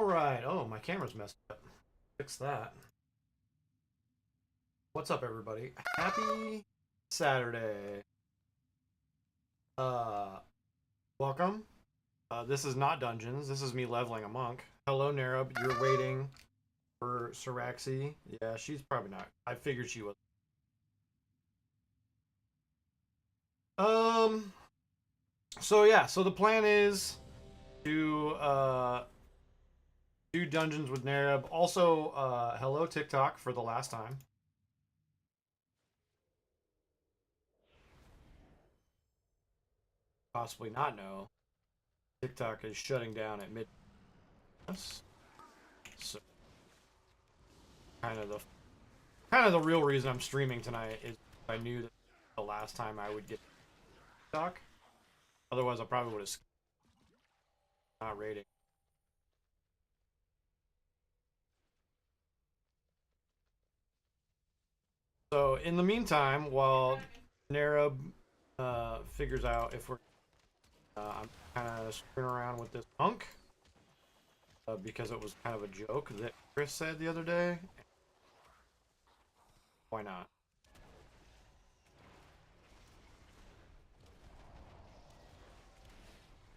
Alright. Oh, my camera's messed up. Fix that. What's up, everybody? Happy Saturday. Uh, welcome. This is not Dungeons. This is me leveling a monk. Hello, Nerub. You're waiting for Siraxi. Yeah, she's probably not. I figured she was. Um, so the plan is to, do dungeons with Nerub. Also, hello, TikTok, for the last time. Possibly not know. TikTok is shutting down at midnight. So kind of the real reason I'm streaming tonight is I knew that the last time I would get TikTok. Otherwise, I probably would have not rating. So in the meantime, while Narab figures out if we're, I'm kind of screwing around with this punk because it was kind of a joke that Chris said the other day. Why not?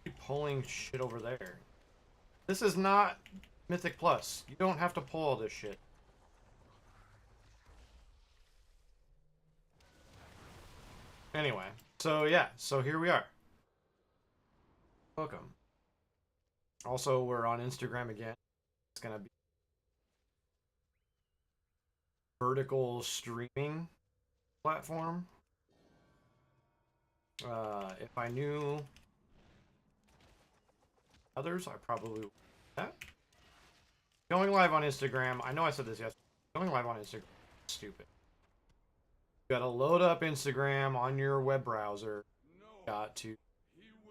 Keep pulling shit over there. This is not Mythic Plus. You don't have to pull all this shit. Anyway, so yeah, so here we are. Welcome. Also, we're on Instagram again. It's gonna be vertical streaming platform. If I knew others, I probably would do that. Going live on Instagram. I know I said this yesterday. Going live on Instagram is stupid. You gotta load up Instagram on your web browser. Got to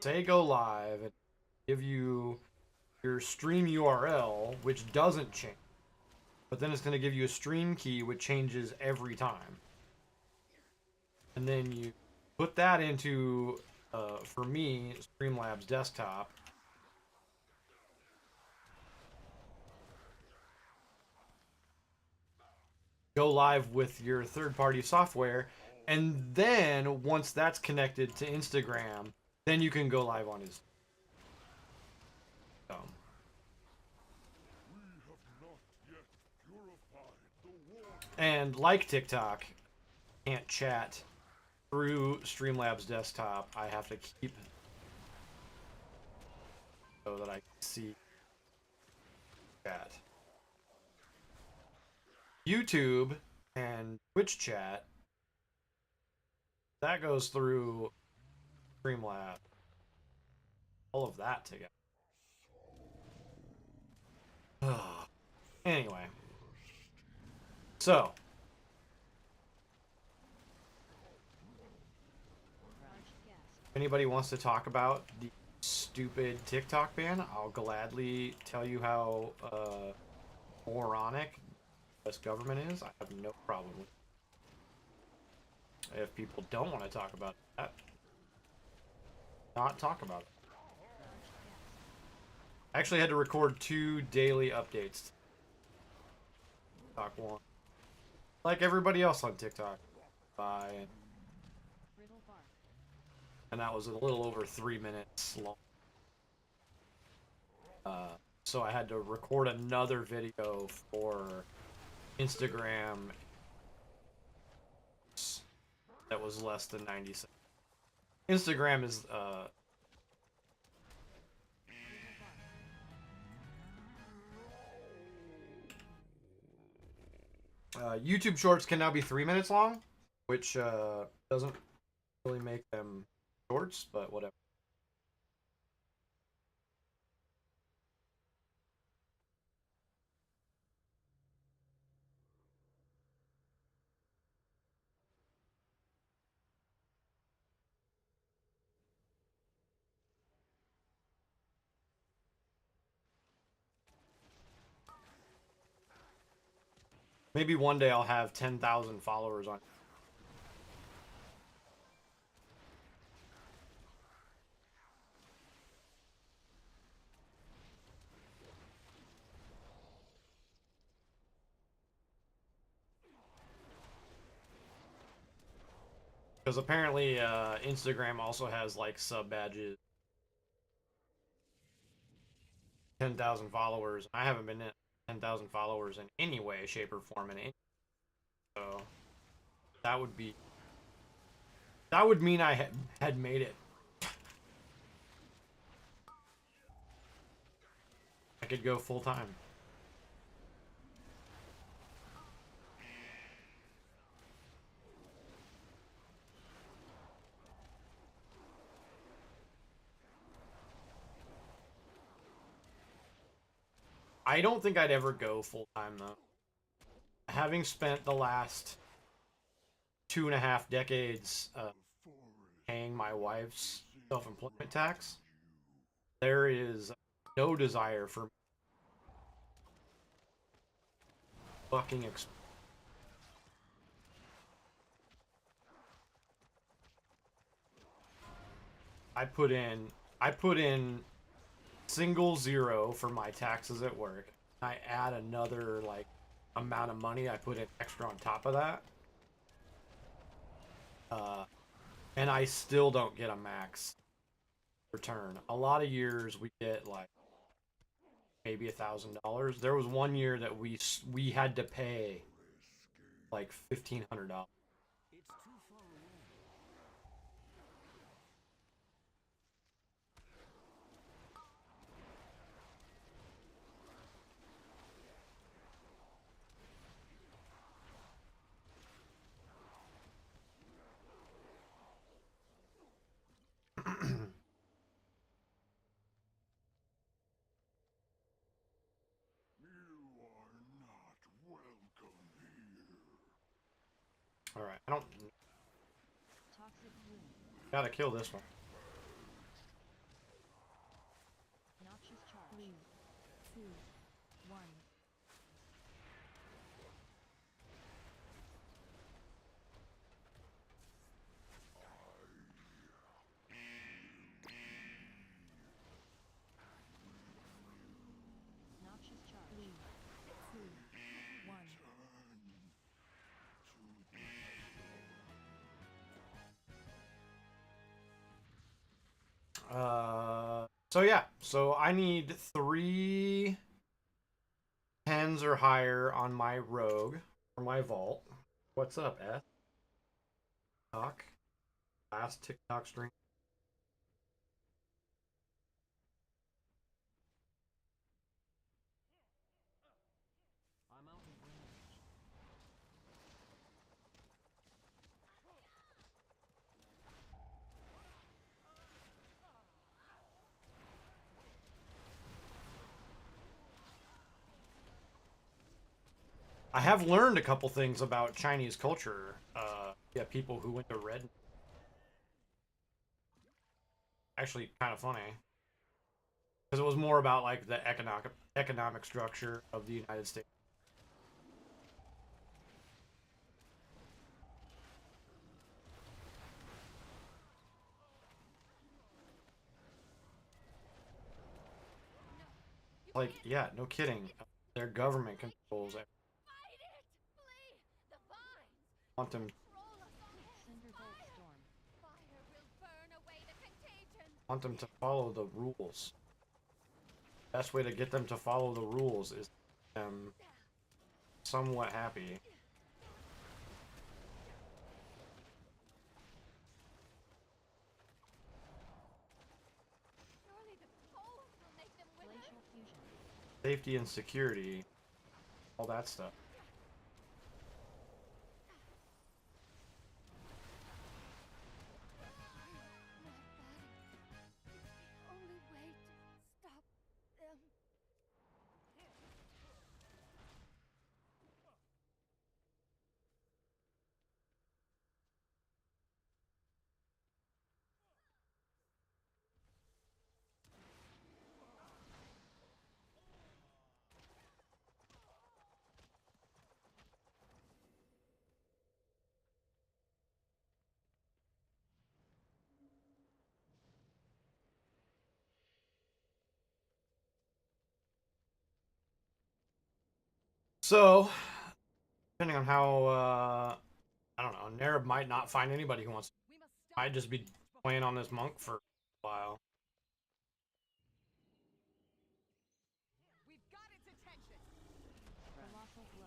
say go live and give you your stream URL, which doesn't change. But then it's going to give you a stream key, which changes every time. And then you put that into, for me, Streamlabs desktop. Go live with your third-party software. And then, once that's connected to Instagram, then you can go live on his. And like TikTok, can't chat through Streamlabs desktop. I have to keep so that I can see chat. YouTube and Twitch chat, that goes through Streamlabs. All of that together. Anyway. So. If anybody wants to talk about the stupid TikTok ban, I'll gladly tell you how moronic the US government is. I have no problem with it. If people don't want to talk about that, not talk about it. I actually had to record 2 daily updates. TikTok one. Like everybody else on TikTok. Bye. And that was a little over 3 minutes long. So I had to record another video for Instagram that was less than 90 seconds. Instagram is YouTube shorts can now be 3 minutes long, which doesn't really make them shorts, but whatever. Maybe one day I'll have 10,000 followers on. Because apparently Instagram also has like sub badges, 10,000 followers. I haven't been at 10,000 followers in any way, shape, or form. So that would be that would mean I had made it. I could go full time. I don't think I'd ever go full time though. Having spent the last 2.5 decades paying my wife's self-employment tax, there is no desire for fucking I put in single zero for my taxes at work. I add another like amount of money I put in extra on top of that. Uh, and I still don't get a max return. A lot of years we get like maybe $1,000. There was one year that we had to pay like $1,500. All right, I don't gotta kill this one. Noxious charge. 3, 2, 1. Noxious charge. 3, 2, 1. So yeah, so I need 3 10s or higher on my rogue or my vault. What's up, S? Talk. Last TikTok stream. I'm out of range. I have learned a couple things about Chinese culture. Yeah, people who went to Red. Actually, kind of funny because it was more about like the economic structure of the United States. Like, yeah, no kidding. Their government controls it. Want them want them to follow the rules. Best way to get them to follow the rules is them somewhat happy. Safety and security, all that stuff. So, depending on how, I don't know. Nerib might not find anybody who wants. We must stop Might just be playing on this monk for a while. We've got its attention. Colossal blow.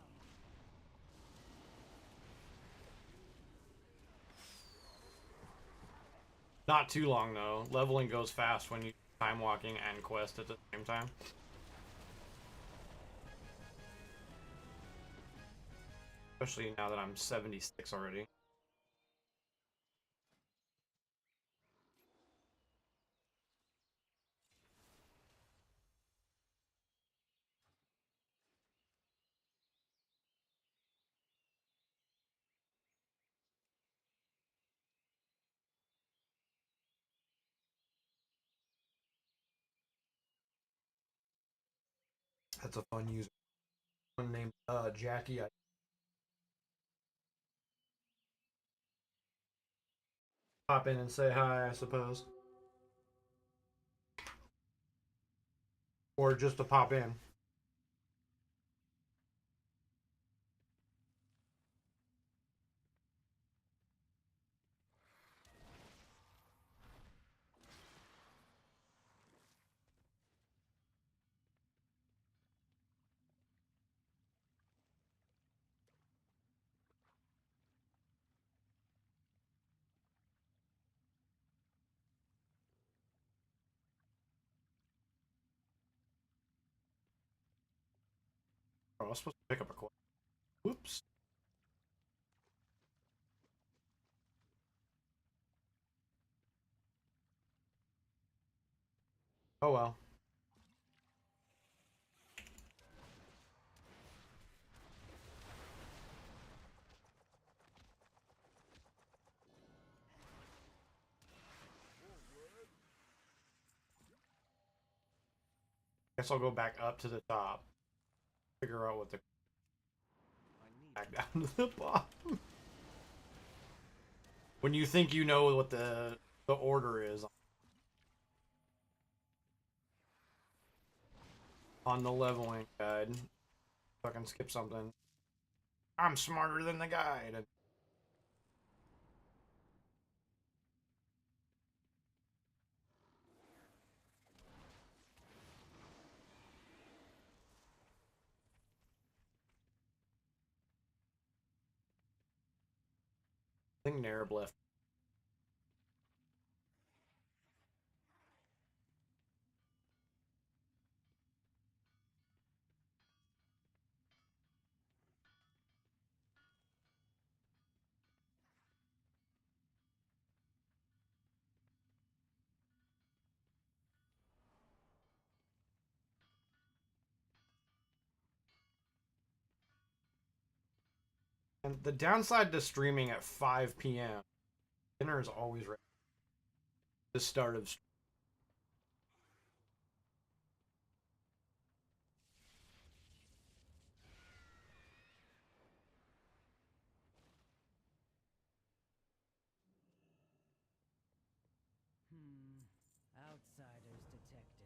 Not too long though. Leveling goes fast when you time walking and quest at the same time. Especially now that I'm 76 already. That's a fun user. One named Jackie. Pop in and say hi, I suppose. Or just to pop in. Oh, I was supposed to pick up a quest. Whoops. Oh well. Guess I'll go back up to the top. Figure out what the I need back down to the bottom. When you think you know what the order is on the leveling guide. Fucking skip something. I'm smarter than the guide. I think Narab left. And the downside to streaming at 5 p.m. Dinner is always ready. The start of Outsiders detected.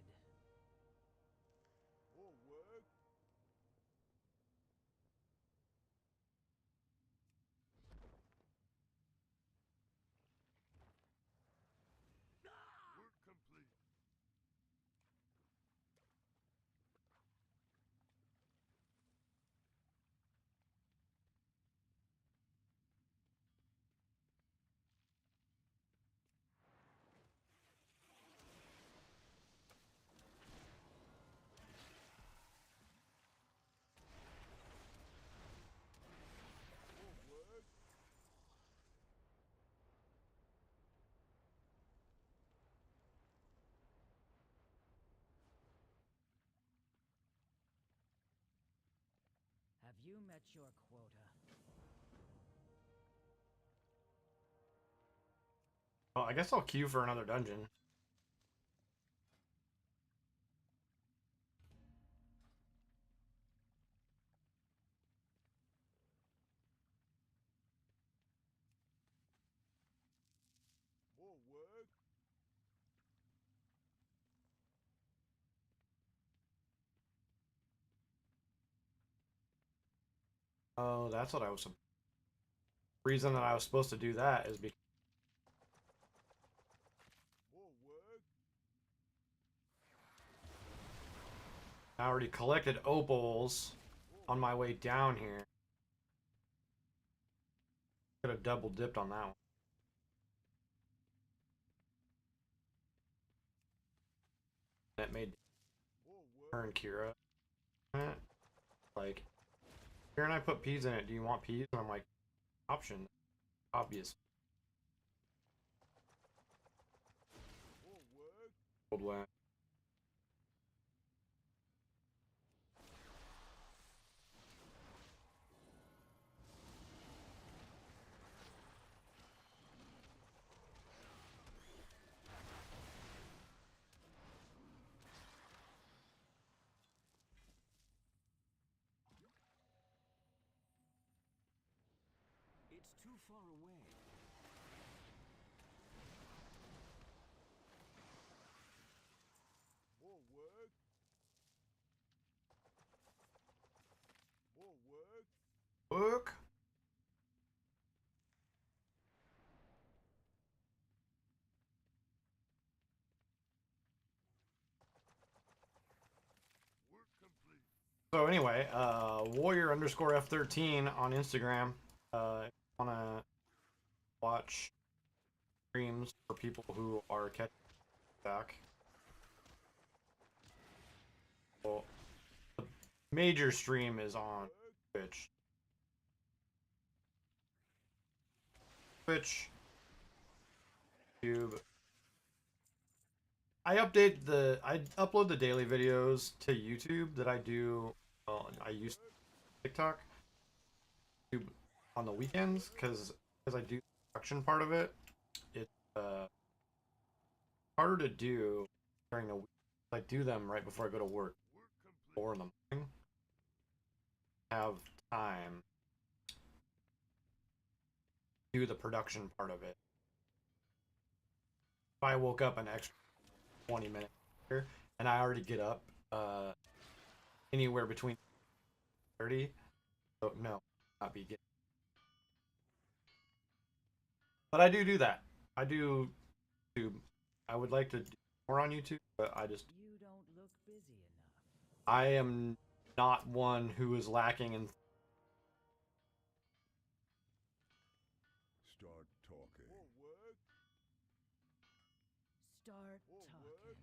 Have you met your quota? Well, I guess I'll queue for another dungeon. Oh, that's what I was. reason that I was supposed to do that is because I already collected opals on my way down here. Could have double dipped on that one. That made her and Kira. Like, here and I put peas in it. Do you want peas? And I'm like, option. Obvious. Old way. It's too far away. Work. So anyway, Warrior underscore F13 on Instagram. If you wanna watch streams for people who are catching back. Well, the major stream is on Twitch. YouTube. I upload the daily videos to YouTube that I do. Well, I use TikTok on the weekends because I do the production part of it. It's harder to do during the week. I do them right before I go to work, 4 in the morning. Have time to do the production part of it. If I woke up an extra 20 minutes later, and I already get up anywhere between 30, so no, not be getting. But I do that. I do YouTube. I would like to do more on YouTube, but I just You don't look busy enough. I am not one who is lacking in. Start talking. Start talking. More work.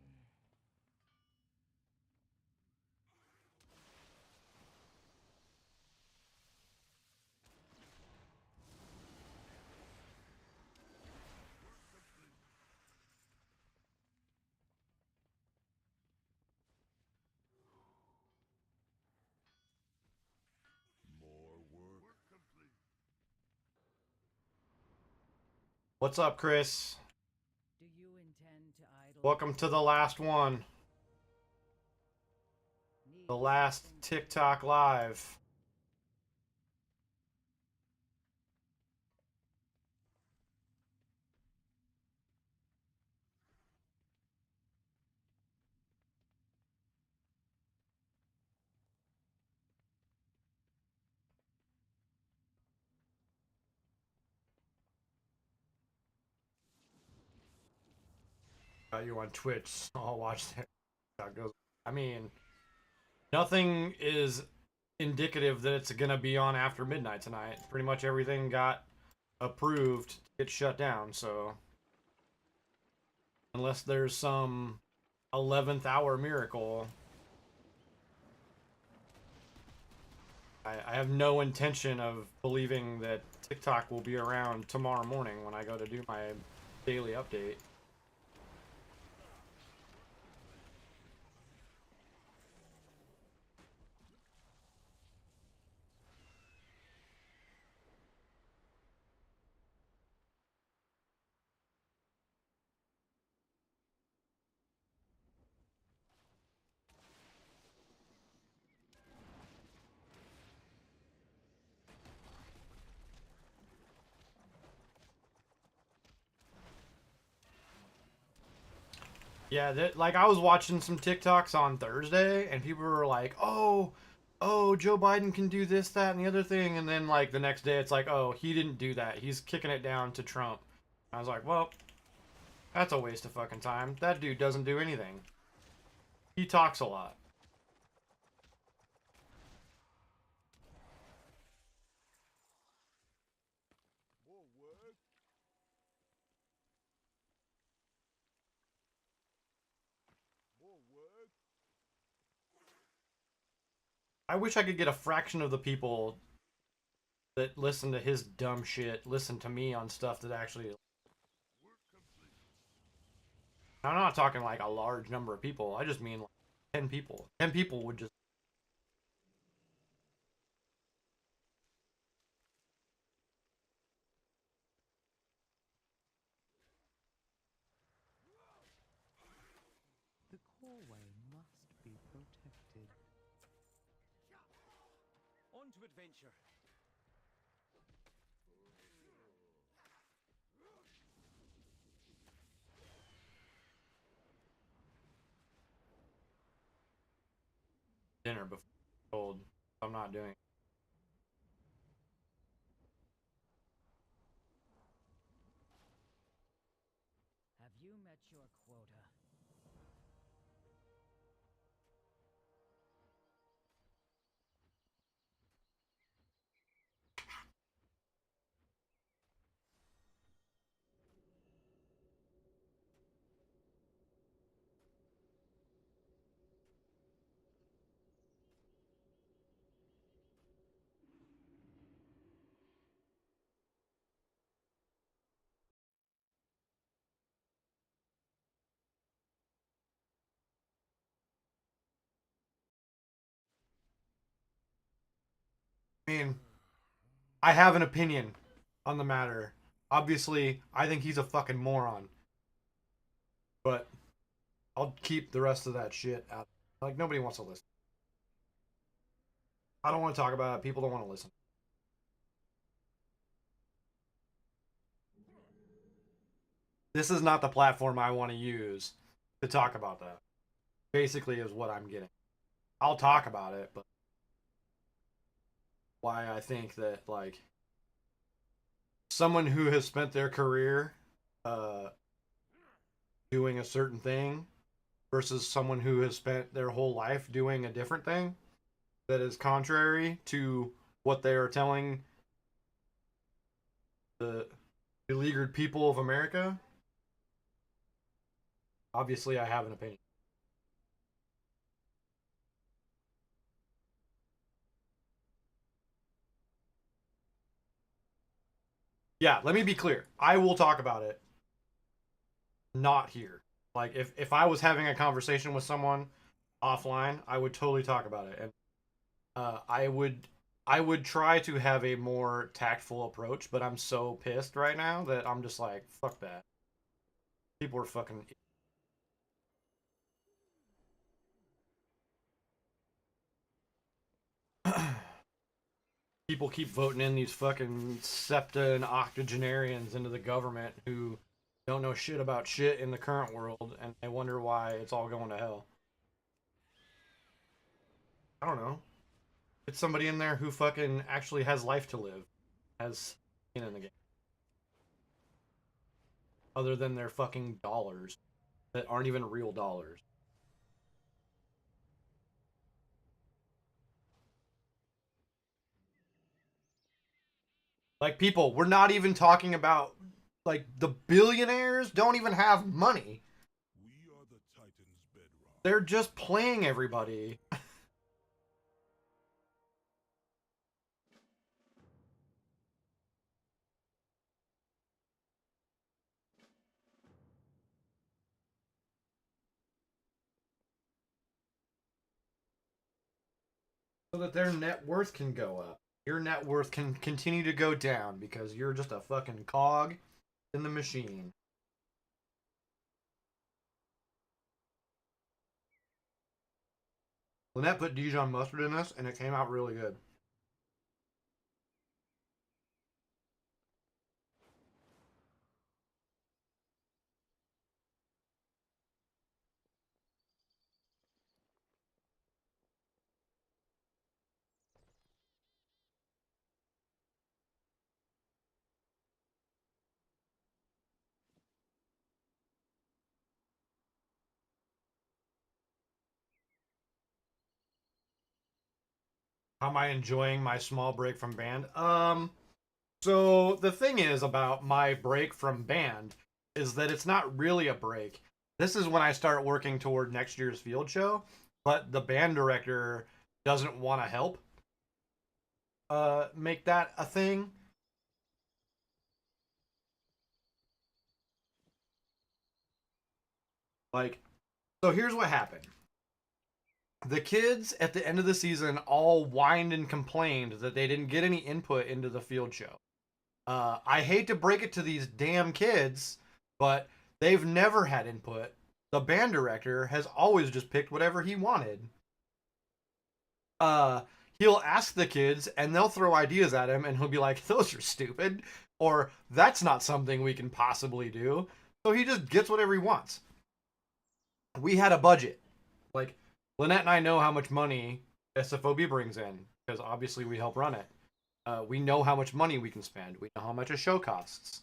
What's up, Chris? Do you intend to idle? Welcome to the last one. Need The last something to TikTok live. You're on Twitch. I'll watch that. That goes. I mean, nothing is indicative that it's gonna be on after midnight tonight. Pretty much everything got approved to get shut down. So unless there's some 11th hour miracle, I have no intention of believing that TikTok will be around tomorrow morning when I go to do my daily update. Yeah, like I was watching some TikToks on Thursday, and people were like, "Oh, oh, Joe Biden can do this, that, and the other thing, and then like the next day it's like, oh, he didn't do that. He's kicking it down to Trump. I was like, well, that's a waste of fucking time. That dude doesn't do anything. He talks a lot. More work. More work. I wish I could get a fraction of the people that listen to his dumb shit listen to me on stuff that actually. Work complete. I'm not talking like a large number of people. I just mean like 10 people. 10 people would just. The coreway must be protected. On to adventure. Dinner before I'm told I'm not doing it. Have you met your quota? I mean, I have an opinion on the matter. Obviously, I think he's a fucking moron. But I'll keep the rest of that shit out. Like, nobody wants to listen. I don't want to talk about it. People don't want to listen. This is not the platform I want to use to talk about that. Basically, is what I'm getting. I'll talk about it, but why I think that, like, someone who has spent their career doing a certain thing versus someone who has spent their whole life doing a different thing that is contrary to what they are telling the beleaguered people of America. Obviously, I have an opinion. Yeah, let me be clear. I will talk about it. Not here. Like if I was having a conversation with someone offline, I would totally talk about it, and I would try to have a more tactful approach. But I'm so pissed right now that I'm just like, fuck that. People are fucking. People keep voting in these fucking septa and octogenarians into the government who don't know shit about shit in the current world, and they wonder why it's all going to hell. I don't know. It's somebody in there who fucking actually has life to live, has skin in the game, other than their fucking dollars that aren't even real dollars. Like, people, we're not even talking about, like, the billionaires don't even have money. We are the Titan's bedrock. They're just playing everybody. So that their net worth can go up. Your net worth can continue to go down because you're just a fucking cog in the machine. Lynette put Dijon mustard in this, and it came out really good. How am I enjoying my small break from band? So the thing is about my break from band is that it's not really a break. This is when I start working toward next year's field show, but the band director doesn't want to help make that a thing. Like, so here's what happened. The kids at the end of the season all whined and complained that they didn't get any input into the field show. I hate to break it to these damn kids, but they've never had input. The band director has always just picked whatever he wanted. He'll ask the kids and they'll throw ideas at him and he'll be like, those are stupid, or that's not something we can possibly do. So he just gets whatever he wants. We had a budget. Like, Lynette and I know how much money SFOB brings in because obviously we help run it. We know how much money we can spend. We know how much a show costs.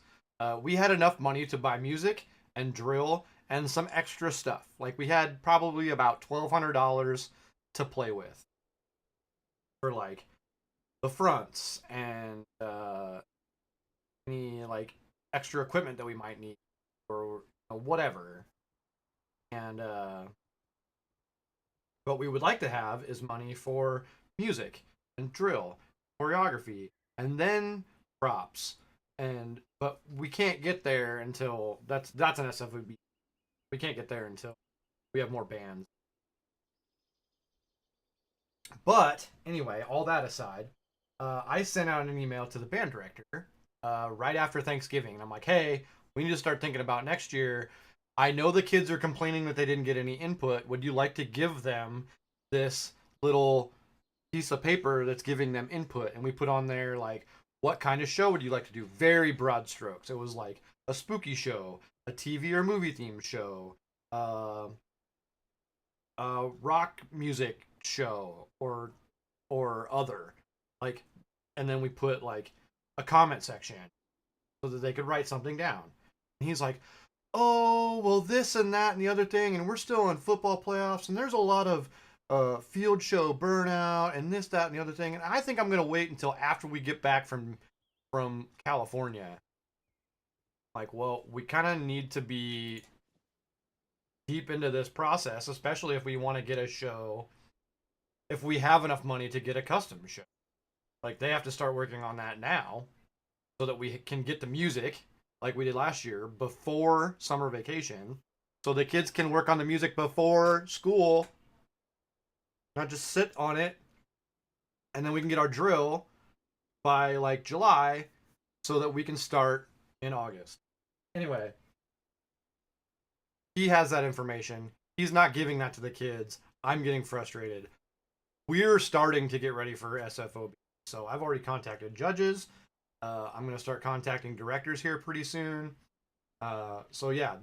We had enough money to buy music and drill and some extra stuff. Like, we had probably about $1,200 to play with for like the fronts and any like extra equipment that we might need or whatever. And what we would like to have is money for music and drill, choreography, and then props. But we can't get there until that's an SFOB. We can't get there until we have more bands. But anyway, all that aside, I sent out an email to the band director right after Thanksgiving, and I'm like, hey, we need to start thinking about next year. I know the kids are complaining that they didn't get any input. Would you like to give them this little piece of paper that's giving them input? And we put on there, like, what kind of show would you like to do? Very broad strokes. It was like a spooky show, a TV or movie themed show, a rock music show, or other. Like, and then we put like a comment section so that they could write something down. And he's like, oh, well, this and that and the other thing, and we're still in football playoffs, and there's a lot of field show burnout and this, that, and the other thing. And I think I'm gonna wait until after we get back from California. Like, well, we kind of need to be deep into this process, especially if we want to get a show. If we have enough money to get a custom show, like they have to start working on that now, so that we can get the music like we did last year before summer vacation, so the kids can work on the music before school, not just sit on it, and then we can get our drill by like July so that we can start in August. Anyway, he has that information. He's not giving that to the kids. I'm getting frustrated. We're starting to get ready for SFOB. So I've already contacted judges. I'm going to start contacting directors here pretty soon. So yeah,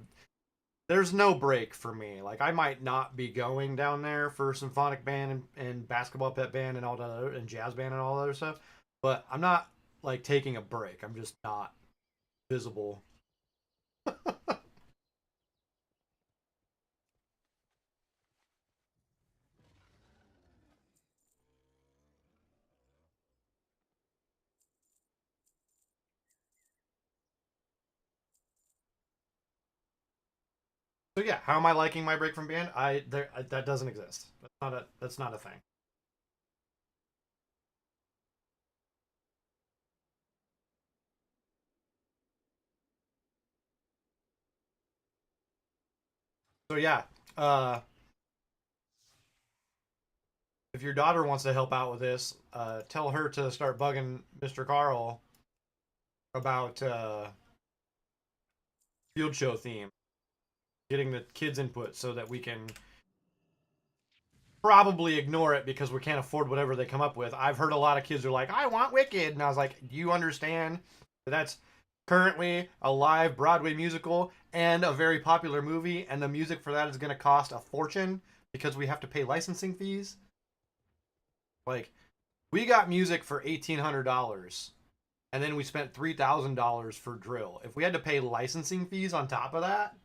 there's no break for me. Like, I might not be going down there for symphonic band and basketball pep band and all that other, and jazz band and all that other stuff, but I'm not like taking a break. I'm just not visible. So yeah, how am I liking my break from band? That doesn't exist. That's not a thing. So yeah, if your daughter wants to help out with this, tell her to start bugging Mr. Carl about field show theme, getting the kids' input so that we can probably ignore it because we can't afford whatever they come up with. I've heard a lot of kids are like, I want Wicked. And I was like, do you understand that that's currently a live Broadway musical and a very popular movie, and the music for that is going to cost a fortune because we have to pay licensing fees? Like, we got music for $1,800, and then we spent $3,000 for drill. If we had to pay licensing fees on top of that,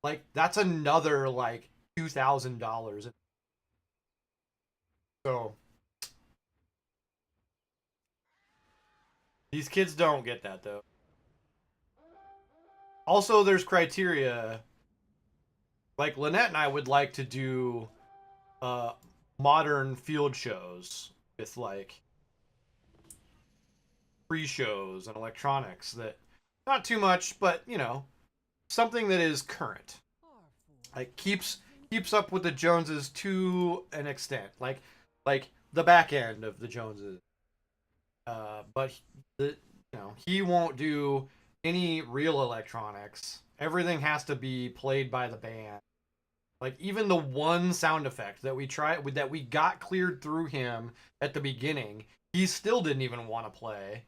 like, that's another like $2,000. So These kids don't get that, though. Also, there's criteria. Like, Lynette and I would like to do modern field shows with, like, pre-shows and electronics that, not too much, but, you know, something that is current. Like, keeps up with the Joneses to an extent. Like the back end of the Joneses. But he won't do any real electronics. Everything has to be played by the band. Like, even the one sound effect that we got cleared through him at the beginning, he still didn't even want to play.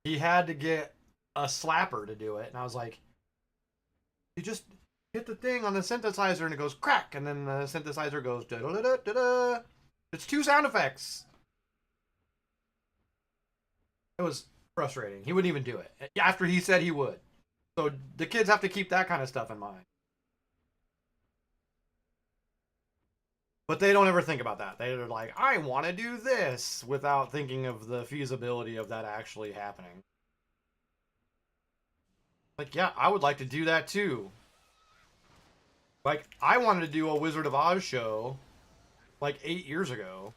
He had to get a slapper to do it, and I was like, you just hit the thing on the synthesizer and it goes crack, and then the synthesizer goes da da da da da. It's 2 sound effects. It was frustrating. He wouldn't even do it after he said he would. So the kids have to keep that kind of stuff in mind. But they don't ever think about that. They're like, I want to do this, without thinking of the feasibility of that actually happening. Like, yeah, I would like to do that too. Like, I wanted to do a Wizard of Oz show like 8 years ago.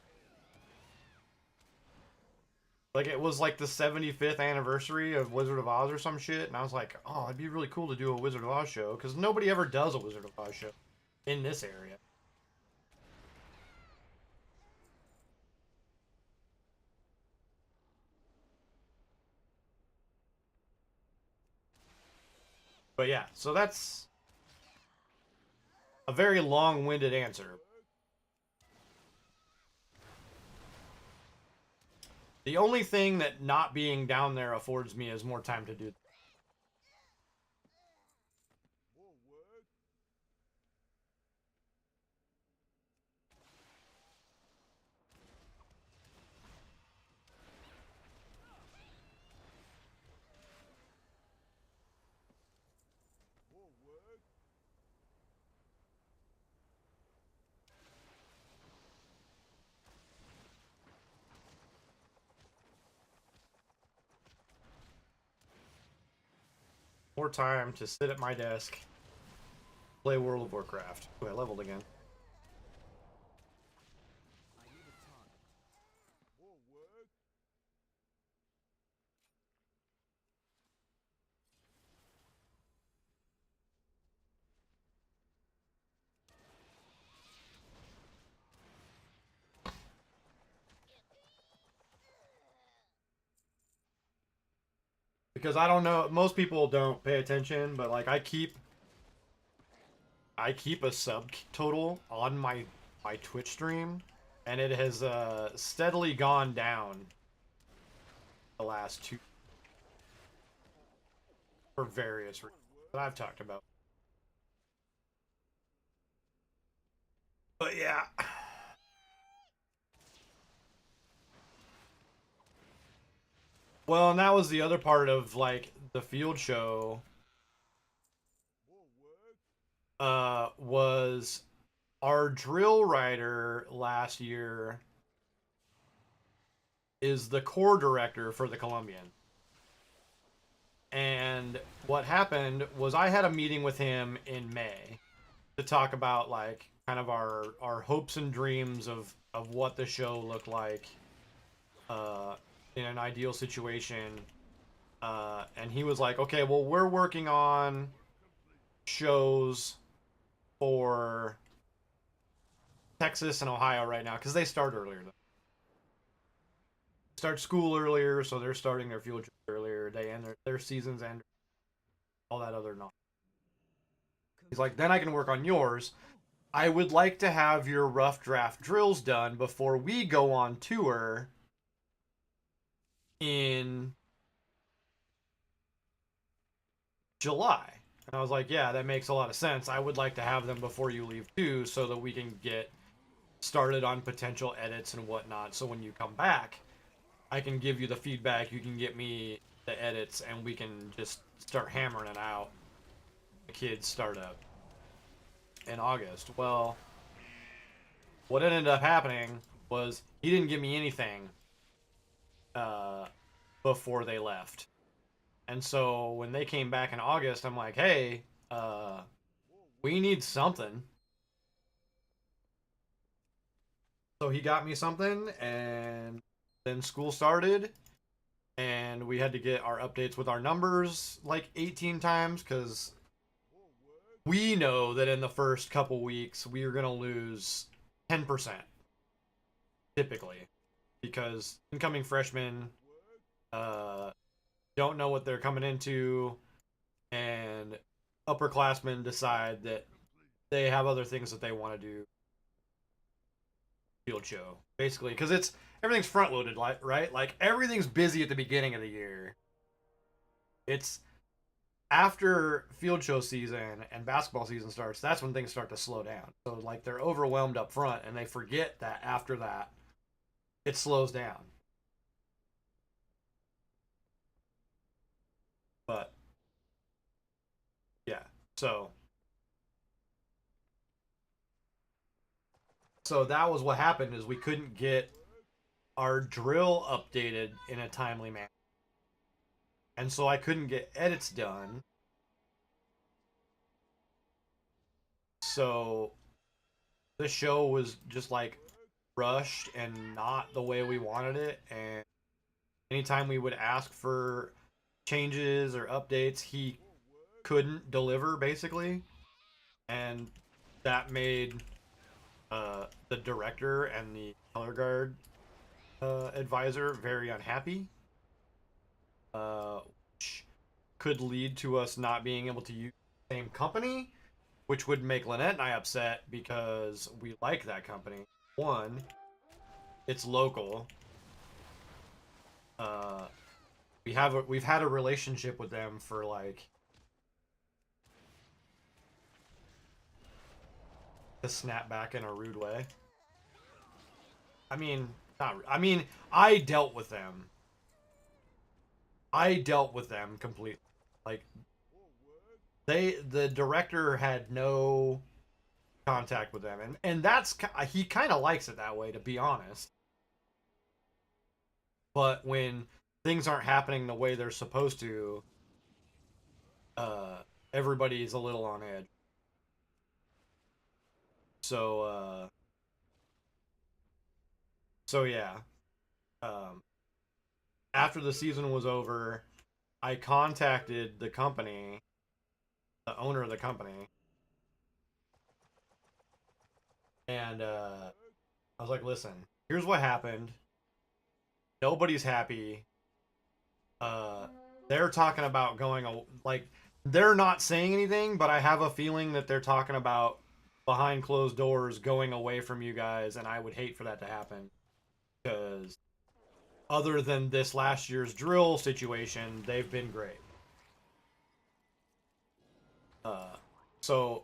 Like, it was like the 75th anniversary of Wizard of Oz or some shit, and I was like, oh, it'd be really cool to do a Wizard of Oz show, because nobody ever does a Wizard of Oz show in this area. But yeah, so that's a very long-winded answer. The only thing that not being down there affords me is more time to do. More work. More work. More time to sit at my desk, play World of Warcraft. Ooh, I leveled again. More work. Because I don't know, most people don't pay attention, but like I keep a subtotal on my Twitch stream, and it has steadily gone down the last 2 for various reasons that I've talked about. But yeah. Well, and that was the other part of like the field show. More work. Was our drill writer last year is the core director for the Colombian. And what happened was I had a meeting with him in May to talk about like kind of our hopes and dreams of what the show looked like in an ideal situation. And he was like, okay, well, we're working on shows for Texas and Ohio right now, because they start earlier. Start school earlier, so they're starting their field trips earlier. They end their seasons end, all that other nonsense. He's like, then I can work on yours. I would like to have your rough draft drills done before we go on tour in July. And I was like, yeah, that makes a lot of sense. I would like to have them before you leave too, so that we can get started on potential edits and whatnot. So when you come back, I can give you the feedback, you can get me the edits, and we can just start hammering it out. The kids start up in August. Well, what ended up happening was he didn't give me anything before they left. And so when they came back in August, I'm like, hey, we need something. So he got me something, and then school started, and we had to get our updates with our numbers like 18 times because we know that in the first couple weeks we are going to lose 10% typically because incoming freshmen don't know what they're coming into, and upperclassmen decide that they have other things that they want to do. Field show basically because it's everything's front loaded, right? Like everything's busy at the beginning of the year. It's after field show season and basketball season starts, that's when things start to slow down. So like they're overwhelmed up front and they forget that after that it slows down. But yeah, so that was what happened is we couldn't get our drill updated in a timely manner. And so I couldn't get edits done. So the show was just like rushed and not the way we wanted it. And anytime we would ask for changes or updates, he couldn't deliver basically. And that made the director and the color guard advisor very unhappy, which could lead to us not being able to use the same company, which would make Lynette and I upset because we like that company. One, it's local. Uh, we've had a relationship with them for like to snap back in a rude way. I mean, not. I mean, I dealt with them. I dealt with them completely. Like the director had no contact with them, and that's he kind of likes it that way, to be honest. But when things aren't happening the way they're supposed to, everybody's a little on edge. So so yeah. Um, After the season was over, I contacted the company, the owner of the company, and I was like, "Listen, here's what happened. Nobody's happy. Uh, they're talking about going like they're not saying anything, but I have a feeling that they're talking about behind closed doors going away from you guys, and I would hate for that to happen because other than this last year's drill situation, they've been great. So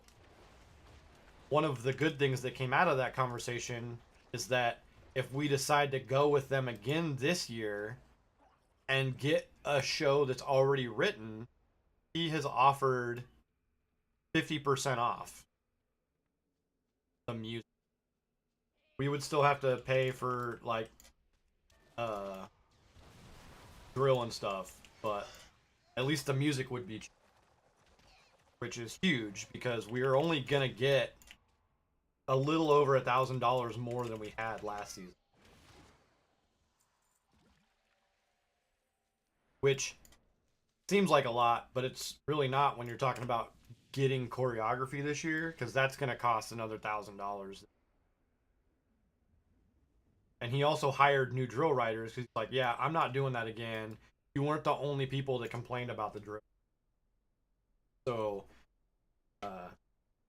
one of the good things that came out of that conversation is that if we decide to go with them again this year and get a show that's already written, he has offered 50% off the music. We would still have to pay for like drill and stuff, but at least the music would be cheap, which is huge because we are only gonna get a little over $1,000 more than we had last season, which seems like a lot, but it's really not when you're talking about getting choreography this year because that's gonna cost another $1,000. And he also hired new drill writers because he's like, yeah, I'm not doing that again. You weren't the only people that complained about the drill. So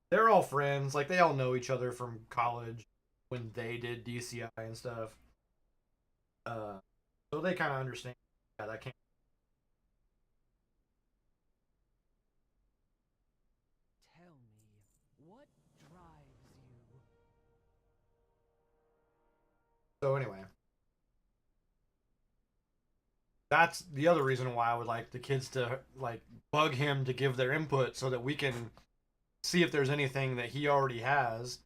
they're all friends. Like they all know each other from college when they did DCI and stuff. So they kind of understand. Yeah, that can't. Tell me, what drives you? So anyway, that's the other reason why I would like the kids to like bug him to give their input so that we can see if there's anything that he already has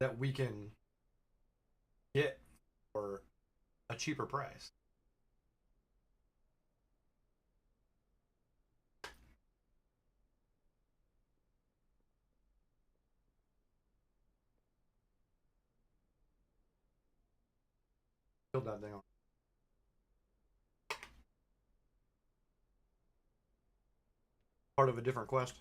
that we can get for a cheaper price. Killed that thing. Part of a different quest.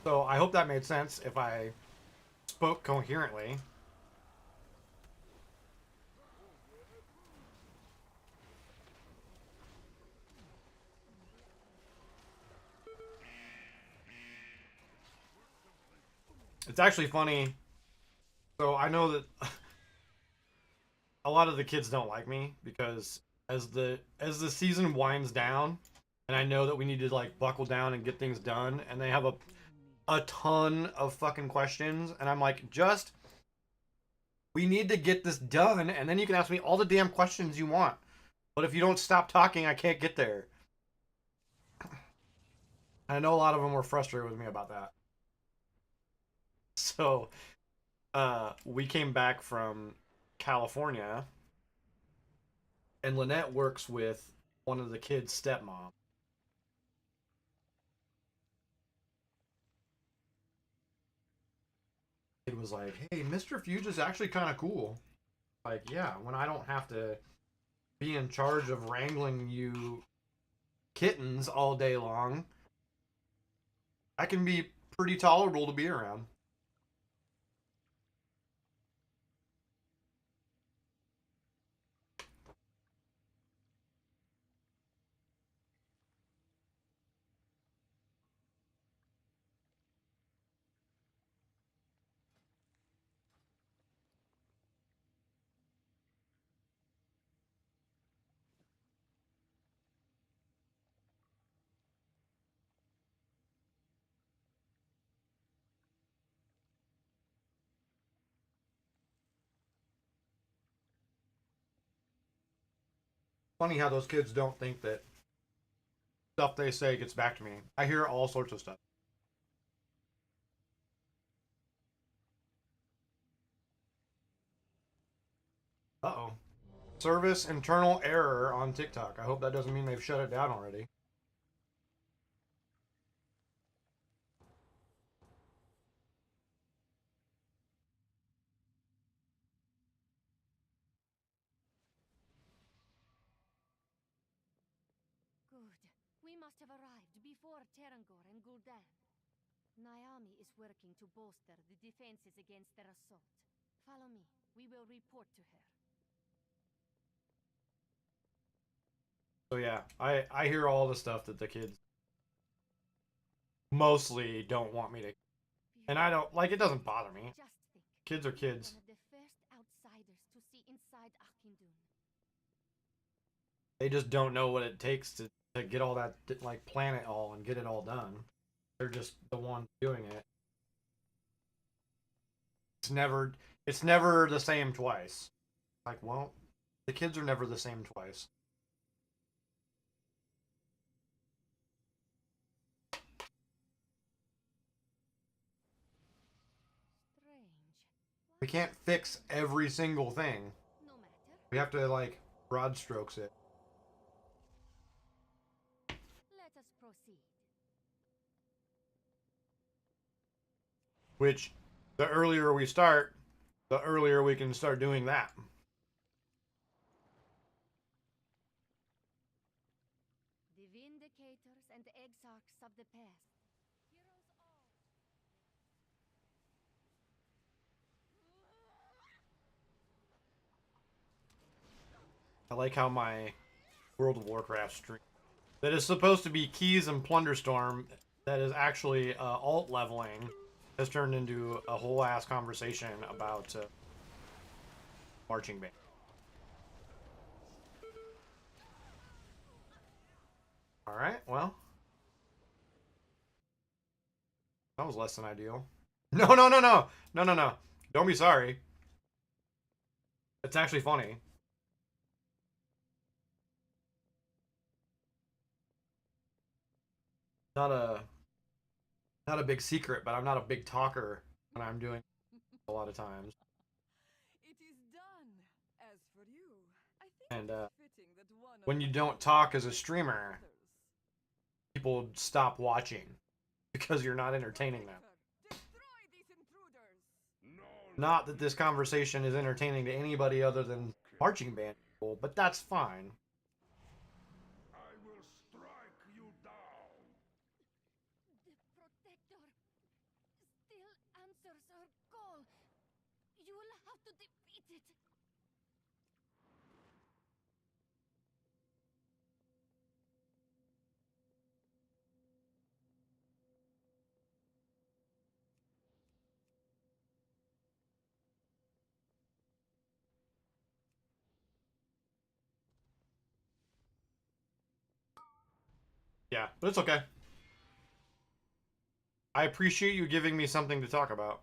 So I hope that made sense if I spoke coherently. It's actually funny. So I know that a lot of the kids don't like me because as the season winds down, and I know that we need to like buckle down and get things done, and they have a ton of fucking questions, and I'm like, just we need to get this done, and then you can ask me all the damn questions you want. But if you don't stop talking, I can't get there. I know a lot of them were frustrated with me about that. So, we came back from California, and Lynette works with one of the kids' stepmom. It was like, hey, Mr. Fuge is actually kind of cool. Like, yeah, when I don't have to be in charge of wrangling you kittens all day long, I can be pretty tolerable to be around. Funny how those kids don't think that stuff they say gets back to me. I hear all sorts of stuff. Uh-oh. Service internal error on TikTok. I hope that doesn't mean they've shut it down already. Good. We must have arrived before Terangor and Gul'dan. Naomi is working to bolster the defenses against their assault. Follow me. We will report to her. So yeah, I hear all the stuff that the kids mostly don't want me to, and I don't like. It doesn't bother me. Just think. Kids are kids. One of the first outsiders to see inside Akindun. They just don't know what it takes to get all that, like, plan it all and get it all done. They're just the ones doing it. It's never the same twice. Like, well, the kids are never the same twice. Strange. We can't fix every single thing. No matter. We have to, like, broad strokes it. Let us proceed. Which, the earlier we start, the earlier we can start doing that. The Vindicators and Exarchs of the past. Heroes all. I like how my World of Warcraft stream that is supposed to be keys and Plunderstorm, that is actually alt leveling, has turned into a whole ass conversation about marching band. All right, well, that was less than ideal. No, no, no, no, no, no, no. Don't be sorry. It's actually funny. Not a big secret, but I'm not a big talker when I'm doing a lot of times. It is done. As for you, I think And it is fitting that one of when you us don't talk as a streamer, people stop watching because you're not entertaining them. Destroy these intruders. Not that this conversation is entertaining to anybody other than marching band people, but that's fine. I will strike you down. The Protector still answers our call. You will have to defeat it. Yeah, but it's okay. I appreciate you giving me something to talk about.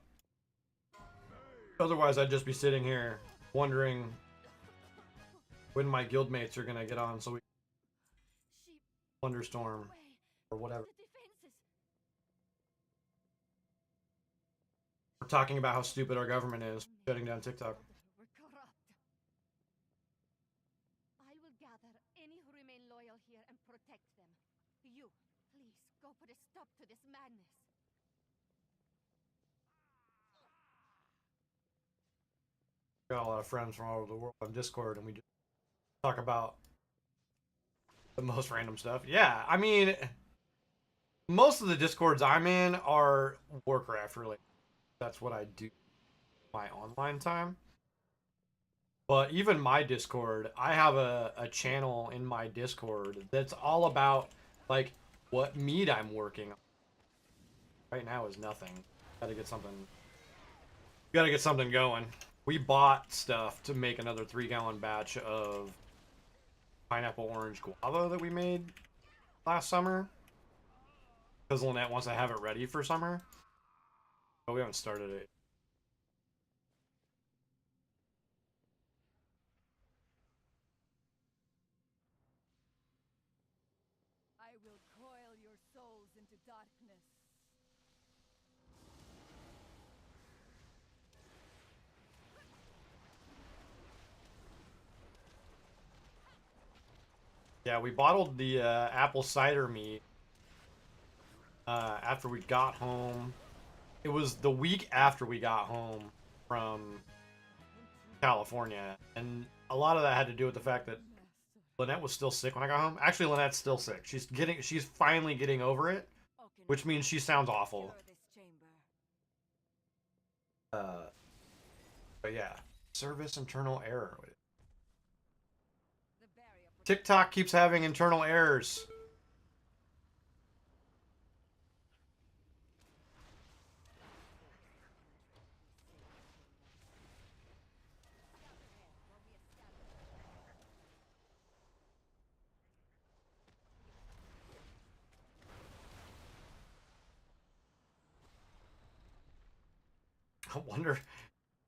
Otherwise, I'd just be sitting here wondering when my guildmates are gonna get on so we She Thunderstorm away or whatever. the defenses. We're talking about how stupid our government is, shutting down TikTok. Were corrupt. I will gather any who remain loyal here and protect them. You, please, go put a stop to this madness. Got a lot of friends from all over the world on Discord, and we just talk about the most random stuff. Yeah, I mean, most of the Discords I'm in are Warcraft related. That's what I do my online time. But even my Discord, I have a channel in my Discord that's all about, like, what meat I'm working on. Right now is nothing. Gotta get something going. We bought stuff to make another 3-gallon batch of pineapple orange guava that we made last summer. Because Lynette wants to have it ready for summer. But we haven't started it. I will coil your souls into darkness. Yeah, we bottled the apple cider meat after we got home. It was the week after we got home from California, and a lot of that had to do with the fact that Lynette was still sick when I got home. Actually, Lynette's still sick. She's finally getting over it, which means she sounds awful. But yeah, service internal error. TikTok keeps having internal errors. I wonder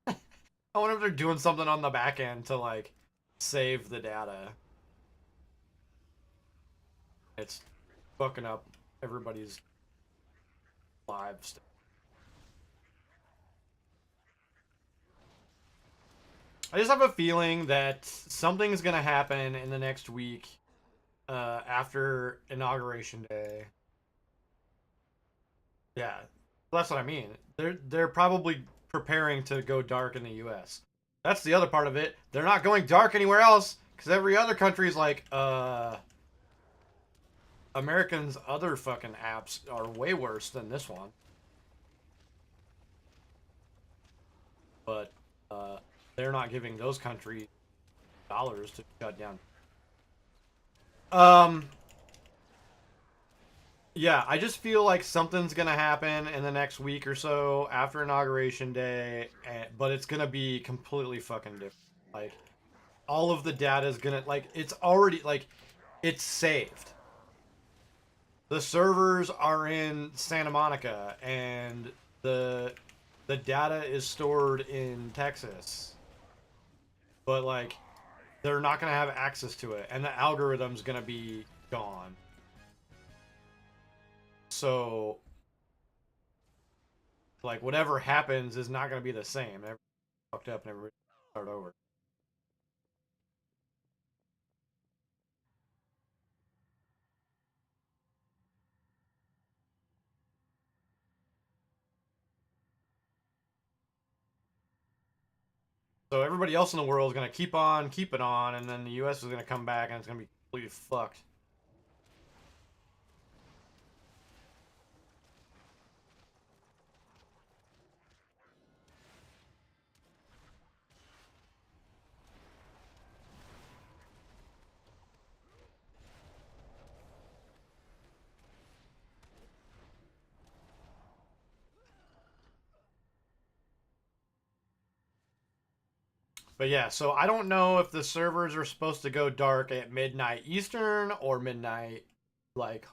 if they're doing something on the back end to, like, save the data. It's fucking up everybody's live stuff. I just have a feeling that something's gonna happen in the next week after Inauguration Day. Yeah, that's what I mean. They're probably preparing to go dark in the U.S. That's the other part of it. They're not going dark anywhere else because every other country is like, Americans' other fucking apps are way worse than this one. But they're not giving those countries dollars to shut down. Yeah, I just feel like something's gonna happen in the next week or so after Inauguration Day, but it's gonna be completely fucking different. Like, all of the data is gonna, like, it's already, like, it's saved. The servers are in Santa Monica, and the data is stored in Texas. But, like, they're not gonna have access to it, and the algorithm's gonna be gone. So, like, whatever happens is not going to be the same. Everything's fucked up and everybody start over. So everybody else in the world is gonna keep on keeping on, and then the U.S. is gonna come back and it's gonna be completely fucked. But yeah, so I don't know if the servers are supposed to go dark at midnight Eastern or midnight like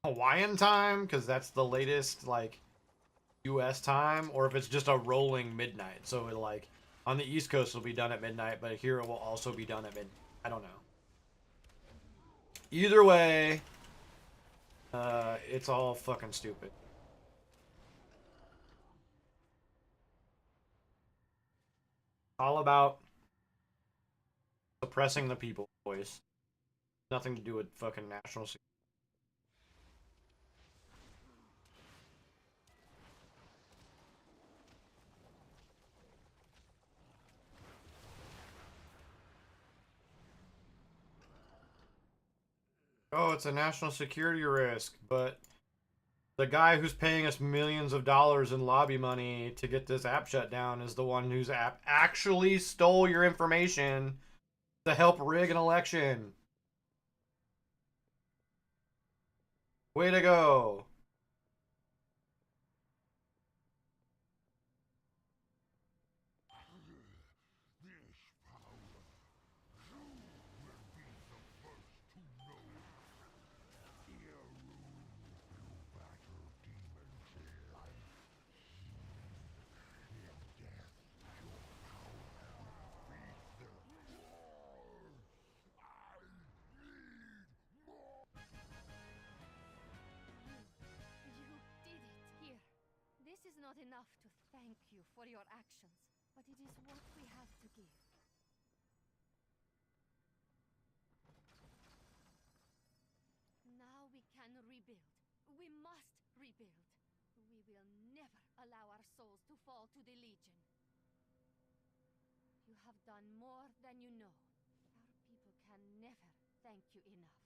Hawaiian time, because that's the latest like US time, or if it's just a rolling midnight. So it like on the East Coast it'll be done at midnight, but here it will also be done at midnight. I don't know. Either way, it's all fucking stupid. All about suppressing the people's voice. Nothing to do with fucking national security. Oh, it's a national security risk, but the guy who's paying us millions of dollars in lobby money to get this app shut down is the one whose app actually stole your information to help rig an election. Way to go. You did it. Here. This is not enough to thank you for your actions, but it is what we have to give. Now we can rebuild. We must rebuild. We will never allow our souls to fall to the Legion. You have done more than you know. Our people can never thank you enough.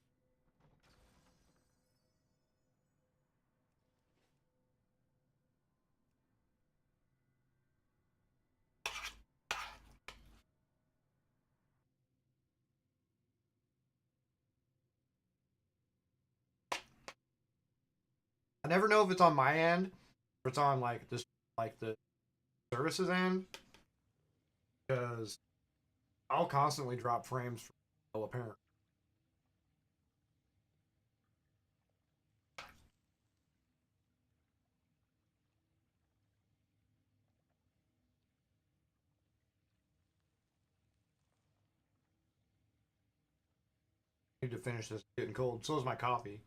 I never know if it's on my end or it's on like this, like the services end, because I'll constantly drop frames for no apparent. I need to finish this. It's getting cold. So is my coffee.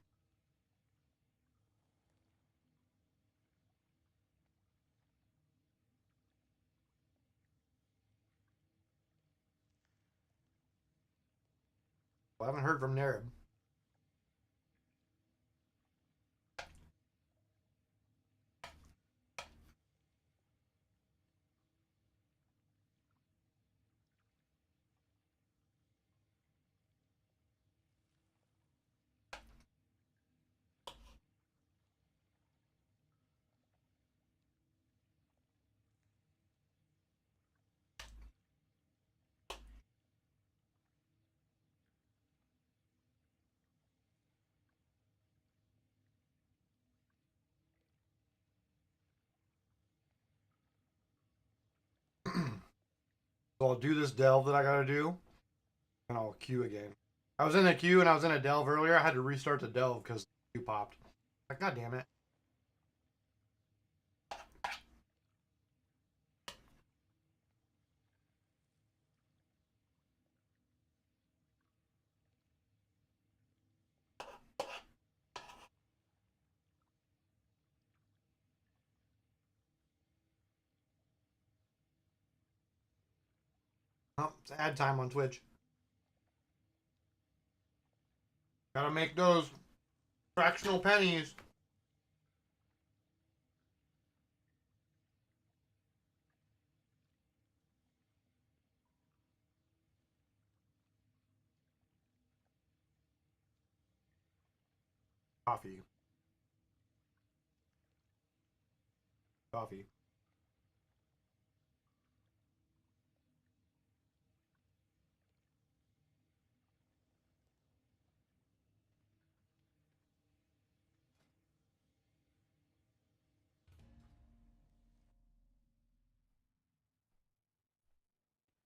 Well, I haven't heard from Narib. So I'll do this delve that I gotta do, and I'll queue again. I was in a queue and I was in a delve earlier. I had to restart the delve because the queue popped. Like, god damn it. Oh, it's ad time on Twitch. Gotta make those fractional pennies. Coffee. Coffee.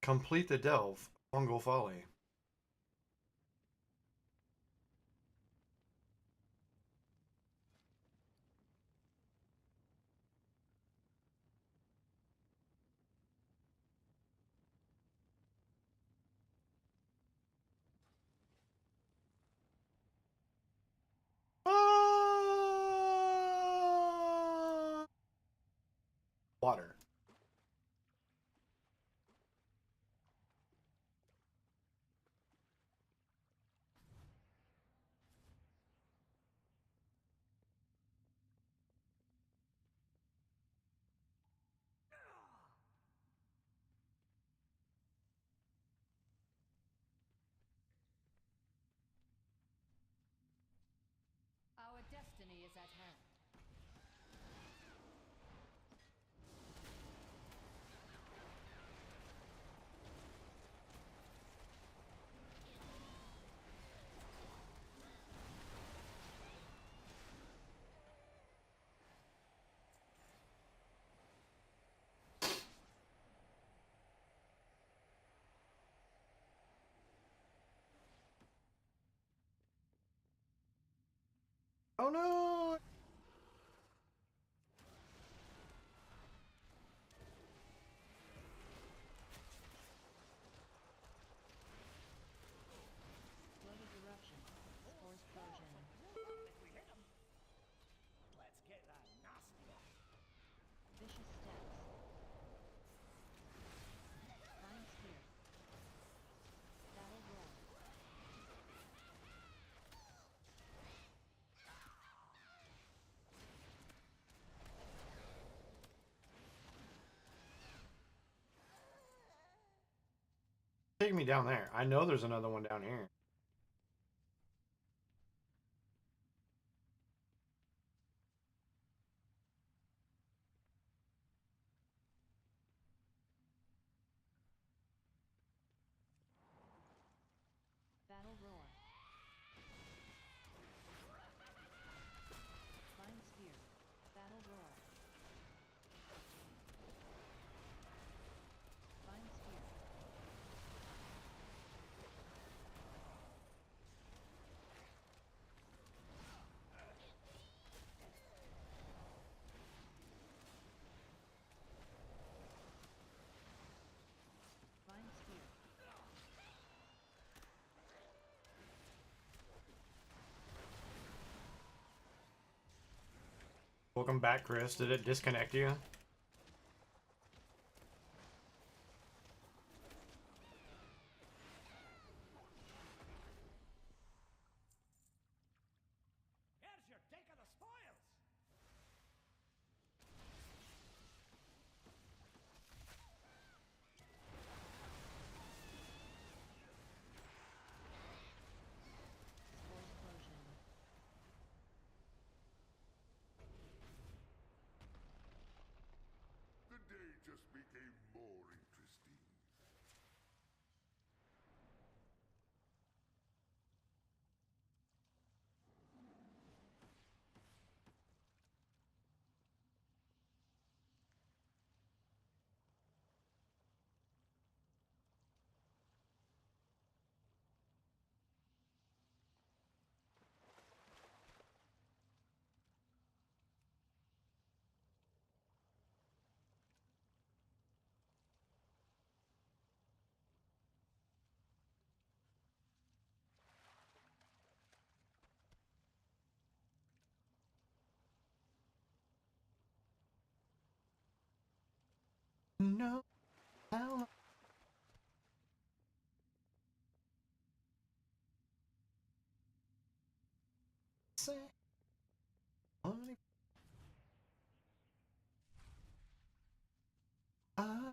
Complete the delve. Fungal Folly. Water. Our destiny is at hand. Oh no! Flooded eruption. Spore explosion. Let's get that nasty one. Vicious steps. Flying spear. Battle roar. Take me down there. I know there's another one down here. Battle roar. Flying spear. Battle roar. Flying spear. Flying spear. Welcome back, Chris. Did it disconnect you? Here's your take of the spoils. Spore explosion. The day just became more interesting. No. How? Say. Honey. I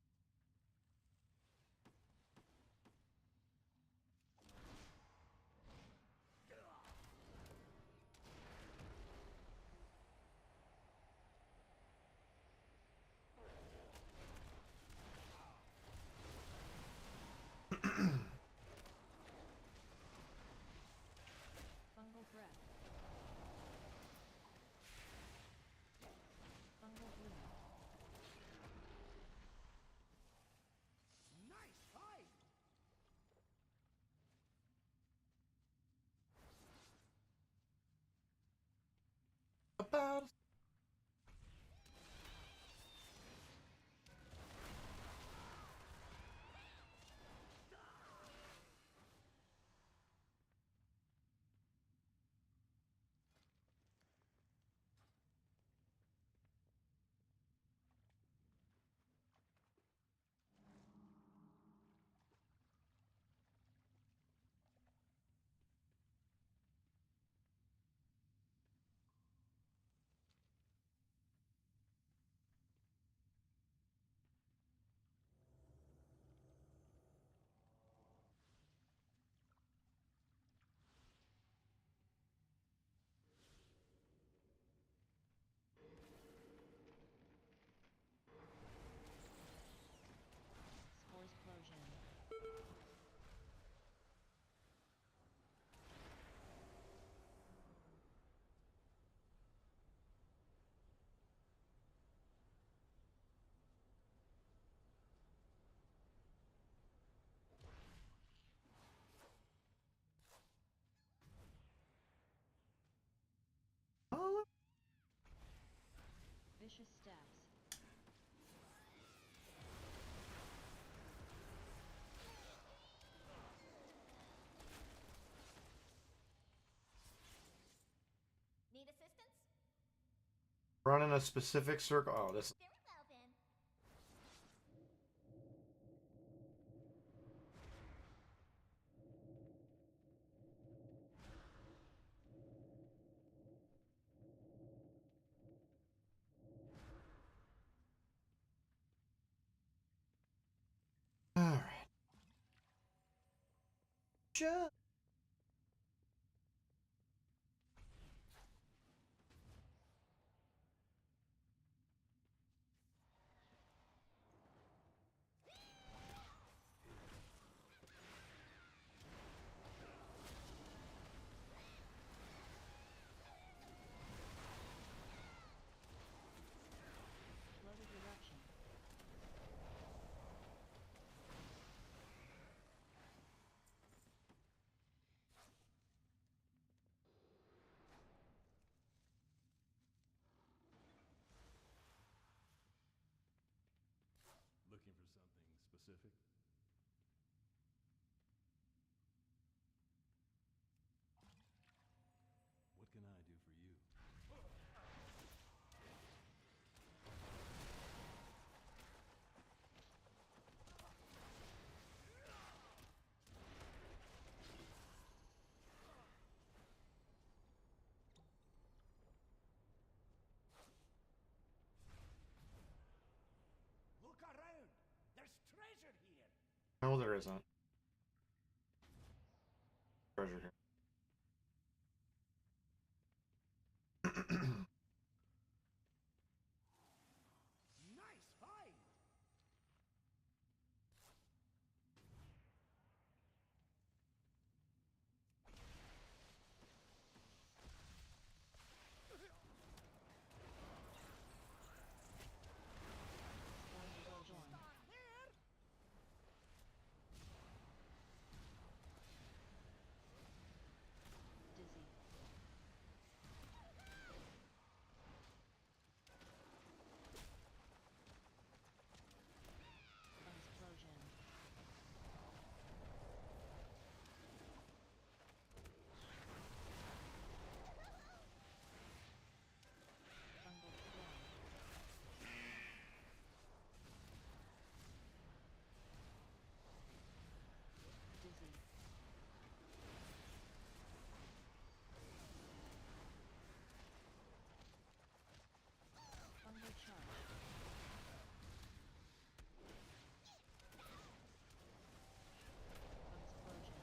Run in a specific circle. Oh, this. Very well then. All right. Sure. Loaded eruption. Looking for something specific? What can I do for you? Look around! There's treasure here! No, there isn't. Treasure here. Nice find! Explosion. There! Dizzy. Explosion. Fungal swarm. Dizzy. Fungal charge. Explosion.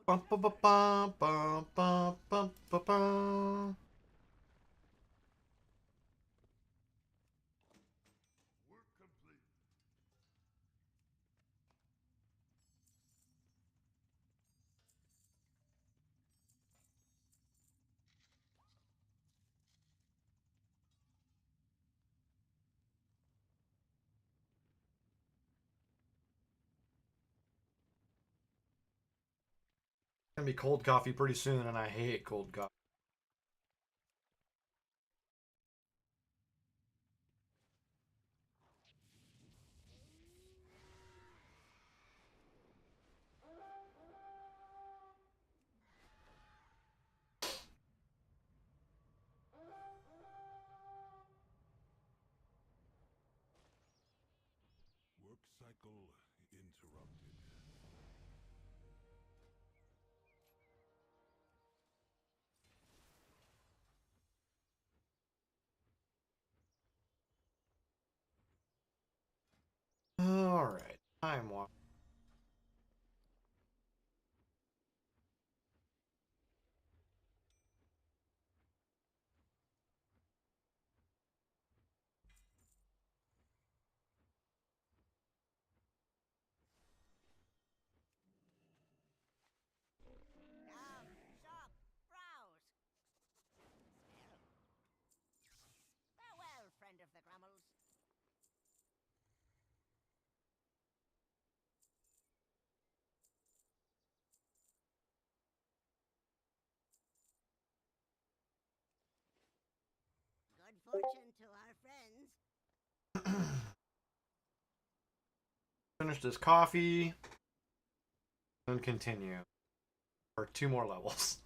Bum, bum, bum, bum, bum, bum, bum, bum, bum. Work complete. Gonna be cold coffee pretty soon, and I hate cold coffee. Work cycle interrupted. All right, time walk. Down, shop, browse. Farewell, friend of the Grummels. Good fortune to our friends. Finish this coffee. and continue for 2 more levels.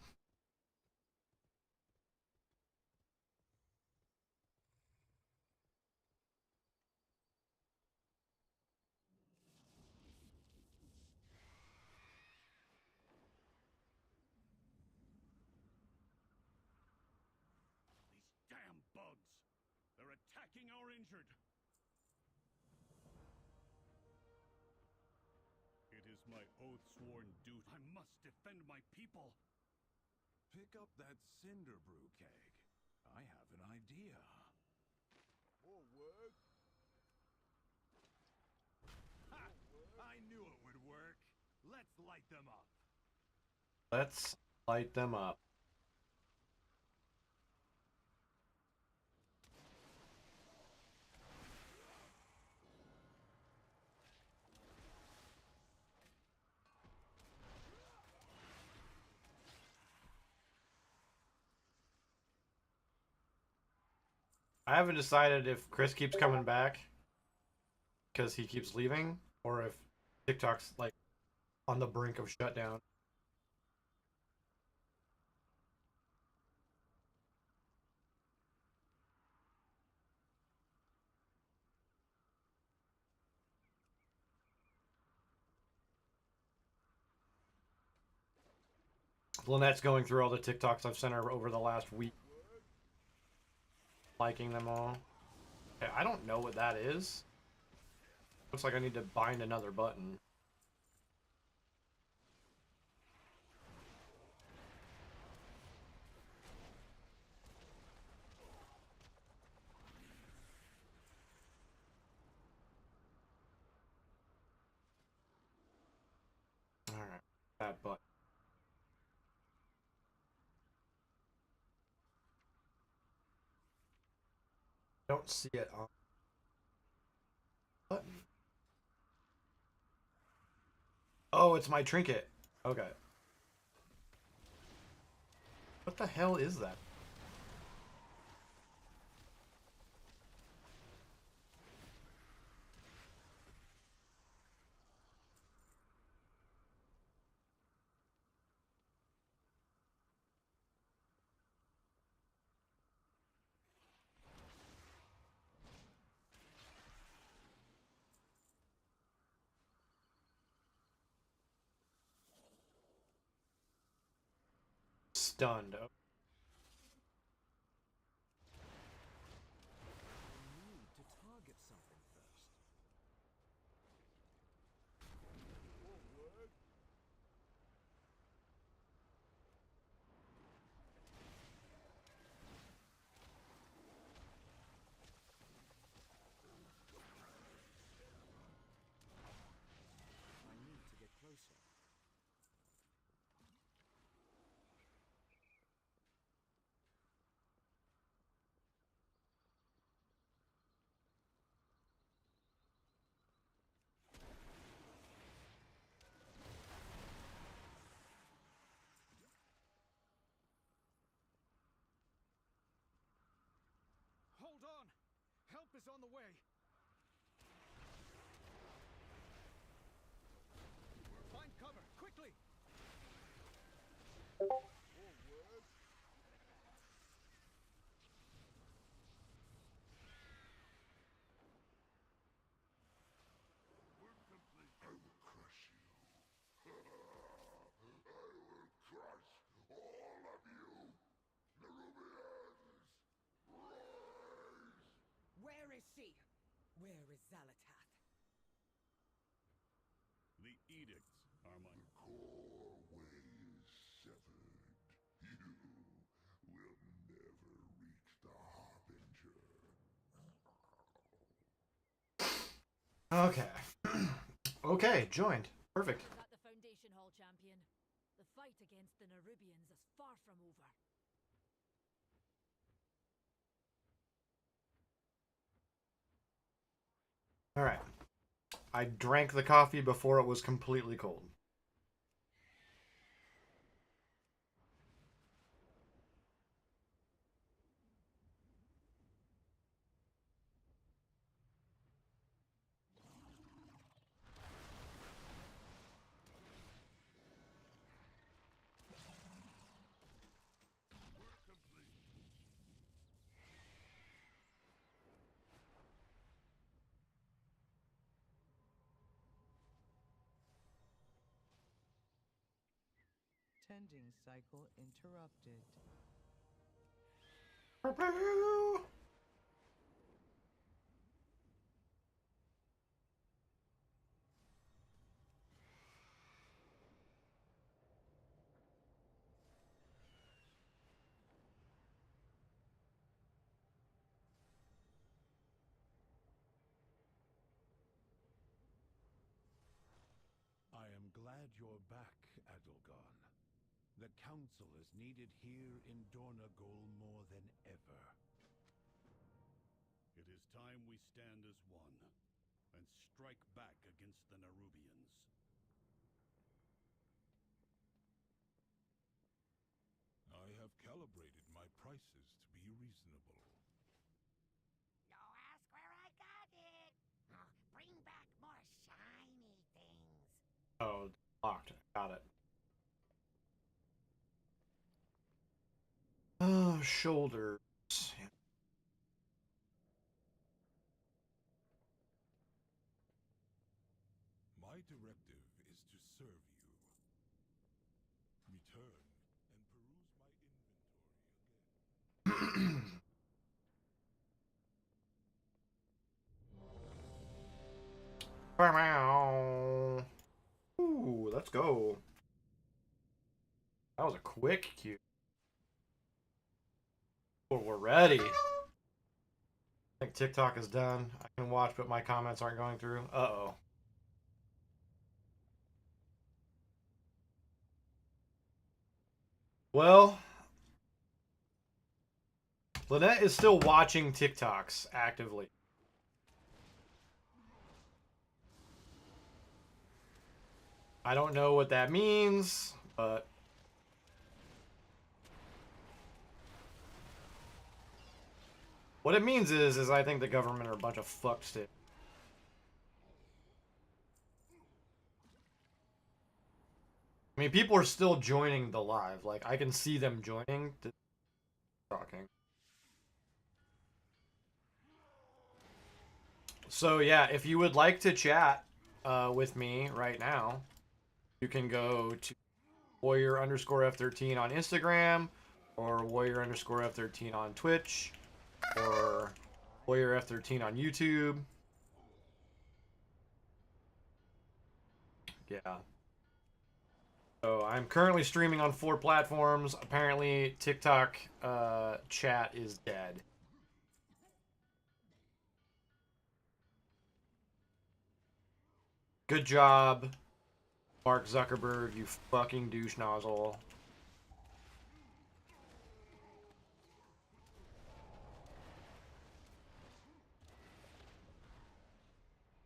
These damn bugs! They're attacking our injured! It is my oath-sworn duty. I must defend my people! Pick up that cinder brew keg. I have an idea. More work? Ha! I knew it would work. Let's light them up. Let's light them up. I haven't decided if Chris keeps coming back because he keeps leaving, or if TikTok's like on the brink of shutdown. Lynette's going through all the TikToks I've sent her over the last week, liking them all. Okay, I don't know what that is. Looks like I need to bind another button. Alright, that button. Don't see it on button. Oh, it's my trinket. Okay. What the hell is that? Stunned. I need to target something first. I need to get closer. Hold on! Help is on the way! Find cover, quickly! Work complete. I will crush you. I will crush all of you! Nerubians! Rise! Where is she? Where is Zalatath? The edicts are my core way is severed. You will never reach the Harbinger. Okay. Okay, joined. Perfect. Is that the Foundation Hall, champion? The fight against the Nerubians is far from over. Alright. I drank the coffee before it was completely cold. Tending cycle interrupted. I am glad you're back, Adelgon. The Council is needed here in Dornagol more than ever. It is time we stand as one, and strike back against the Nerubians. I have calibrated my prices to be reasonable. You ask where I got it. Oh, bring back more shiny things. Oh, locked. Got it. Shoulders. My directive is to serve you. Return and peruse my inventory again. Ooh, let's go. That was a quick queue. Oh, we're ready. I think TikTok is done. I can watch, but my comments aren't going through. Uh-oh. Well, Lynette is still watching TikToks actively. I don't know what that means, but what it means is I think the government are a bunch of fucksticks. I mean, people are still joining the live. Like, I can see them joining. Talking. So, yeah, if you would like to chat with me right now, you can go to warrior_F13 on Instagram, or warrior_F13 on Twitch, or warrior_F13 on YouTube. Yeah. So I'm currently streaming on 4 platforms. Apparently, TikTok chat is dead. Good job, Mark Zuckerberg, you fucking douche nozzle.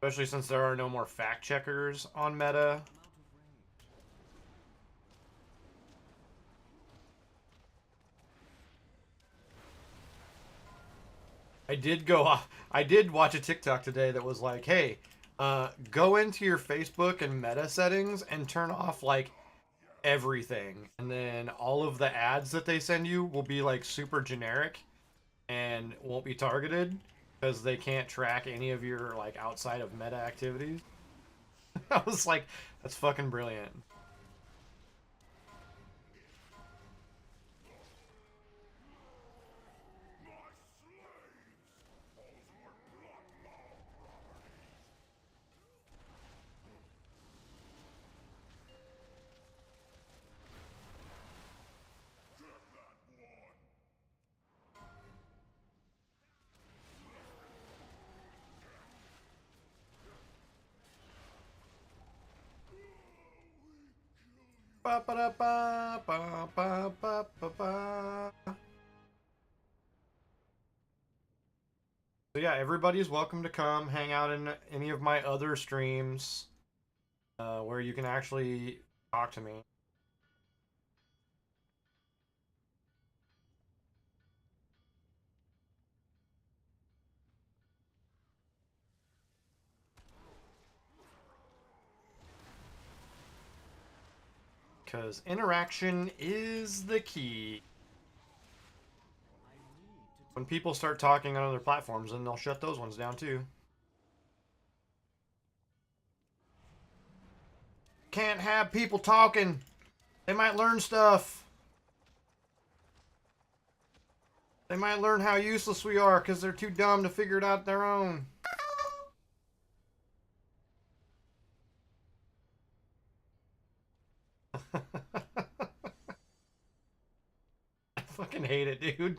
Especially since there are no more fact checkers on Meta. I did watch a TikTok today that was like, hey, go into your Facebook and Meta settings and turn off, like, everything. And then all of the ads that they send you will be, like, super generic and won't be targeted because they can't track any of your, like, outside of Meta activities. I was like, that's fucking brilliant. Ba ba da ba ba ba ba ba ba. So yeah, everybody's welcome to come hang out in any of my other streams, where you can actually talk to me. Because interaction is the key. When people start talking on other platforms, then they'll shut those ones down too. Can't have people talking. They might learn stuff. They might learn how useless we are because they're too dumb to figure it out their own. I fucking hate it, dude.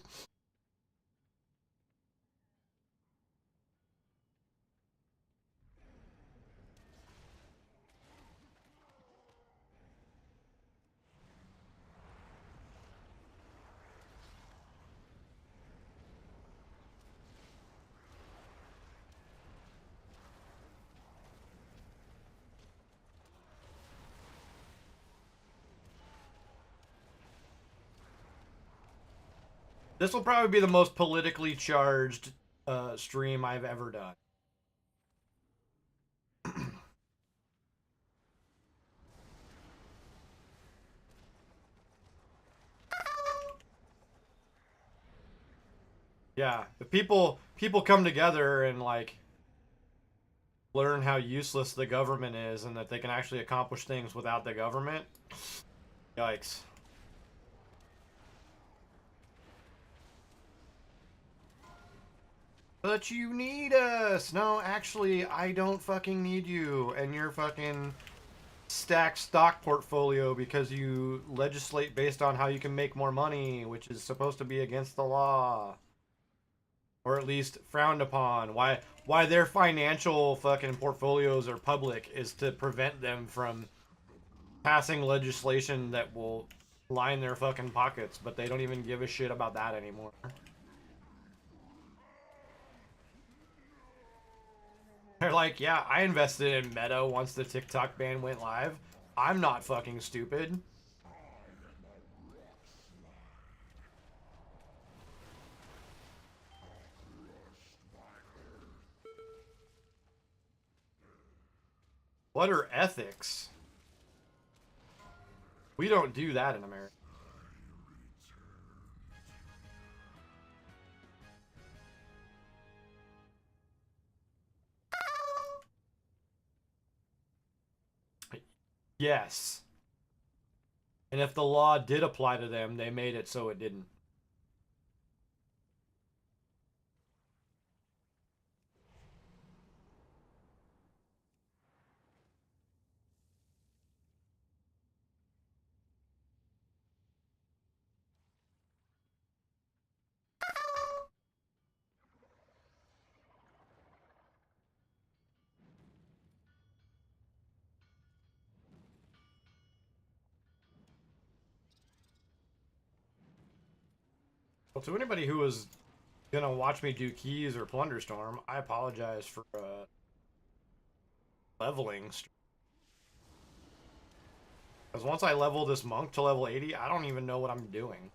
This will probably be the most politically charged stream I've ever done. Yeah, if people come together and like learn how useless the government is and that they can actually accomplish things without the government. Yikes. But you need us! No, actually, I don't fucking need you and your fucking stacked stock portfolio because you legislate based on how you can make more money, which is supposed to be against the law. Or at least frowned upon. Why their financial fucking portfolios are public is to prevent them from passing legislation that will line their fucking pockets, but they don't even give a shit about that anymore. They're like, yeah, I invested in Meta once the TikTok ban went live. I'm not fucking stupid. What are ethics? We don't do that in America. Yes. And if the law did apply to them, they made it so it didn't. Well, to anybody who was gonna watch me do keys or Plunder Storm, I apologize for leveling. Because once I level this monk to level 80, I don't even know what I'm doing.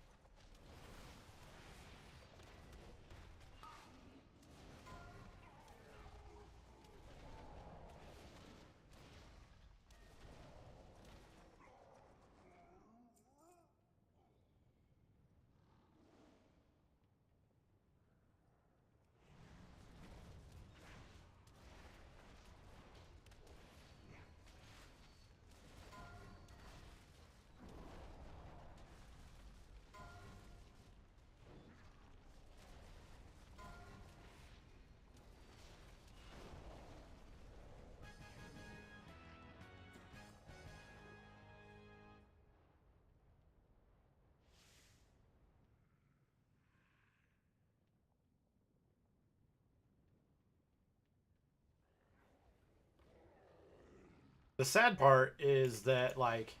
The sad part is that, like,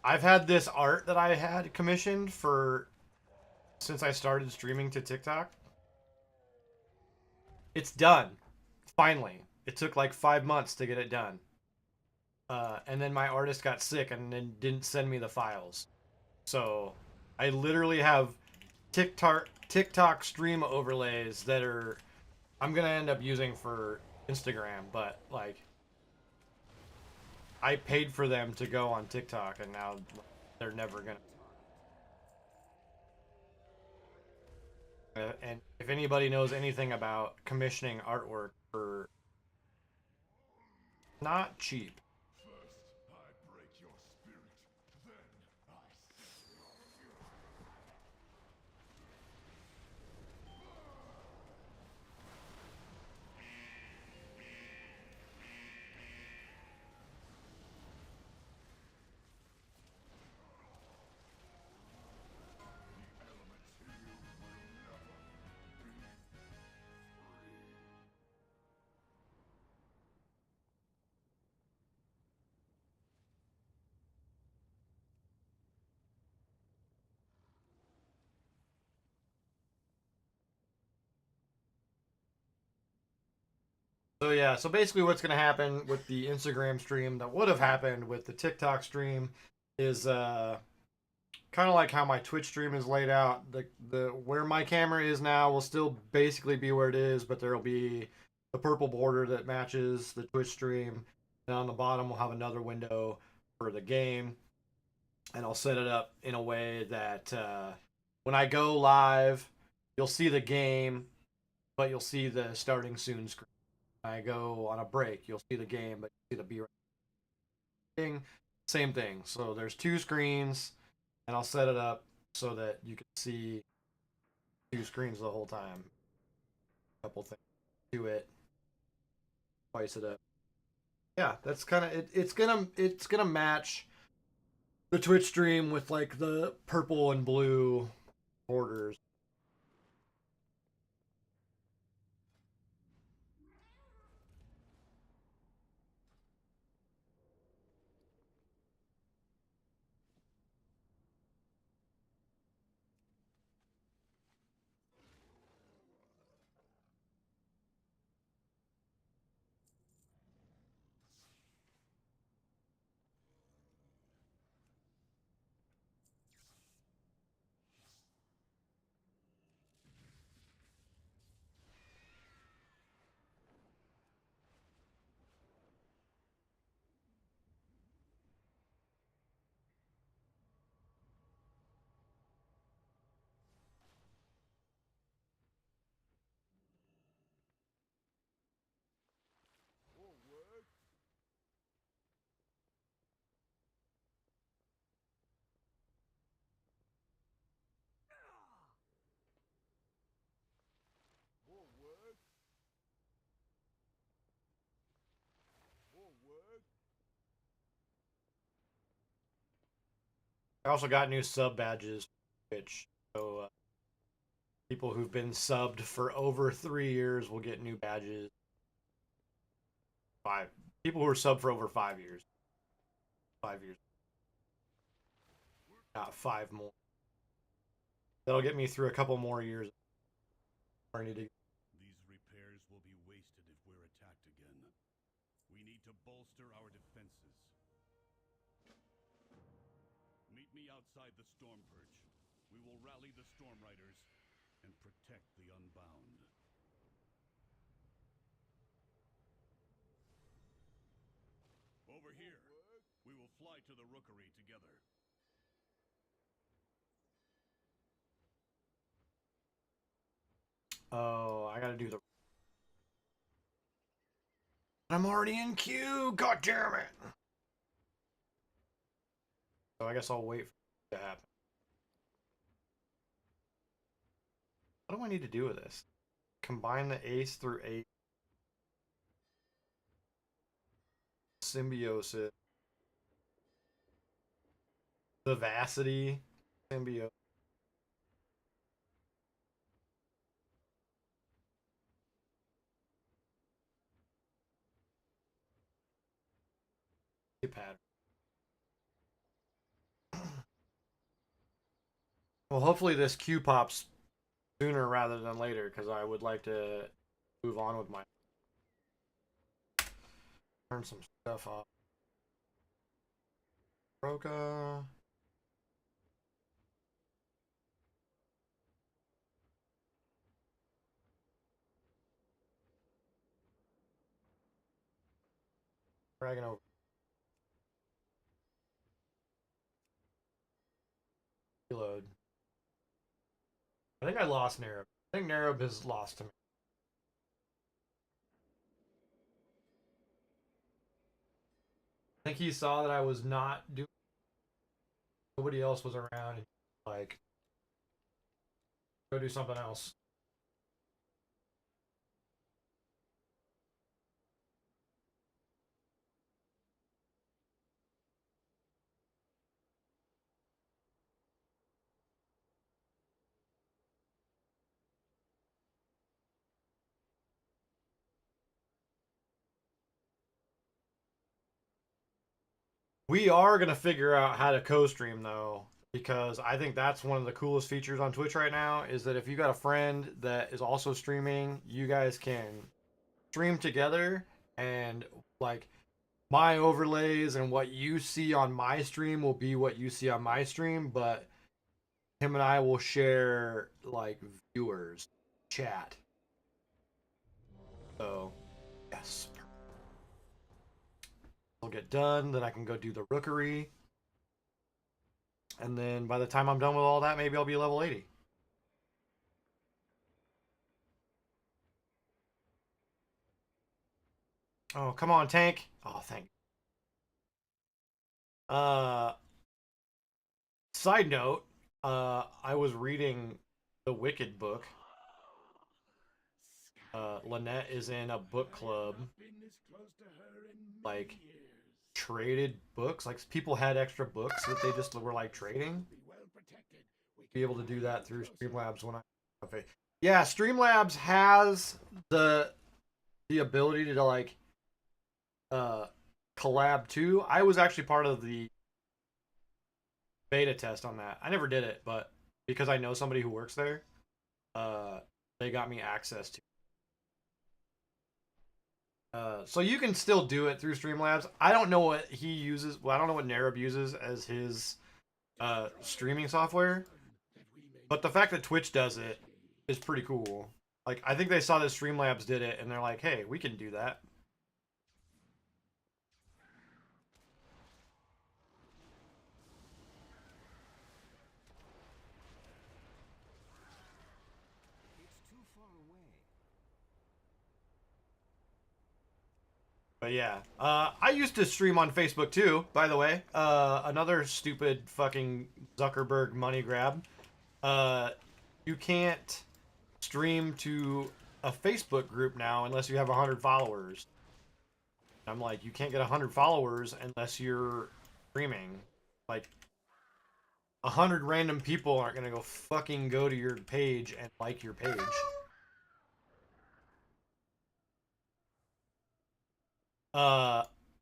I've had this art that I had commissioned for since I started streaming to TikTok. It's done. Finally. It took like 5 months to get it done. And then my artist got sick and then didn't send me the files. So I literally have TikTok stream overlays that are I'm gonna end up using for Instagram, but like I paid for them to go on TikTok and now they're never gonna. And if anybody knows anything about commissioning artwork for not cheap. First, I break your So yeah, so basically what's gonna happen with the Instagram stream that would have happened with the TikTok stream is kind of like how my Twitch stream is laid out. The where my camera is now will still basically be where it is, but there'll be the purple border that matches the Twitch stream. And on the bottom we'll have another window for the game. And I'll set it up in a way that when I go live, you'll see the game, but you'll see the starting soon screen. When I go on a break, you'll see the game, but you'll see the B-roll. Same thing. So there's two screens, and I'll set it up so that you can see two screens the whole time. A couple things to it, spice it up. Yeah, that's kind of it. It's gonna match the Twitch stream with like the purple and blue borders. I also got new sub badges, which so people who've been subbed for over 3 years will get new badges. People who are subbed for over 5 years. 5 years. Got 5 more. That'll get me through a couple more years. I need to. These repairs will be wasted if we're attacked again. We need to bolster our defenses. Meet me outside the Storm Perch. We will rally the Storm Riders and protect the Unbound. Over here. We will fly to the Rookery together. Oh, I gotta do the. I'm already in queue. God damn it! So I guess I'll wait for it to happen. What do I need to do with this? Combine the ace through 8. Symbiosis. Vivacity. Symbiosis. Pattern. Well, hopefully this queue pops sooner rather than later, because I would like to move on with my. Turn some stuff off. Roka. Dragging over. Reload. I think I lost Narab. I think Narab is lost to me. I think he saw that I was not doing. Nobody else was around, and like, go do something else. We are gonna figure out how to co-stream though, because I think that's one of the coolest features on Twitch right now. Is that if you got a friend that is also streaming, you guys can stream together, and like my overlays and what you see on my stream will be what you see on my stream, but him and I will share like viewers, chat. So, yes. We'll get done, then I can go do the rookery. And then by the time I'm done with all that, maybe I'll be level 80. Oh, come on, tank. Oh, thank you. Side note, I was reading the Wicked book. Lynette is in a book club. Like, traded books. Like, people had extra books that they just were, like, trading. Be able to do that through Streamlabs when I... Okay. Yeah, Streamlabs has the ability to, like, collab too. I was actually part of the beta test on that. I never did it, but because I know somebody who works there, they got me access to. So you can still do it through Streamlabs. I don't know what he uses. Well, I don't know what Narab uses as his streaming software, but the fact that Twitch does it is pretty cool. Like, I think they saw that Streamlabs did it, and they're like, "Hey, we can do that." But yeah, I used to stream on Facebook too, by the way. Another stupid fucking Zuckerberg money grab. You can't stream to a Facebook group now unless you have 100 followers. I'm like, you can't get 100 followers unless you're streaming. Like, 100 random people aren't gonna go fucking go to your page and like your page.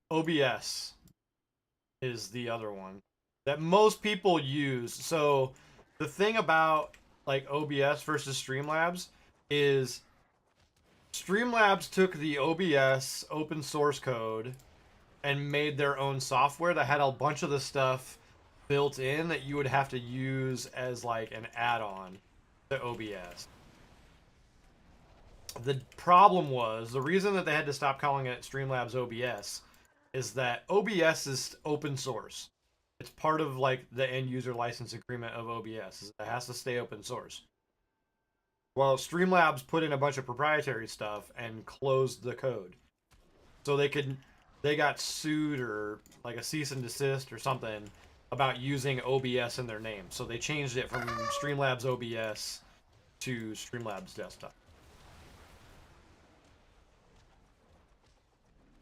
OBS is the other one that most people use. So the thing about like OBS versus Streamlabs is Streamlabs took the OBS open source code and made their own software that had a bunch of the stuff built in that you would have to use as like an add-on to OBS. The problem was, the reason that they had to stop calling it Streamlabs OBS is that OBS is open source. It's part of like the end user license agreement of OBS. It has to stay open source. Well, Streamlabs put in a bunch of proprietary stuff and closed the code. So they got sued or like a cease and desist or something about using OBS in their name. So they changed it from Streamlabs OBS to Streamlabs Desktop.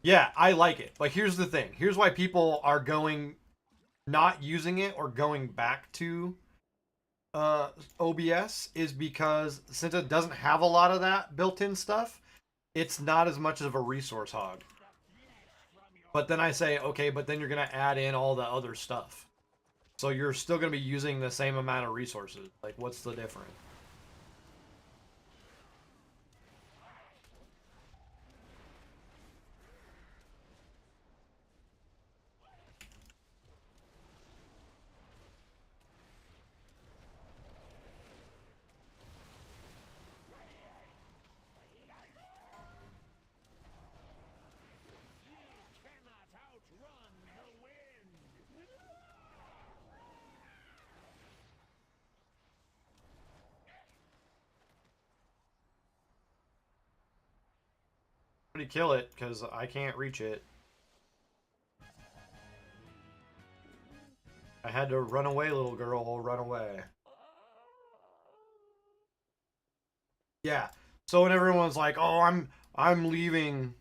Yeah, I like it. But here's the thing. Here's why people are not using it or going back to OBS is because since it doesn't have a lot of that built-in stuff, it's not as much of a resource hog. But then I say, okay, but then you're going to add in all the other stuff. So you're still going to be using the same amount of resources. Like, what's the difference? Kill it because I can't reach it. I had to run away, little girl, run away. Yeah. So when everyone's like, "Oh, I'm leaving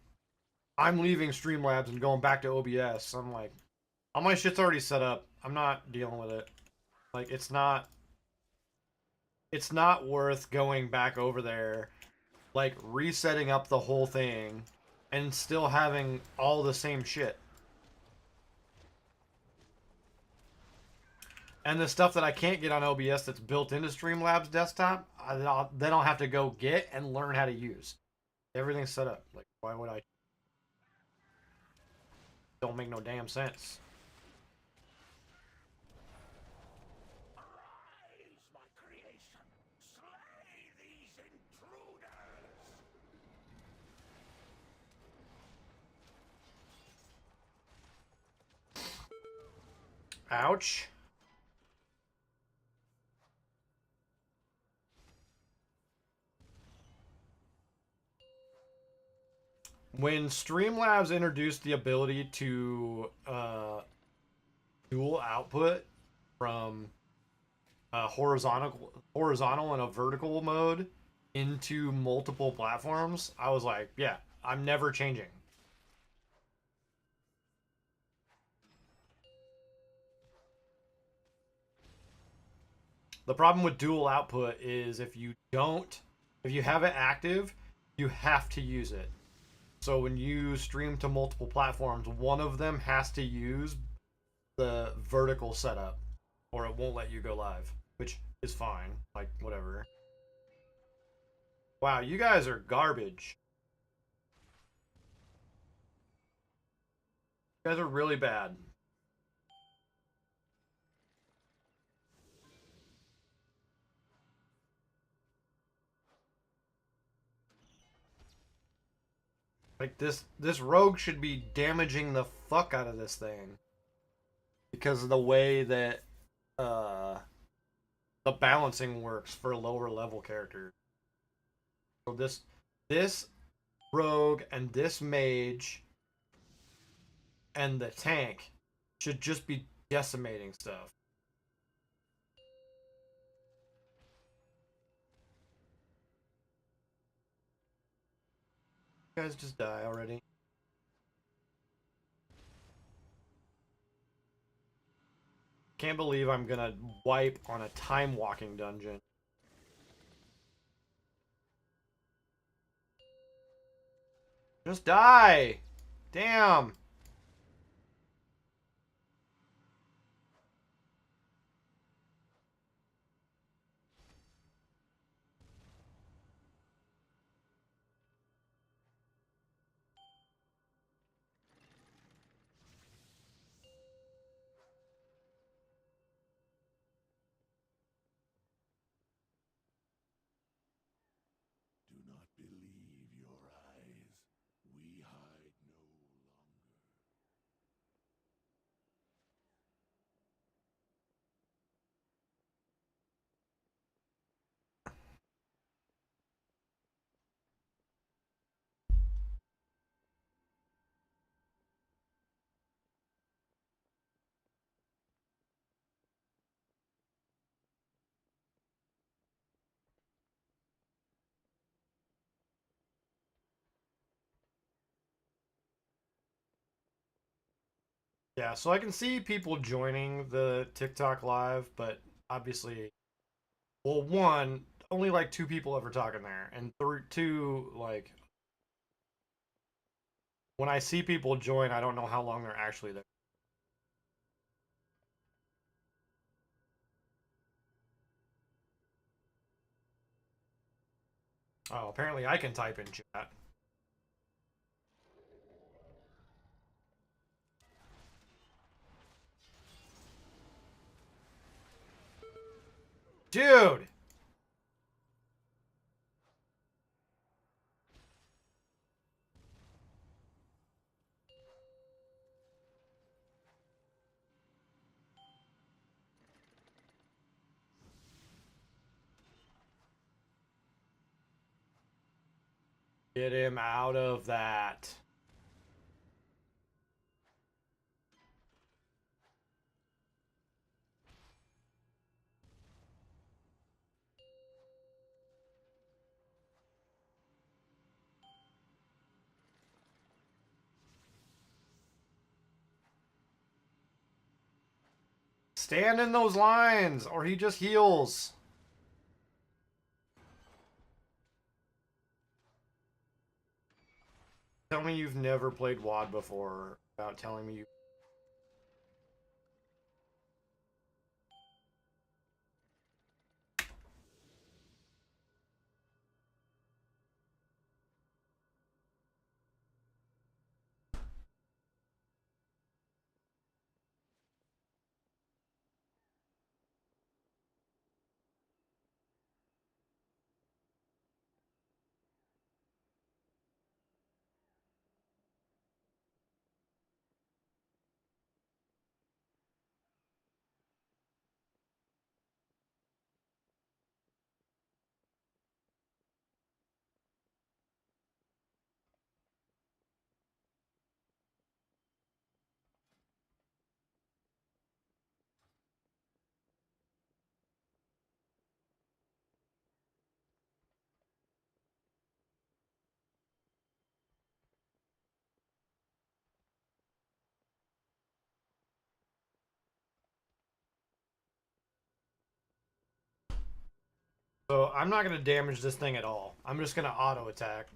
Streamlabs and going back to OBS," I'm like, all my shit's already set up. I'm not dealing with it. Like, it's not worth going back over there, like resetting up the whole thing and still having all the same shit. And the stuff that I can't get on OBS that's built into Streamlabs Desktop, then I'll have to go get and learn how to use. Everything's set up. Like, why would I? Don't make no damn sense. Arise, my creation! Slay these intruders! Ouch. When Streamlabs introduced the ability to dual output from horizontal and a vertical mode into multiple platforms, I was like, yeah, I'm never changing. The problem with dual output is if you have it active, you have to use it. So when you stream to multiple platforms, one of them has to use the vertical setup, or it won't let you go live, which is fine. Like, whatever. Wow, you guys are garbage. You guys are really bad. Like, this rogue should be damaging the fuck out of this thing. Because of the way that the balancing works for lower level characters. So this rogue and this mage and the tank should just be decimating stuff. You guys just die already. Can't believe I'm gonna wipe on a time walking dungeon. Just die! Damn! Do not believe your eyes. We hide no longer. Yeah, so I can see people joining the TikTok live, but obviously, well, one, only like 2 people ever talking there, and two, like, when I see people join, I don't know how long they're actually there. Oh, apparently I can type in chat. Dude! Get him out of that. Stand in those lines, or he just heals. Tell me you've never played WoD before without telling me you... So I'm not going to damage this thing at all. I'm just going to auto attack.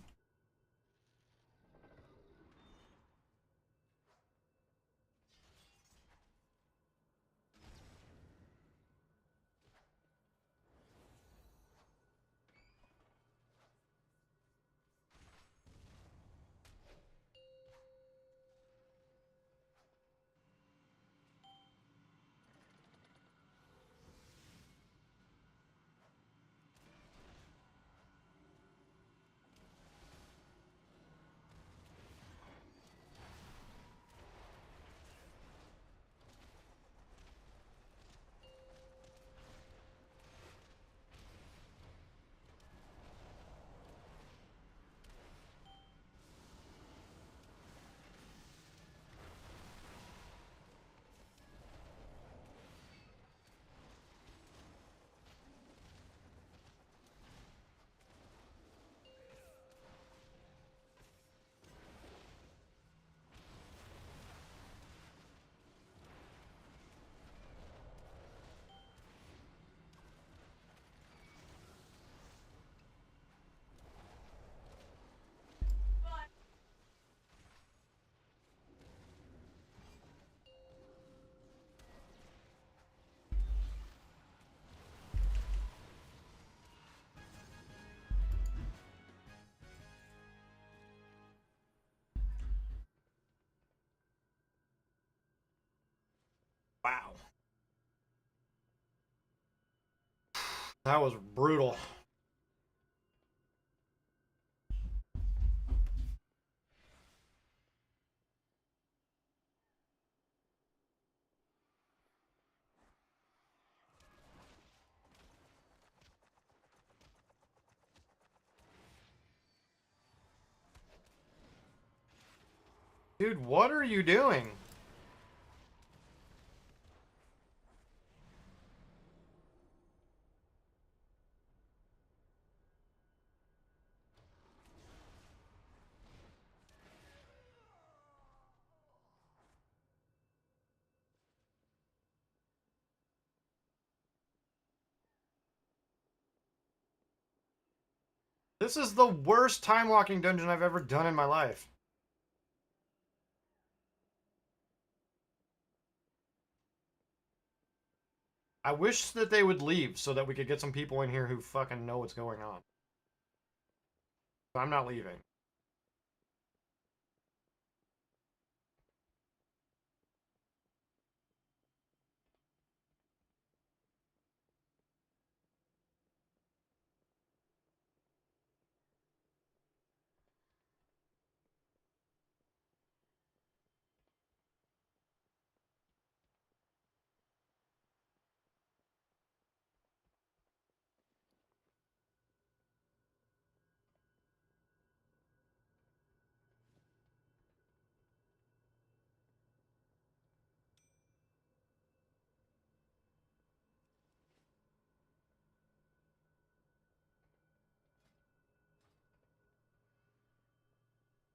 Wow. That was brutal. Dude, what are you doing? This is the worst time locking dungeon I've ever done in my life. I wish that they would leave so that we could get some people in here who fucking know what's going on. But I'm not leaving.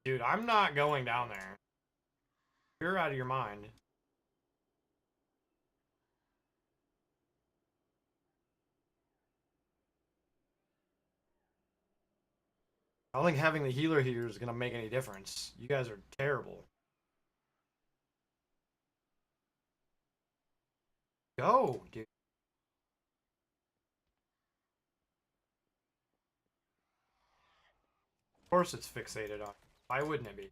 Dude, I'm not going down there. You're out of your mind. I don't think having the healer here is going to make any difference. You guys are terrible. Go, dude. Of course it's fixated on. Why wouldn't it be?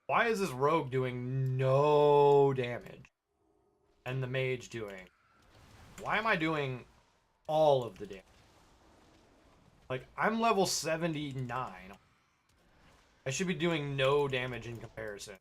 Why is this rogue doing no damage? And the mage doing? Why am I doing all of the damage? Like, I'm level 79. I should be doing no damage in comparison.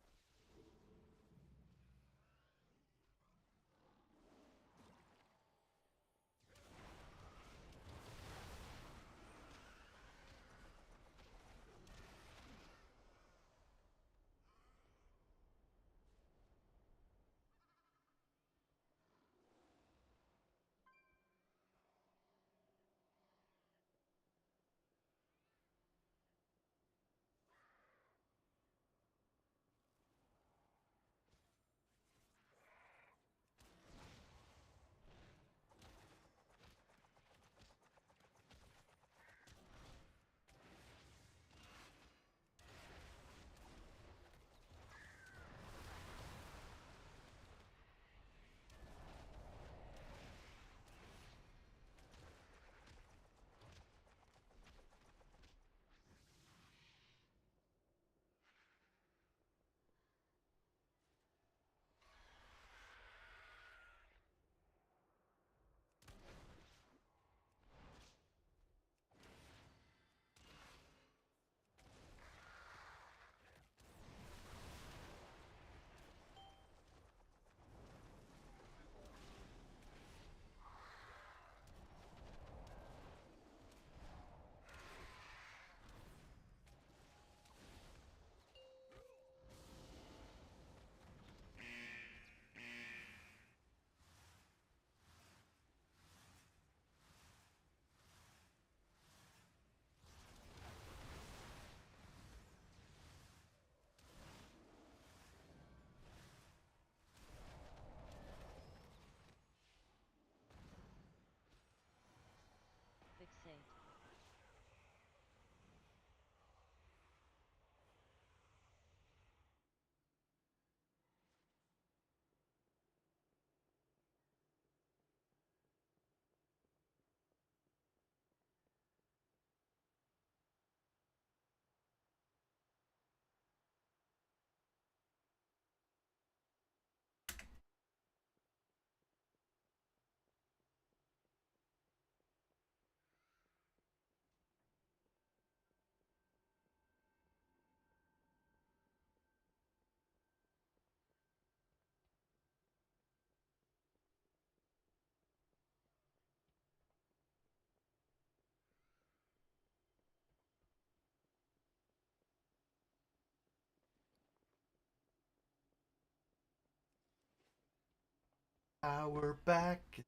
We're back.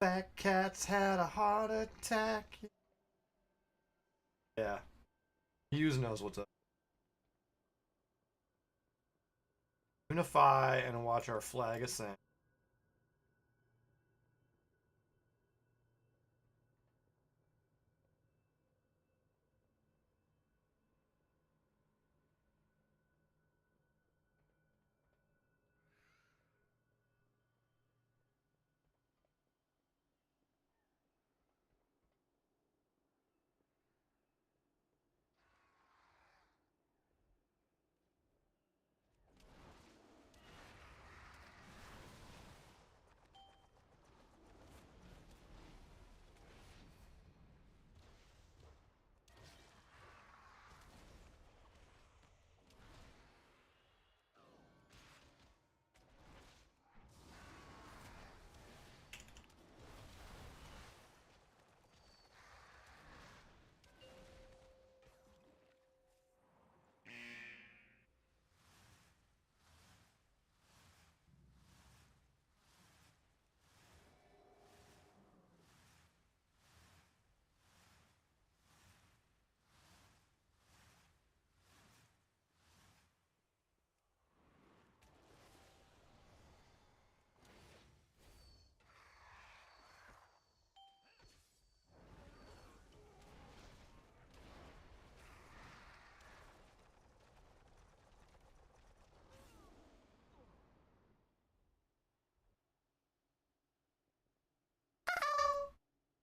Fat cats had a heart attack. Yeah. Hughes knows what's up. Unify and watch our flag ascend.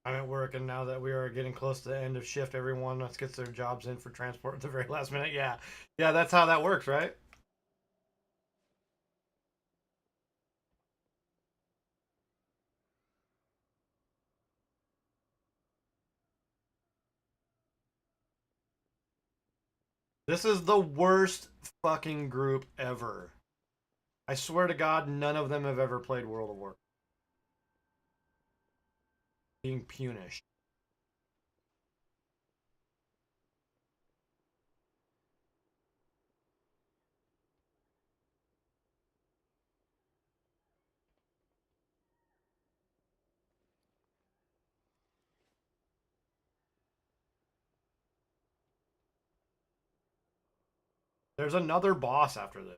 I'm at work, and now that we are getting close to the end of shift, everyone gets their jobs in for transport at the very last minute. Yeah, yeah, that's how that works, right? This is the worst fucking group ever. I swear to God, none of them have ever played World of Warcraft. Being punished. There's another boss after this.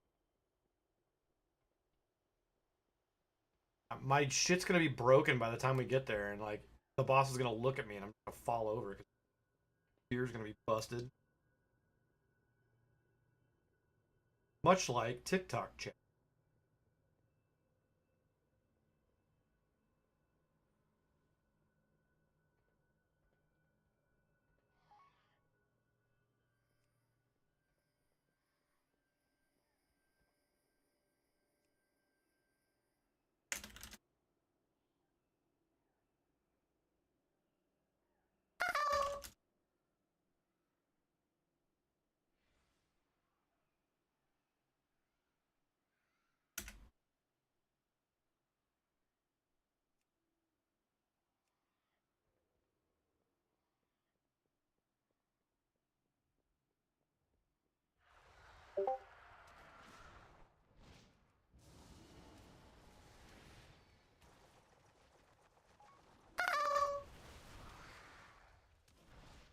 My shit's gonna be broken by the time we get there, and like the boss is gonna look at me, and I'm gonna fall over because ears gonna be busted. Much like TikTok chat.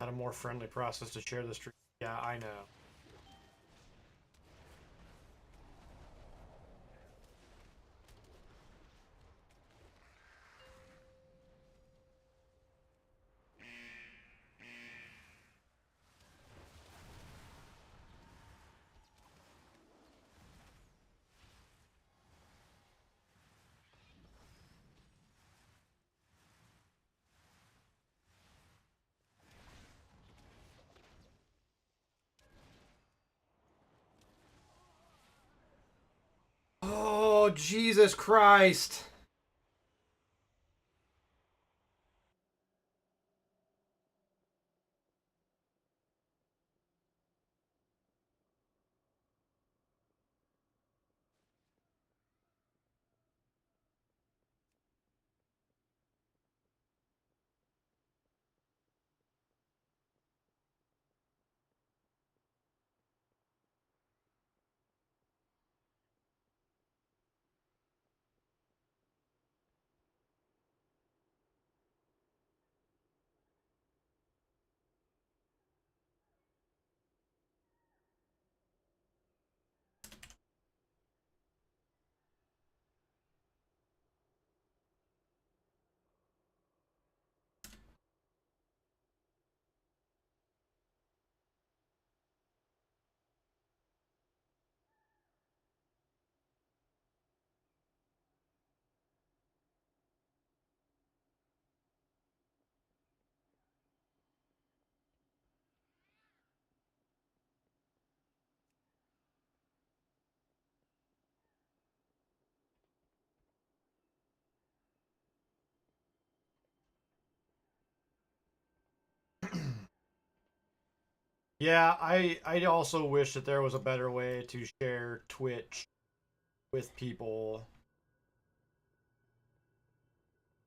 Not a more friendly process to share the stream. Yeah, I know. Oh, Jesus Christ. Yeah, I also wish that there was a better way to share Twitch with people.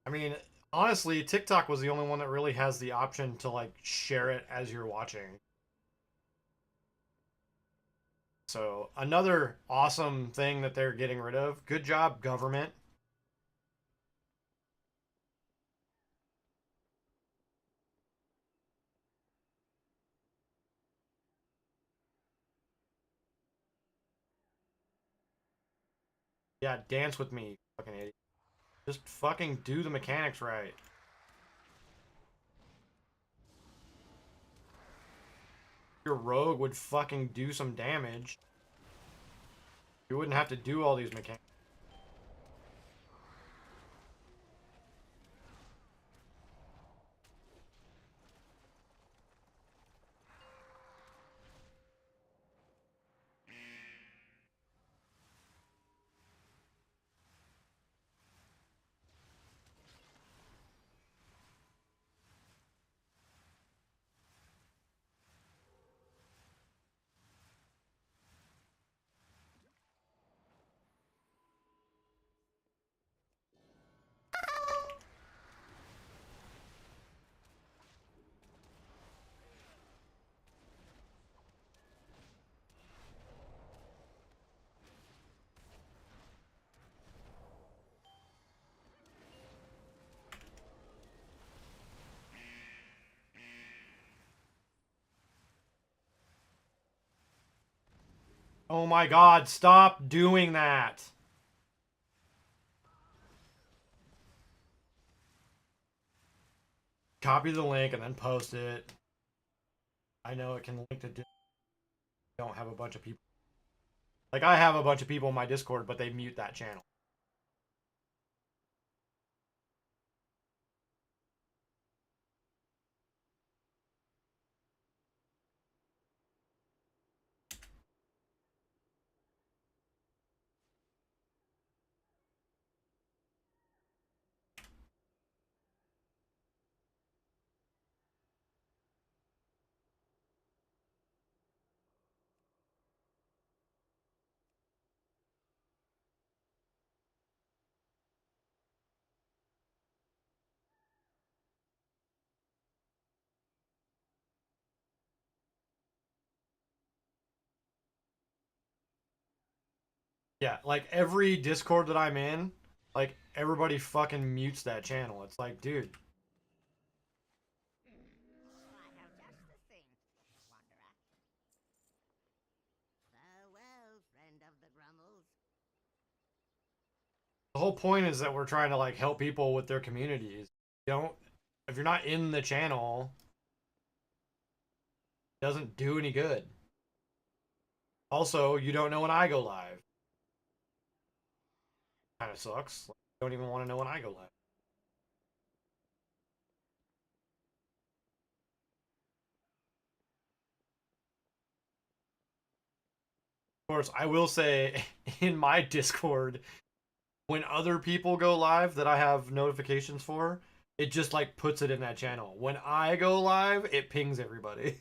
I mean, honestly, TikTok was the only one that really has the option to like share it as you're watching. So, another awesome thing that they're getting rid of. Good job, government. Yeah, dance with me, fucking idiot. Just fucking do the mechanics right. Your rogue would fucking do some damage. You wouldn't have to do all these mechanics. Oh my god, stop doing that. Copy the link and then post it. I know it can link to don't have a bunch of people. Like I have a bunch of people in my Discord, but they mute that channel. Yeah, like every Discord that I'm in, like everybody fucking mutes that channel. It's like, dude, I have just the thing, Wanderer. Farewell, friend of the Grummles. the whole point is that we're trying to like help people with their communities. Don't if you're not in the channel, it doesn't do any good. Also, you don't know when I go live. Kind of sucks. Like, you don't even want to know when I go live. Of course, I will say in my Discord, when other people go live that I have notifications for, it just like puts it in that channel. When I go live, it pings everybody.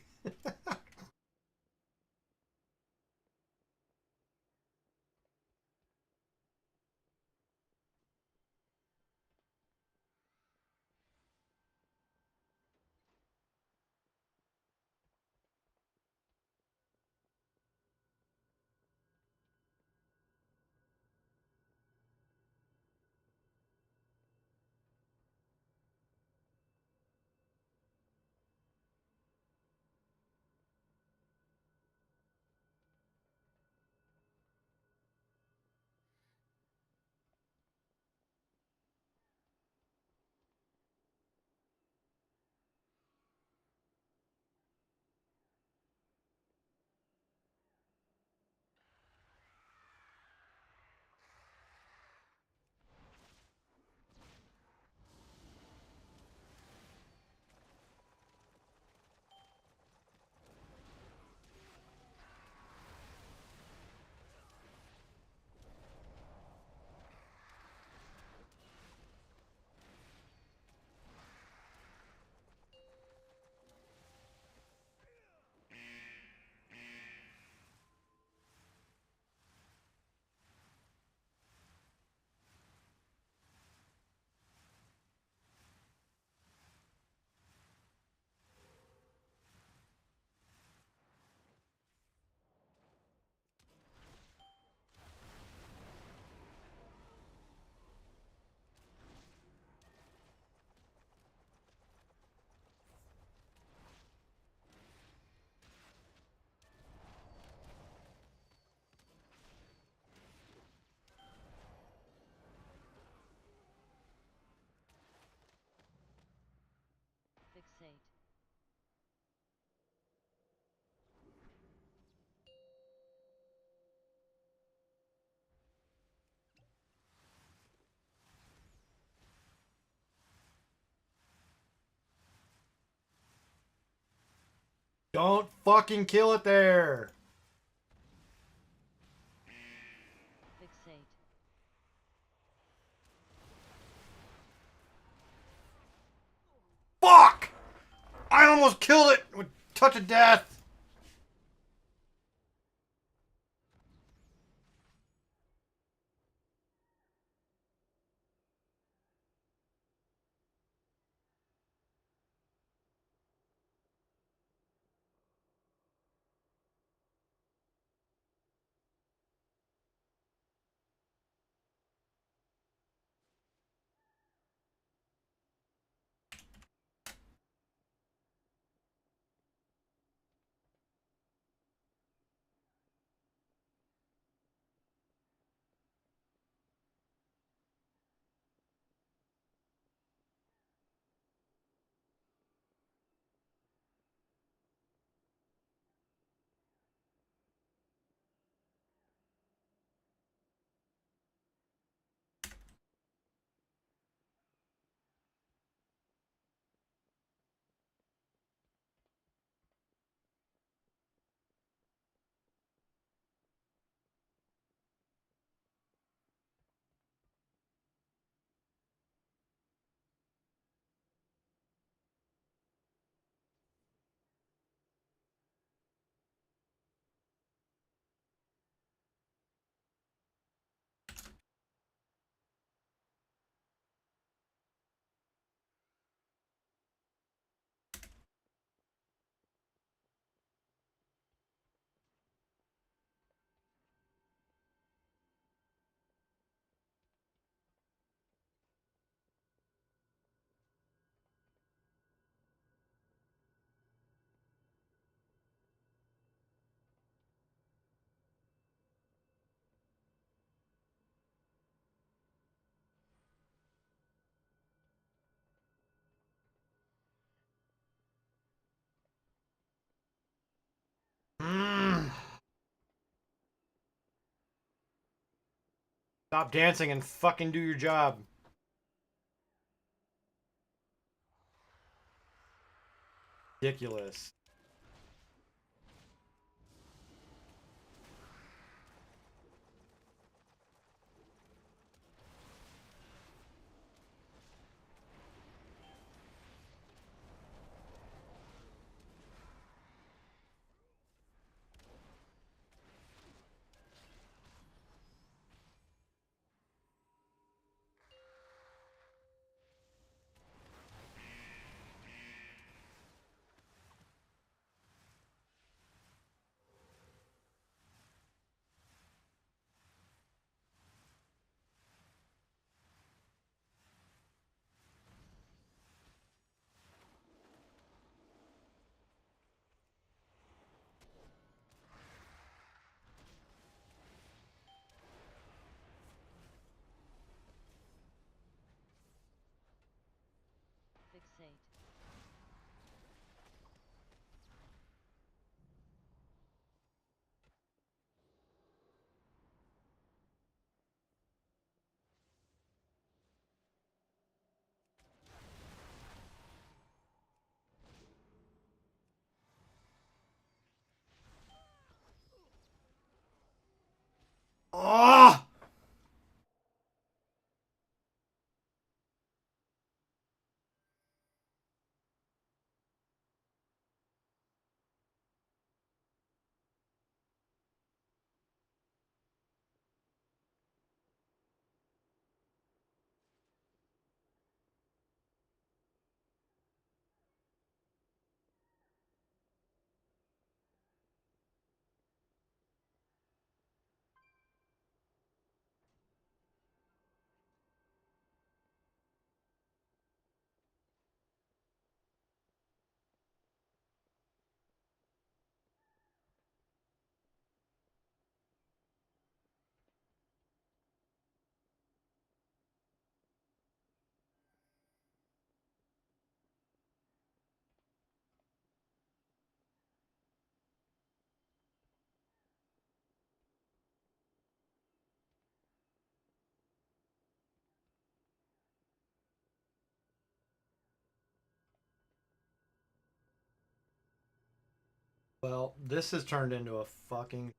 Don't fucking kill it there. Fixate. Fuck! I almost killed it with touch of death. Stop dancing and fucking do your job. Ridiculous. Fixate. Oh! Well, this has turned into a fucking...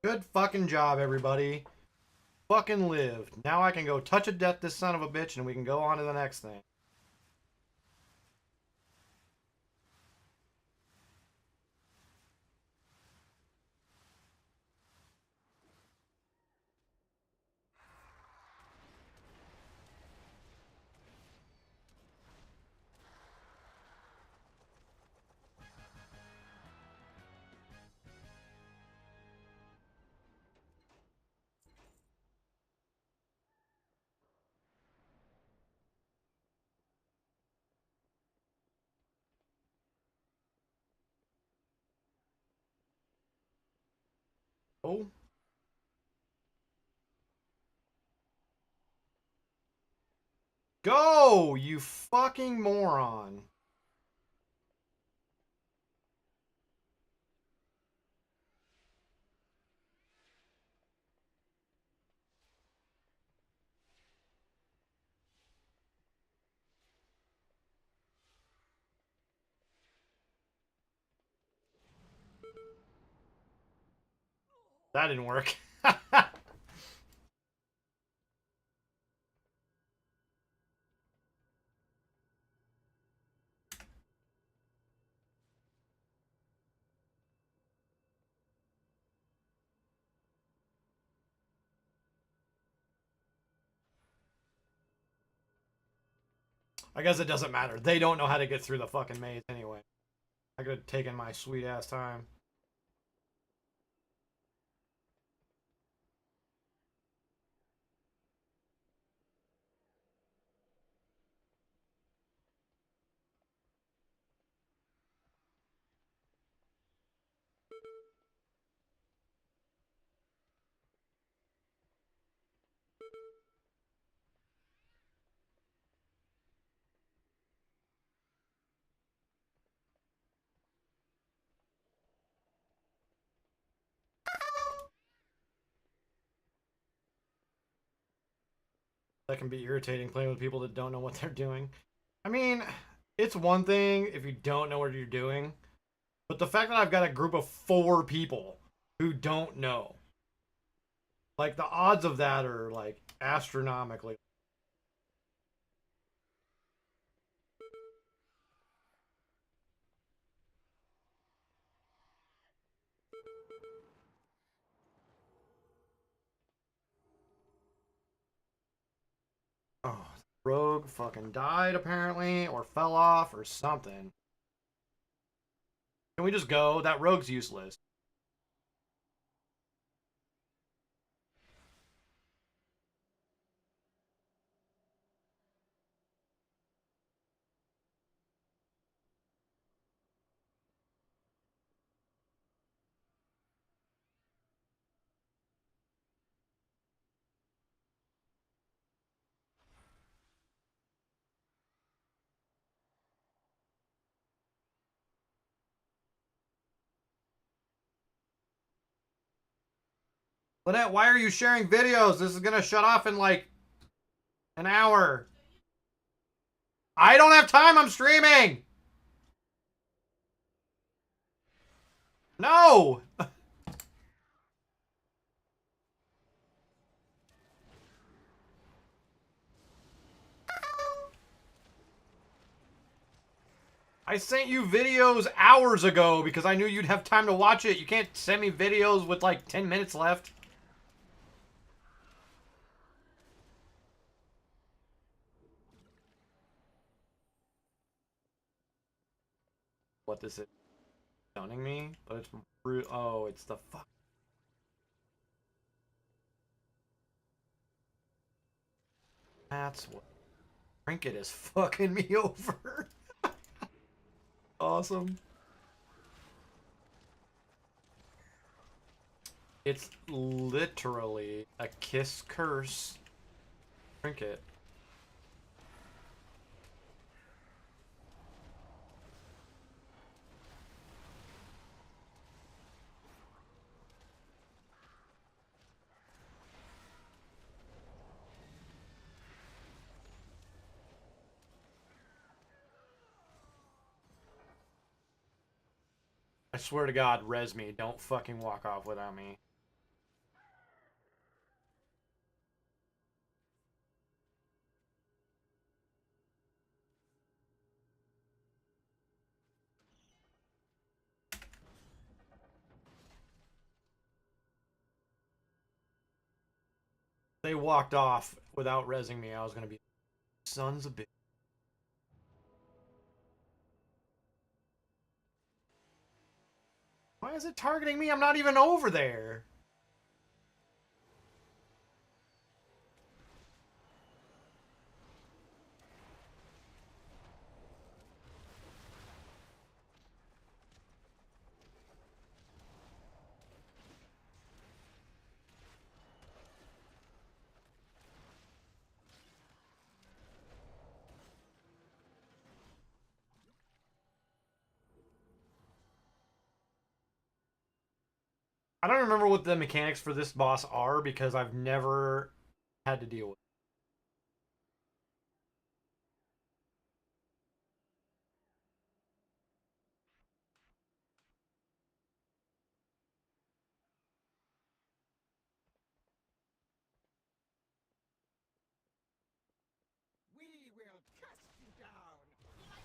Good fucking job, everybody. Fucking lived. Now I can go touch a death this son of a bitch and we can go on to the next thing. Oh. Go, you fucking moron. That didn't work. I guess it doesn't matter. They don't know how to get through the fucking maze anyway. I could have taken my sweet ass time. That can be irritating playing with people that don't know what they're doing. I mean, it's one thing if you don't know what you're doing, but the fact that I've got a group of 4 people who don't know, like the odds of that are like astronomically. Oh, rogue fucking died apparently, or fell off, or something. Can we just go? That rogue's useless. Lynette, why are you sharing videos? This is gonna shut off in like an hour. I don't have time, I'm streaming! No! I sent you videos hours ago because I knew you'd have time to watch it. You can't send me videos with like 10 minutes left. What this is? Stunning me? But it's... Oh, it's the fuck. That's what... Trinket is fucking me over. Awesome. It's literally a kiss curse trinket. I swear to God, res me. Don't fucking walk off without me. They walked off without resing me. I was gonna be sons of bitch. Why is it targeting me? I'm not even over there. I don't remember what the mechanics for this boss are because I've never had to deal with it. We will cast you down.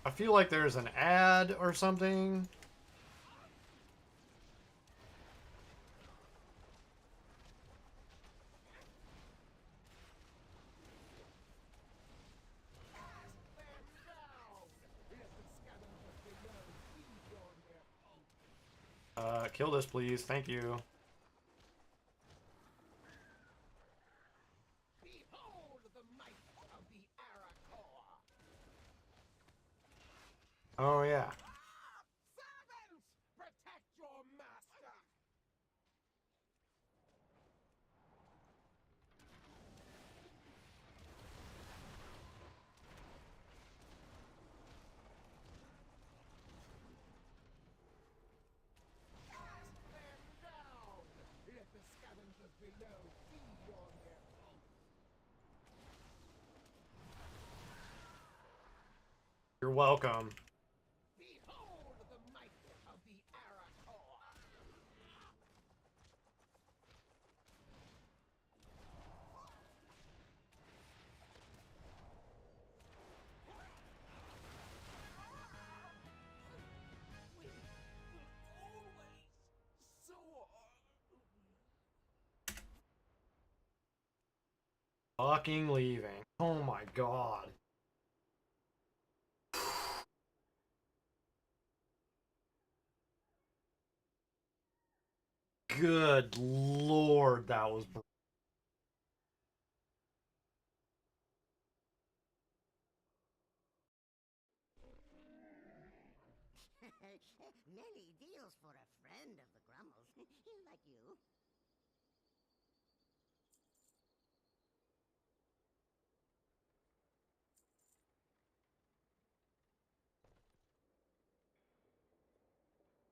I feel like there's an ad or something. Kill this, please. Thank you. Behold the might of the Aracore. Oh, yeah. Servants, protect your master. Cast them down. Let the scavengers below feed on their pulse. You're welcome. Behold the might of the Aracore. We will always soar. Fucking leaving. Oh my god. Good lord, that was... Many deals for a friend of the Grummles, like you.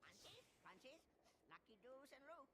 Punches, punches, lucky doos and root.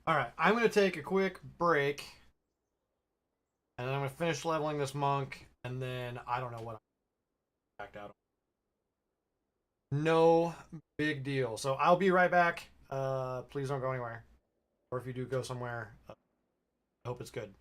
Alright, I'm going to take a quick break. And then I'm going to finish leveling this monk. And then I don't know what I'm backed out on. No big deal. So I'll be right back. Please don't go anywhere. Or if you do go somewhere, I hope it's good.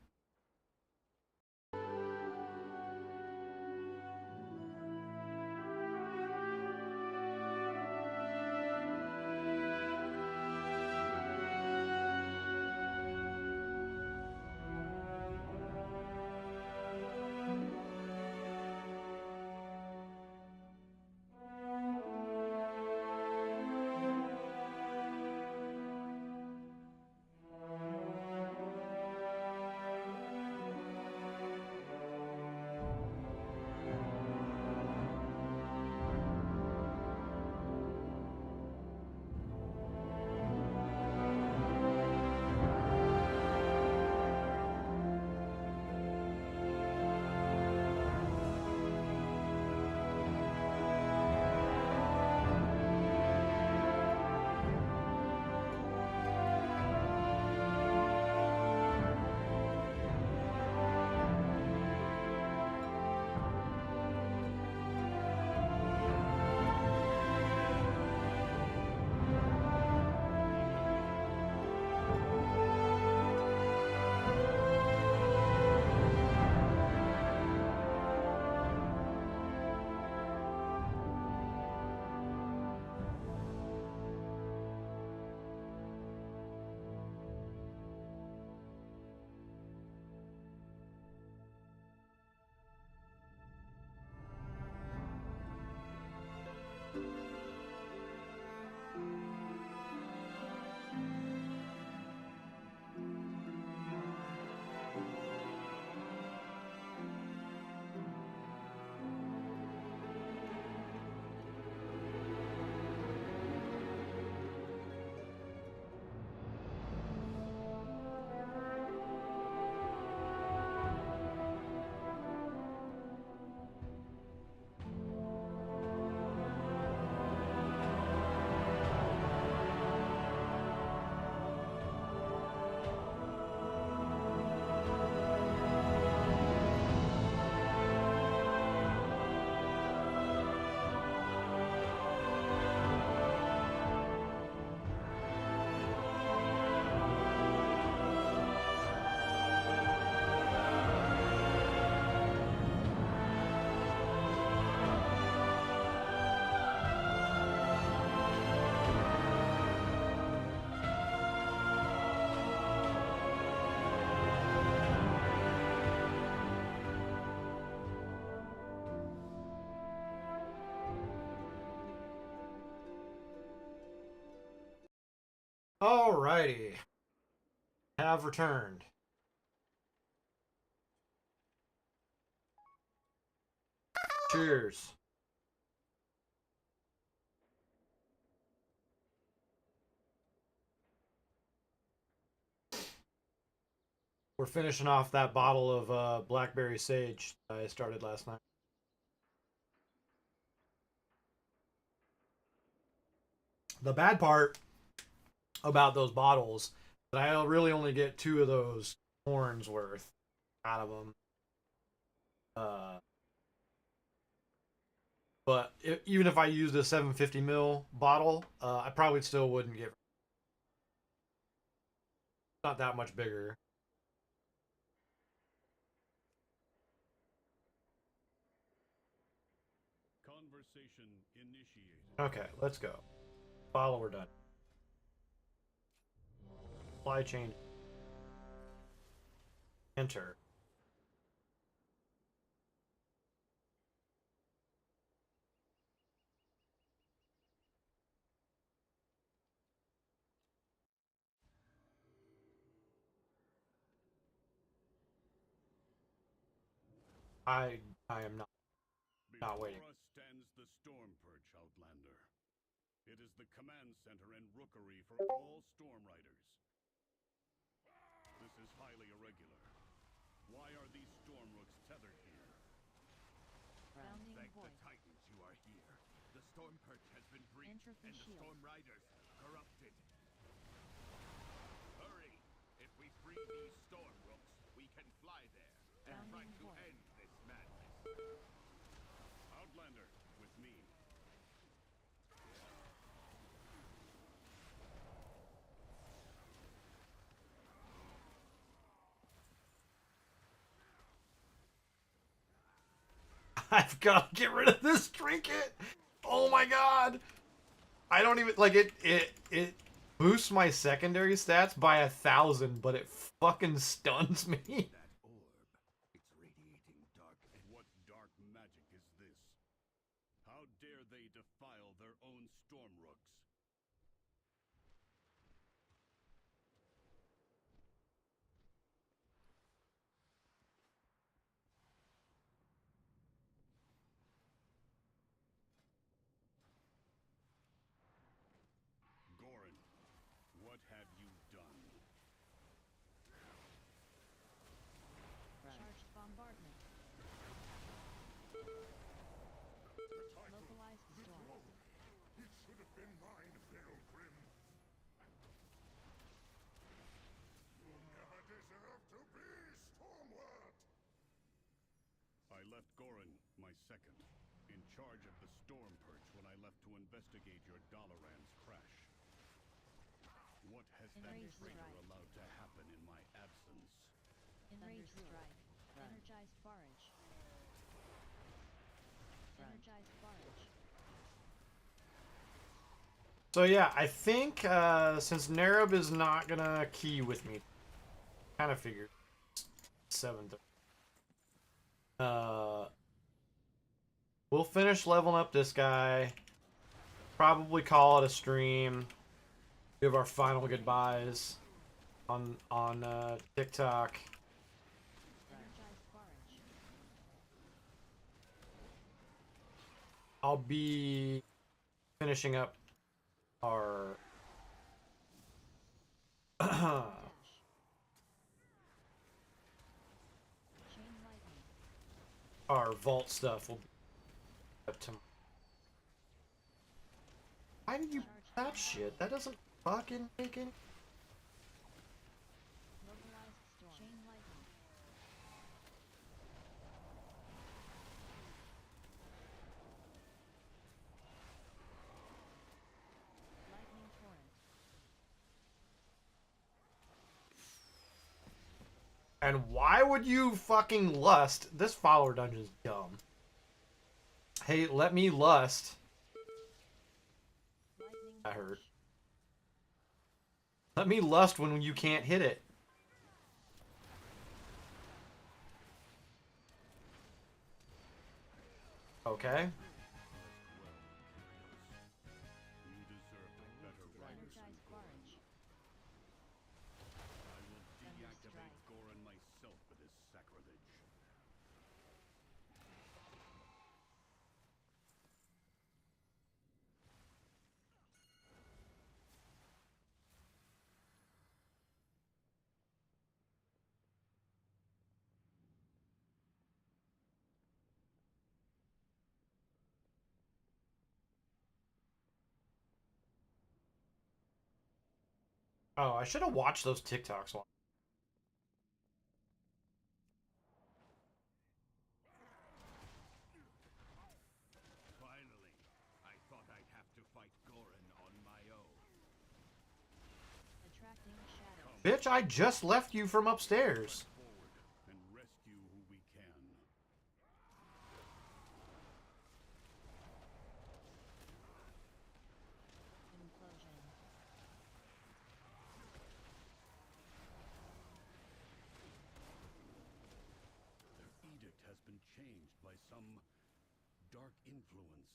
Alrighty. Have returned. Cheers. We're finishing off that bottle of blackberry sage that I started last night. The bad part about those bottles that I really only get 2 of those horns worth out of them. But even if I used a 750 ml bottle, I probably still wouldn't get. Not that much bigger. Conversation initiated. Okay, let's go. Follower done. Supply chain. Enter. I am not waiting. Before us stands the Storm Perch, Outlander. It is the command center and rookery for all Storm Riders. This is highly irregular. Why are these Storm Rooks tethered here? Grounding Thank the void. Titans you are here. The Storm Perch has been breached, Entropy and the shield. Storm Riders corrupted. Hurry! I've got to get rid of this trinket. Oh my god. I don't even like it. It boosts my secondary stats by 1,000, but it fucking stuns me. That orb, it's radiating dark energy. What dark magic is this? How dare they defile their own storm rooks? Goran, what have you done? Charged bombardment. Localized storm. It should have been mine, Pilgrim. You never deserved to be Stormward. I left Goran, my second, in charge of the storm perch when I left to investigate your Dalaran's crash. What has that Enraged traitor strike. allowed to happen in my absence? Enraged strike. Energized barrage. Energized barrage. So yeah, I think since Nerub is not gonna key with me, kind of figured 7th. We'll finish leveling up this guy. Probably call it a stream. Give our final goodbyes on TikTok. Energized barrage. I'll be finishing up our Dash. Chain lightning. our vault stuff will be up tomorrow. Why did you that shit? That doesn't fucking make any. Localized storm. Chain lightning. Lightning torrent. And why would you fucking lust? This follower dungeon's dumb. Hey, let me lust. Lightning That hurt. dash. Let me lust when you can't hit it. Okay. You deserved a better riders than Energized Goran. barrage. I will deactivate strike. Goran myself for this sacrilege. Oh, I should have watched those TikToks. Finally, I thought I'd have to fight Goran on my own. Attracting shadows. Bitch, I just left you from upstairs. Forward and rescue who we can. Implosion. Their edict has been changed by some dark influence.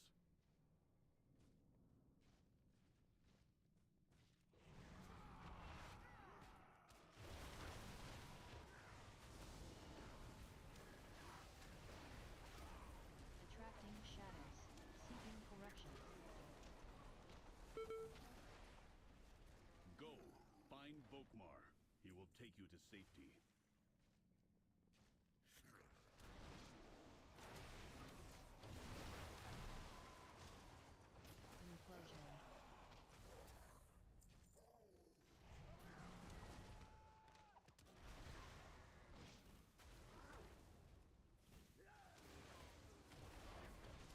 Attracting shadows. Seeking corruption. Go, find Volkmar. He will take you to safety. Implosion.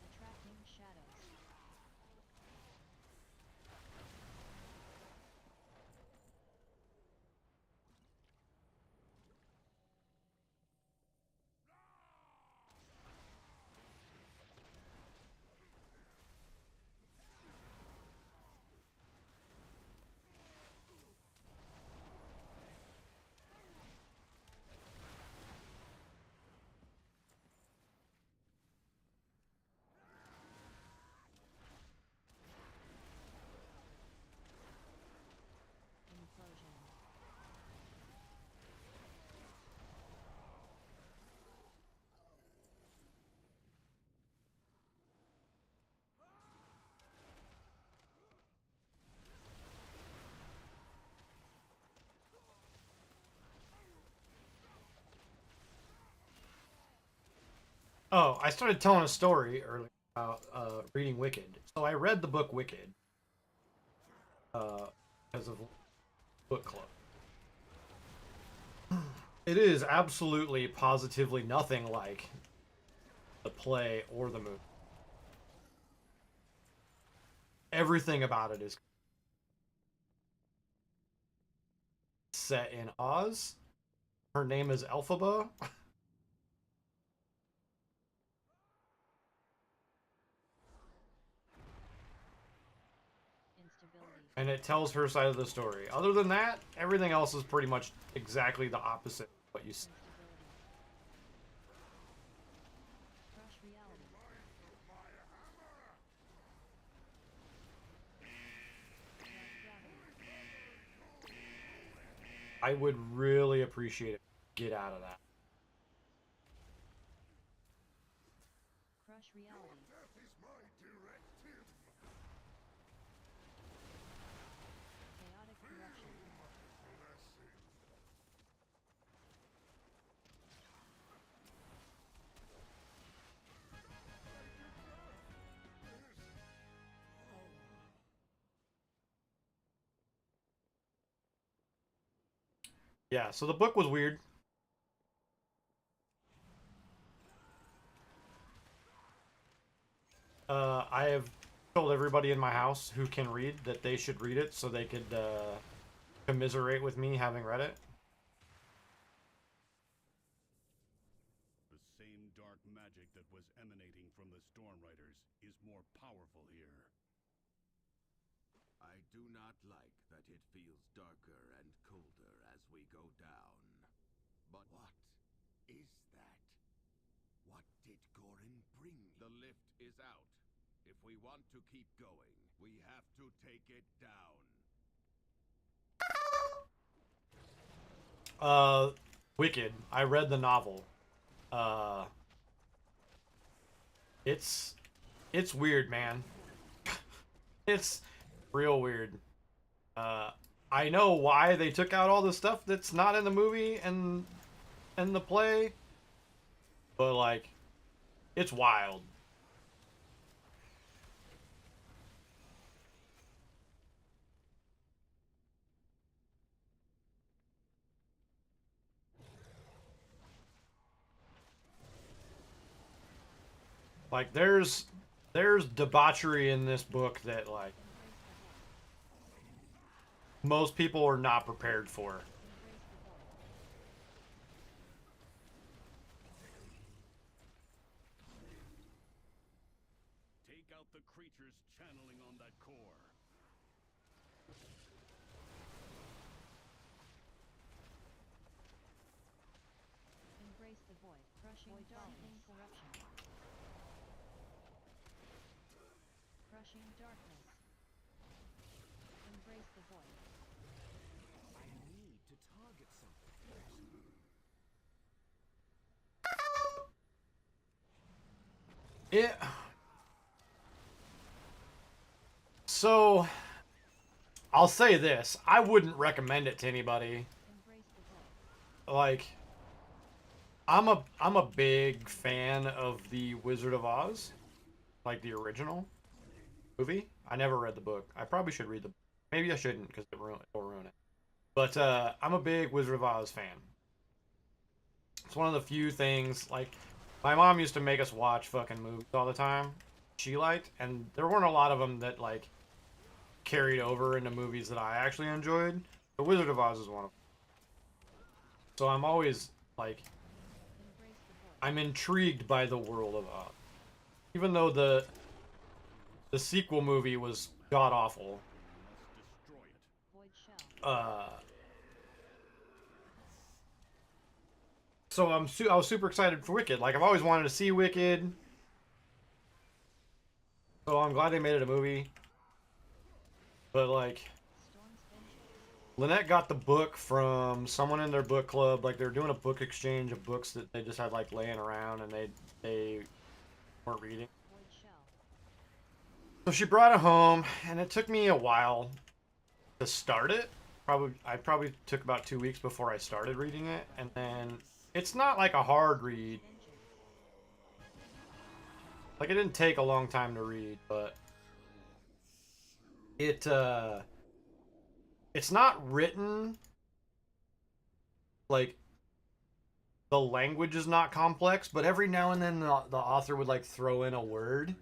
Attracting shadows. Oh, I started telling a story earlier about reading Wicked. So I read the book Wicked because of book club. It is absolutely, positively nothing like the play or the movie. Everything about it is set in Oz. Her name is Elphaba. Instability. And it tells her side of the story. Other than that, everything else is pretty much exactly the opposite of what you see. Instability. Crush reality. Attract gravity. I would really appreciate it. Get out of that. Crush reality. Death is my directive. Chaotic corruption. Blessing. Yeah, so the book was weird. I have told everybody in my house who can read that they should read it so they could commiserate with me having read it. The same dark magic that was emanating from the Storm Riders is more powerful here. I do not like that it feels darker and colder as we go down. But what is that? What did Gorin bring me? The lift is out. If we want to keep going, we have to take it down. Wicked. I read the novel. It's weird, man. It's real weird. I know why they took out all the stuff that's not in the movie and the play, but like, it's wild. Like, there's debauchery in this book that like most people are not prepared for. Take out the creatures channeling on that core. Embrace the void. Crushing darkness. Corruption. Crushing darkness. Embrace the void. I need to target something. So, I'll say this: I wouldn't recommend it to anybody. Embrace the void. Like, I'm a big fan of the Wizard of Oz, like the original movie. I never read the book. I probably should read the. Maybe I shouldn't because it'll ruin it. But I'm a big Wizard of Oz fan. It's one of the few things, like, my mom used to make us watch fucking movies all the time. She liked, and there weren't a lot of them that like carried over into movies that I actually enjoyed. The Wizard of Oz is one of them. So I'm always like, I'm intrigued by the world of Oz, even though the sequel movie was god awful. Void shell. So I was super excited for Wicked. Like, I've always wanted to see Wicked. So I'm glad they made it a movie. But like, Storm's vengeance. Lynette got the book from someone in their book club. Like, they were doing a book exchange of books that they just had like laying around and they weren't reading. Void shell. So she brought it home, and it took me a while to start it. I probably took about 2 weeks before I started reading it, and then it's not like a hard read. Like, it didn't take a long time to read, but it's not written like the language is not complex, but every now and then the author would like throw in a word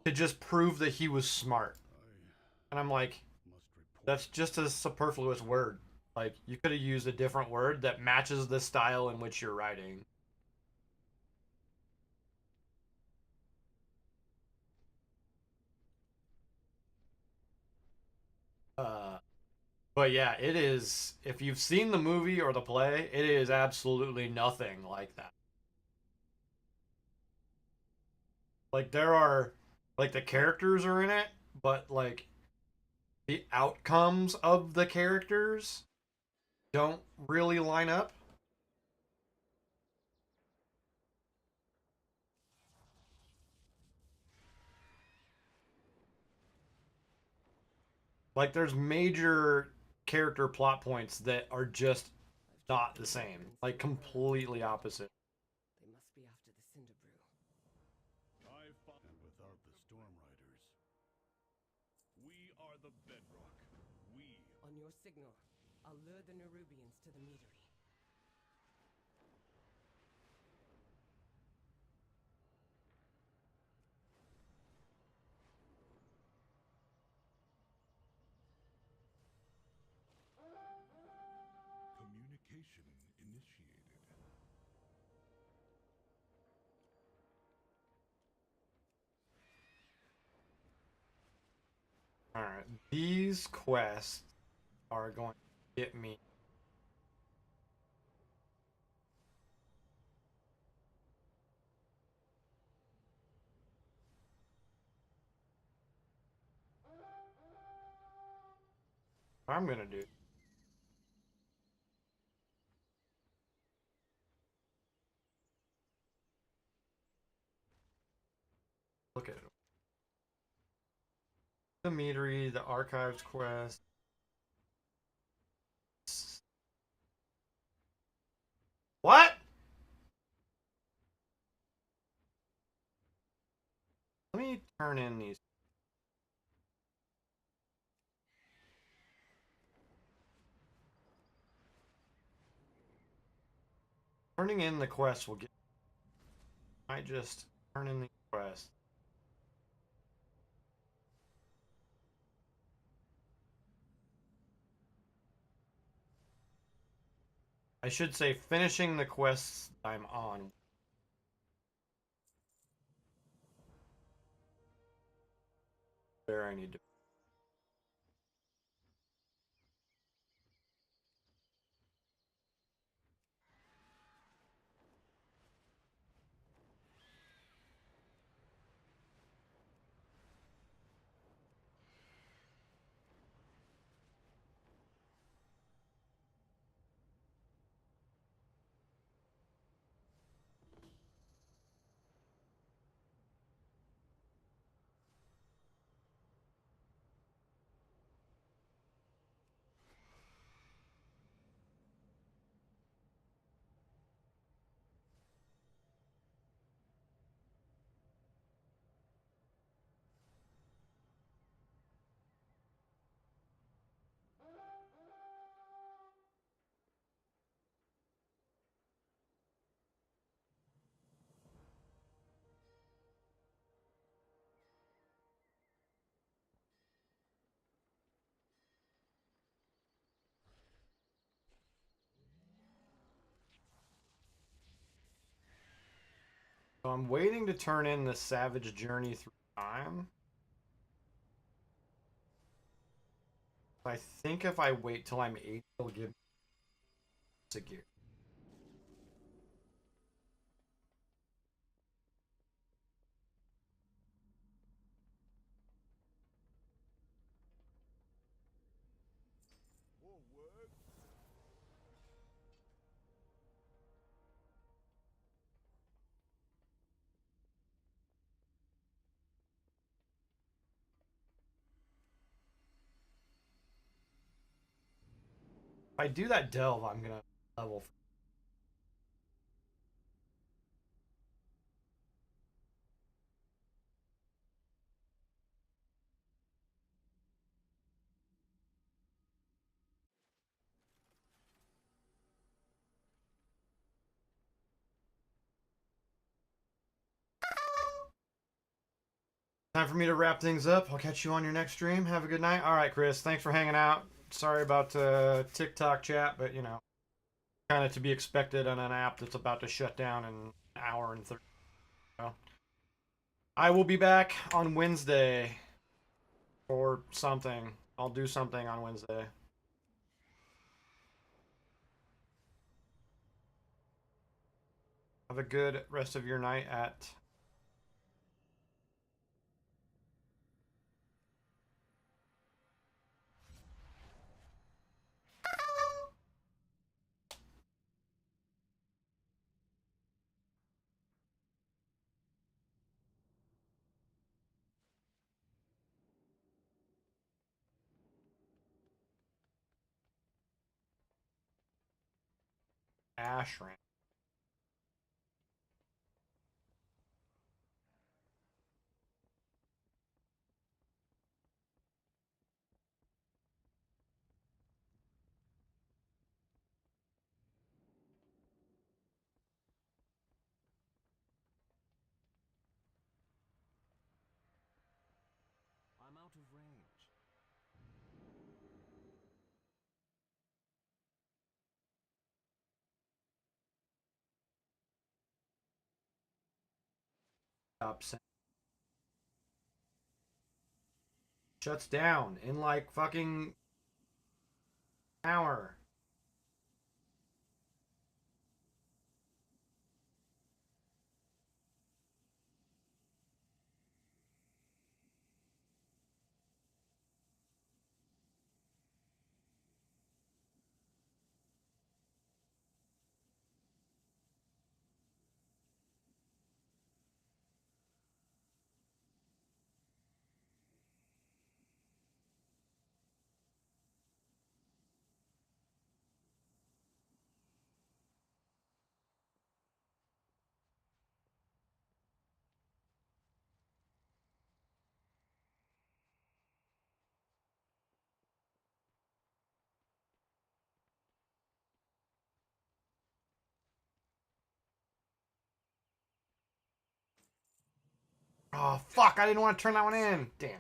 to just prove that he was smart. And I'm like, that's just a superfluous word. Like, you could have used a different word that matches the style in which you're writing. But yeah, it is. If you've seen the movie or the play, it is absolutely nothing like that. Like, there are, like, the characters are in it, but like the outcomes of the characters don't really line up. Like, there's major character plot points that are just not the same, like completely opposite. They must be after the Cinder Brew. I've fought without the Storm Riders. We are the bedrock. We. On your signal, I'll lure the Nerubians to the meadery. Communication initiated. All right, these quests are going to get me. What I'm gonna do. Look at it. The meadery, the archives quest. What? Let me turn in these. Turning in the quest will get. I just turn in the quest. I should say finishing the quests I'm on. Where I need to. So I'm waiting to turn in the Savage Journey Through Time. I think if I wait till I'm 8, it'll give me a gear. If I do that delve, I'm gonna level. Time for me to wrap things up. I'll catch you on your next stream. Have a good night. All right, Chris. Thanks for hanging out. Sorry about TikTok chat, but you know, kind of to be expected on an app that's about to shut down in an hour and 30. So, I will be back on Wednesday or something. I'll do something on Wednesday. Have a good rest of your night at Ashram. I'm out of range. Shuts down in like fucking hour. Oh fuck, I didn't want to turn that one in. Damn it.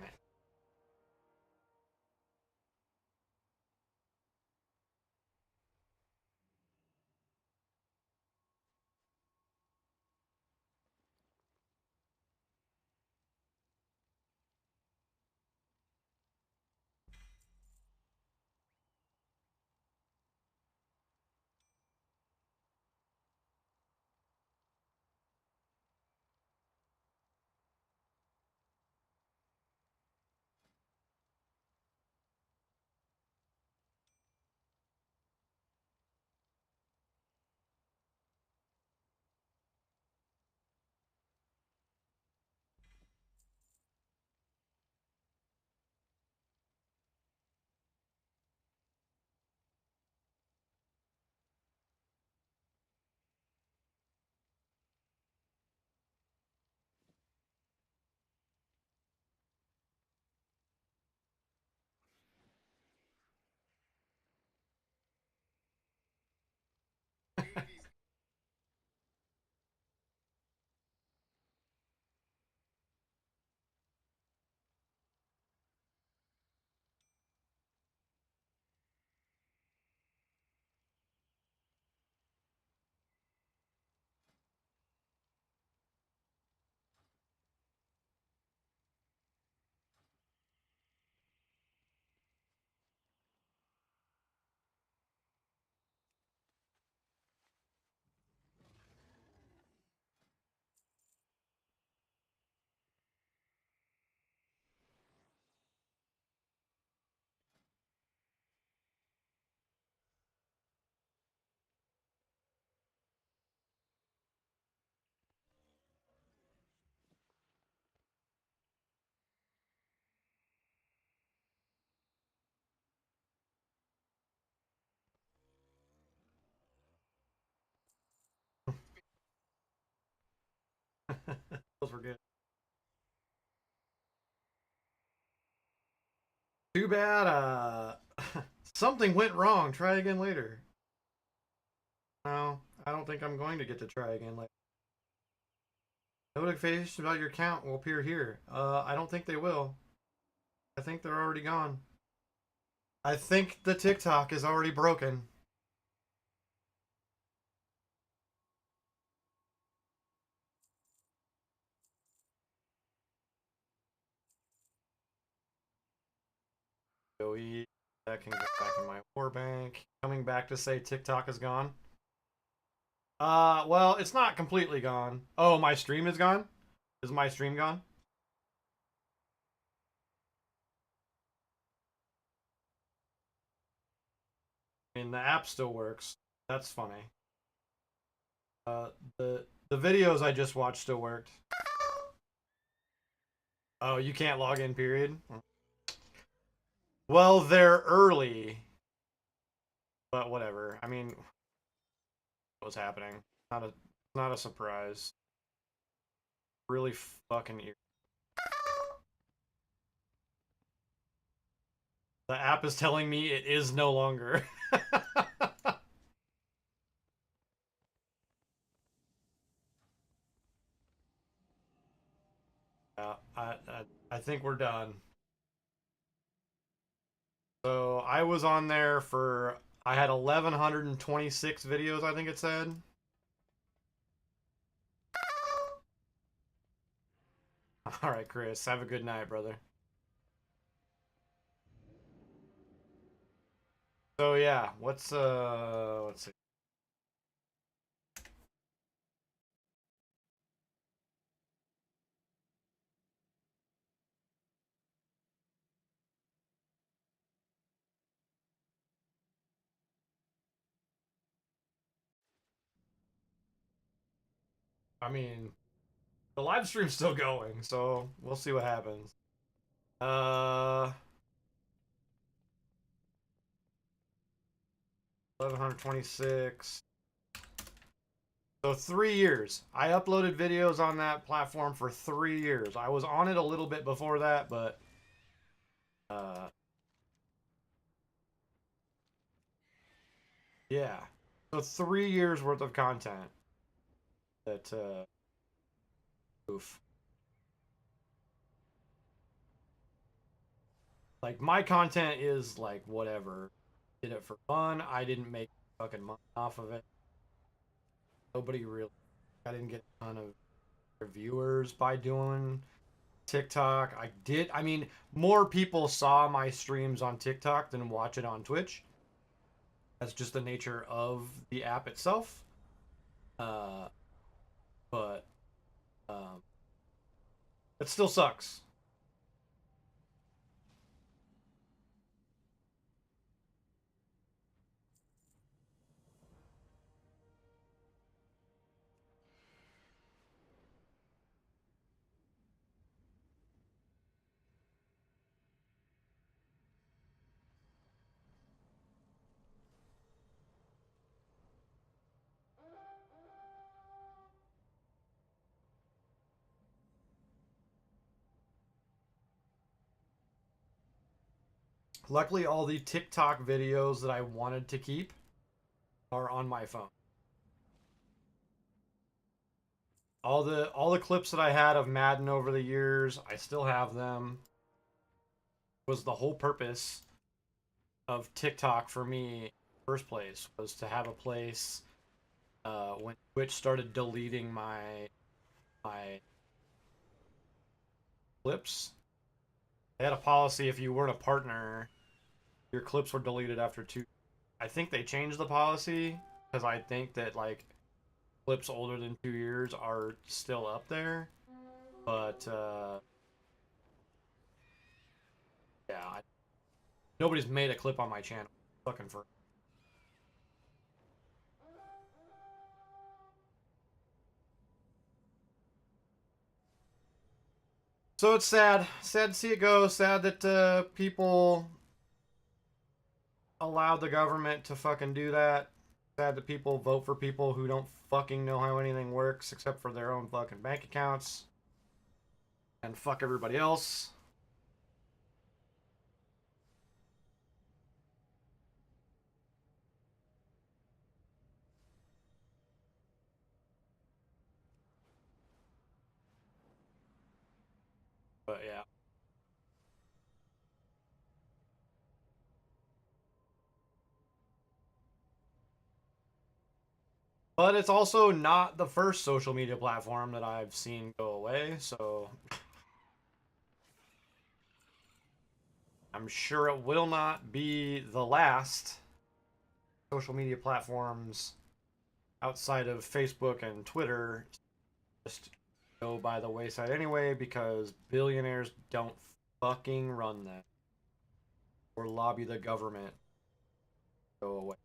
Those were good. Too bad, something went wrong. Try again later. No, I don't think I'm going to get to try again later. Notifications about your account will appear here. I don't think they will. I think they're already gone. I think the TikTok is already broken. Joey, that can go back in my war bank. Coming back to say TikTok is gone. Well, it's not completely gone. Oh, my stream is gone? Is my stream gone? I mean, the app still works. That's funny. The videos I just watched still worked. Oh, you can't log in, period? Well, they're early. But whatever. I mean, what was happening? Not a surprise. Really fucking eerie. The app is telling me it is no longer. Yeah, I think we're done. So I was on there for, I had 1,126 videos, I think it said. All right, Chris, have a good night, brother. So yeah, let's see. I mean, the live stream's still going, so we'll see what happens. 1,126. So 3 years. I uploaded videos on that platform for 3 years. I was on it a little bit before that, but yeah. So 3 years worth of content. That oof. Like my content is like whatever. Did it for fun. I didn't make fucking money off of it. Nobody really. I didn't get a ton of reviewers by doing TikTok. I did. I mean, more people saw my streams on TikTok than watch it on Twitch. That's just the nature of the app itself. But it still sucks. Luckily, all the TikTok videos that I wanted to keep are on my phone. All the clips that I had of Madden over the years, I still have them. Was the whole purpose of TikTok for me, first place, was to have a place when Twitch started deleting my clips. They had a policy if you weren't a partner, your clips were deleted after 2. I think they changed the policy because I think that like clips older than 2 years are still up there, but yeah, nobody's made a clip on my channel. Looking for. So it's sad. Sad to see it go. Sad that people allowed the government to fucking do that. Sad that people vote for people who don't fucking know how anything works except for their own fucking bank accounts. And fuck everybody else. But yeah. But it's also not the first social media platform that I've seen go away, so I'm sure it will not be the last. Social media platforms outside of Facebook and Twitter just go by the wayside anyway because billionaires don't fucking run that or lobby the government to go away.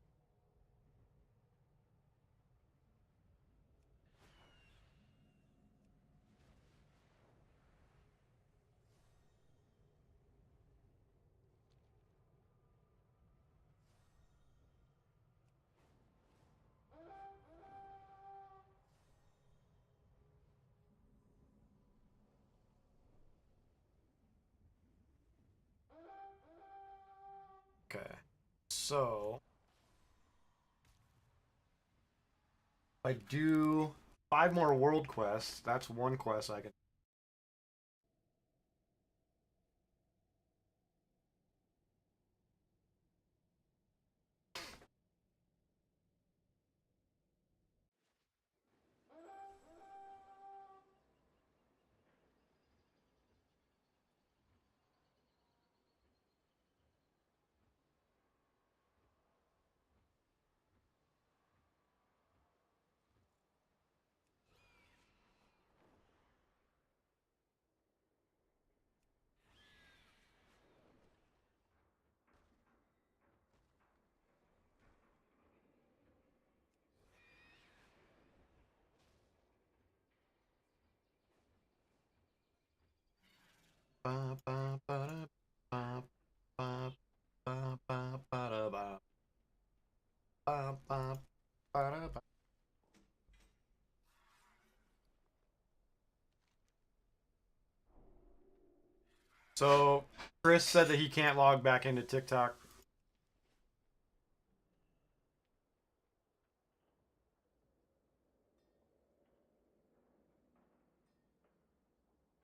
Okay, so I do 5 more world quests. That's one quest I can. Ba, ba, ba, da, ba, ba, ba, ba, ba, da, ba. Ba, ba, ba, da, ba. So Chris said that he can't log back into TikTok.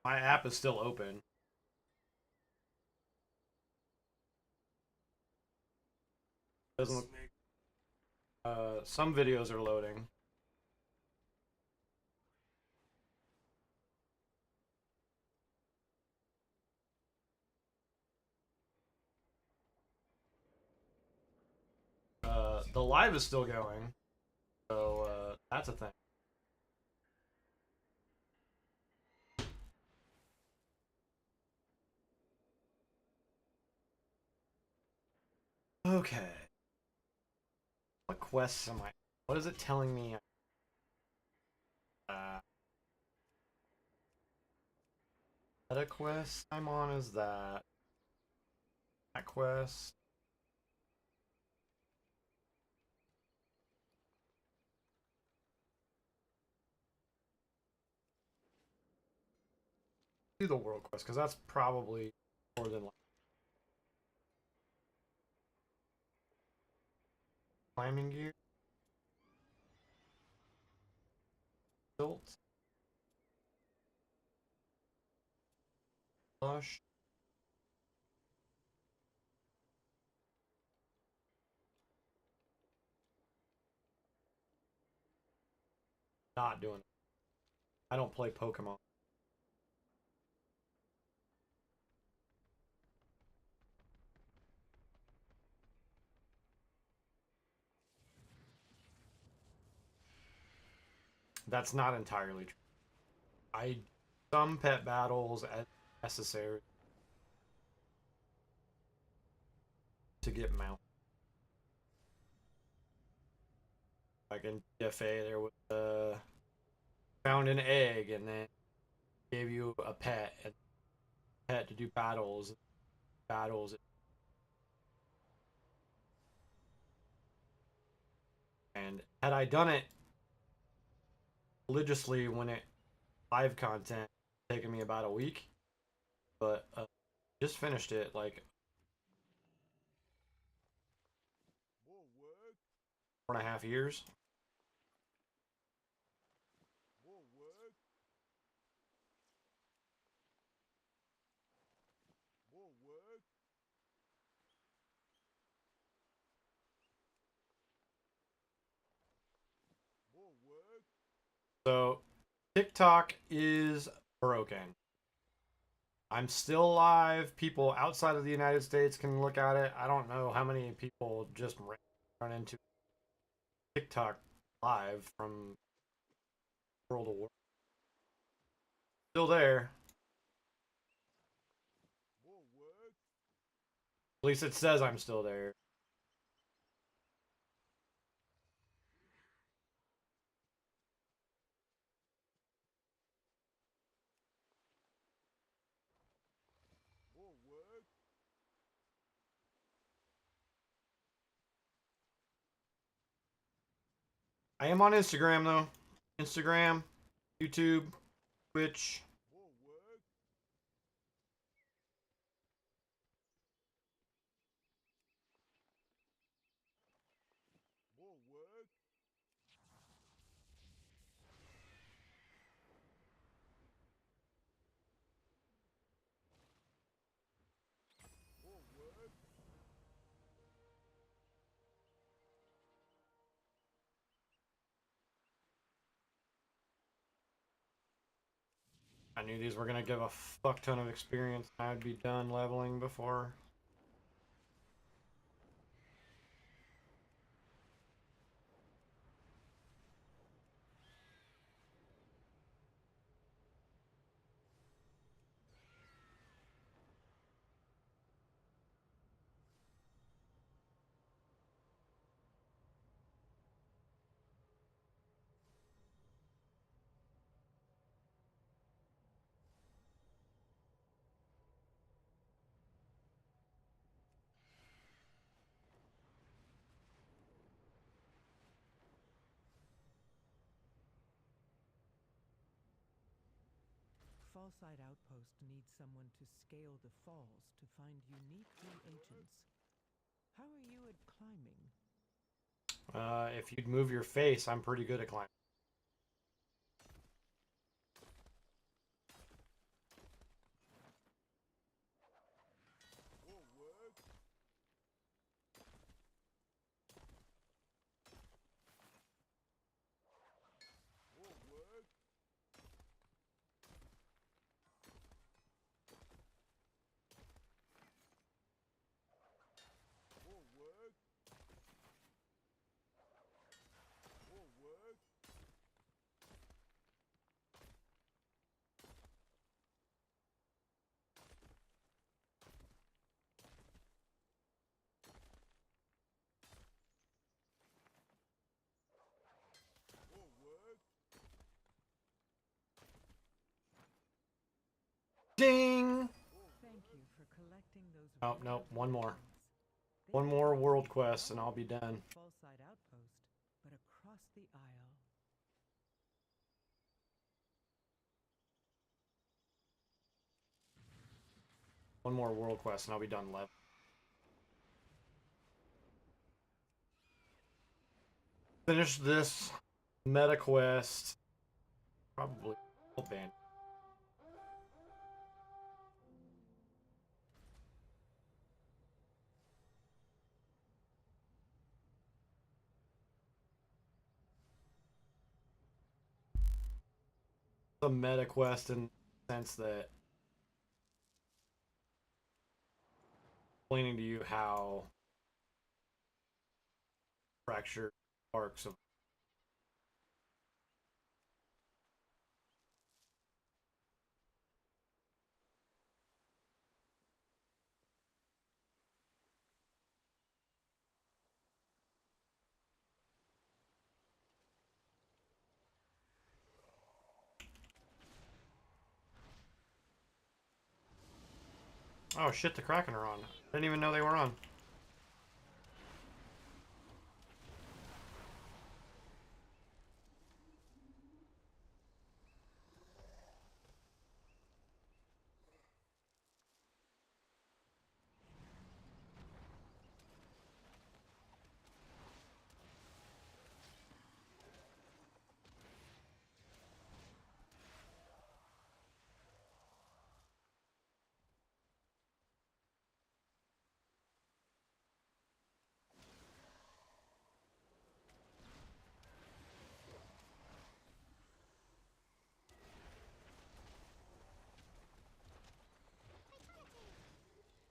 My app is still open. Doesn't look. Some videos are loading. The live is still going, so that's a thing. Okay. What quests am I? What is it telling me? Meta quest I'm on is that. That quest. Do the world quest because that's probably more than climbing gear. Built. Flush. Not doing it. I don't play Pokemon. That's not entirely true. I some pet battles as necessary to get mount. Like in DFA, there was found an egg and then gave you a pet and pet to do battles. And had I done it religiously when it live content, taken me about a week, but just finished it like 4.5 years. So TikTok is broken. I'm still live. People outside of the United States can look at it. I don't know how many people just run into TikTok live from world to world. Still there. At least it says I'm still there. I am on Instagram though. Instagram, YouTube, Twitch. I knew these were gonna give a fuck ton of experience and I'd be done leveling before. Fallside Outpost needs someone to scale the falls to find unique reagents. How are you at climbing? If you'd move your face, I'm pretty good at climbing. Ding! Thank you for collecting those. Oh, no, one more. One more world quest and I'll be done. Fallside Outpost, but across the aisle. One more world quest and I'll be done level. Finish this meta quest. Probably ban. A meta quest in the sense that explaining to you how fractured arcs of oh shit, the Kraken are on. I didn't even know they were on.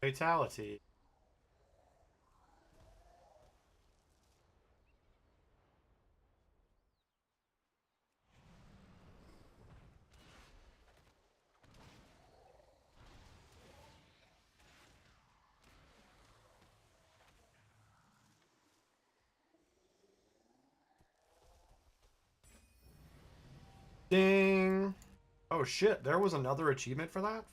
Fatality. Ding! Oh shit, there was another achievement for that?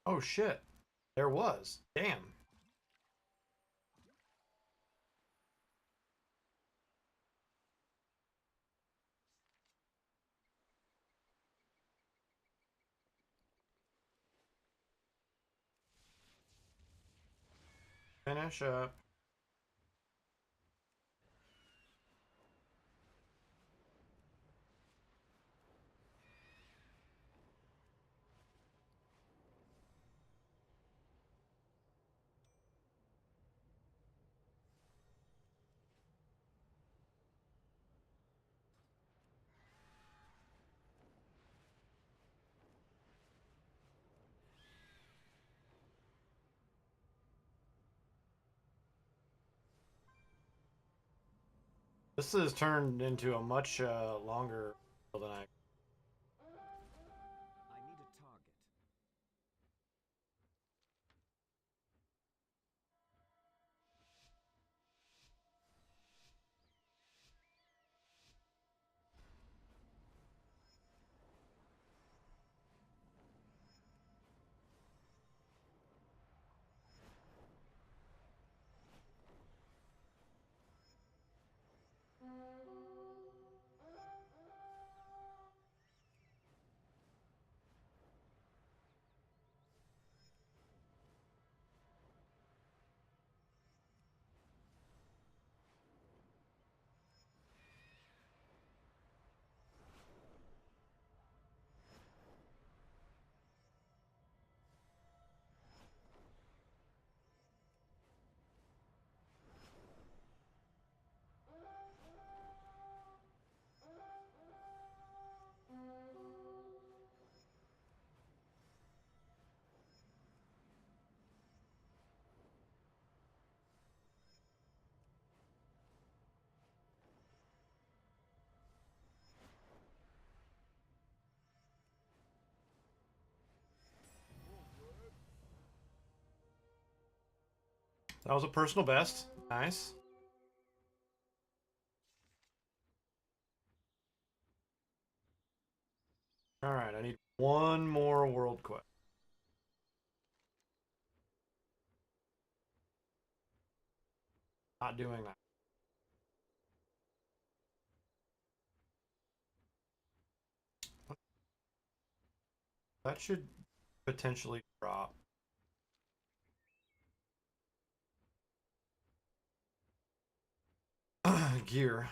Oh shit, there was. Damn. Finish up. This has turned into a much longer than I. I need a target. That was a personal best. Nice. Alright, I need one more world quest. Not doing that. That should potentially drop. Gear.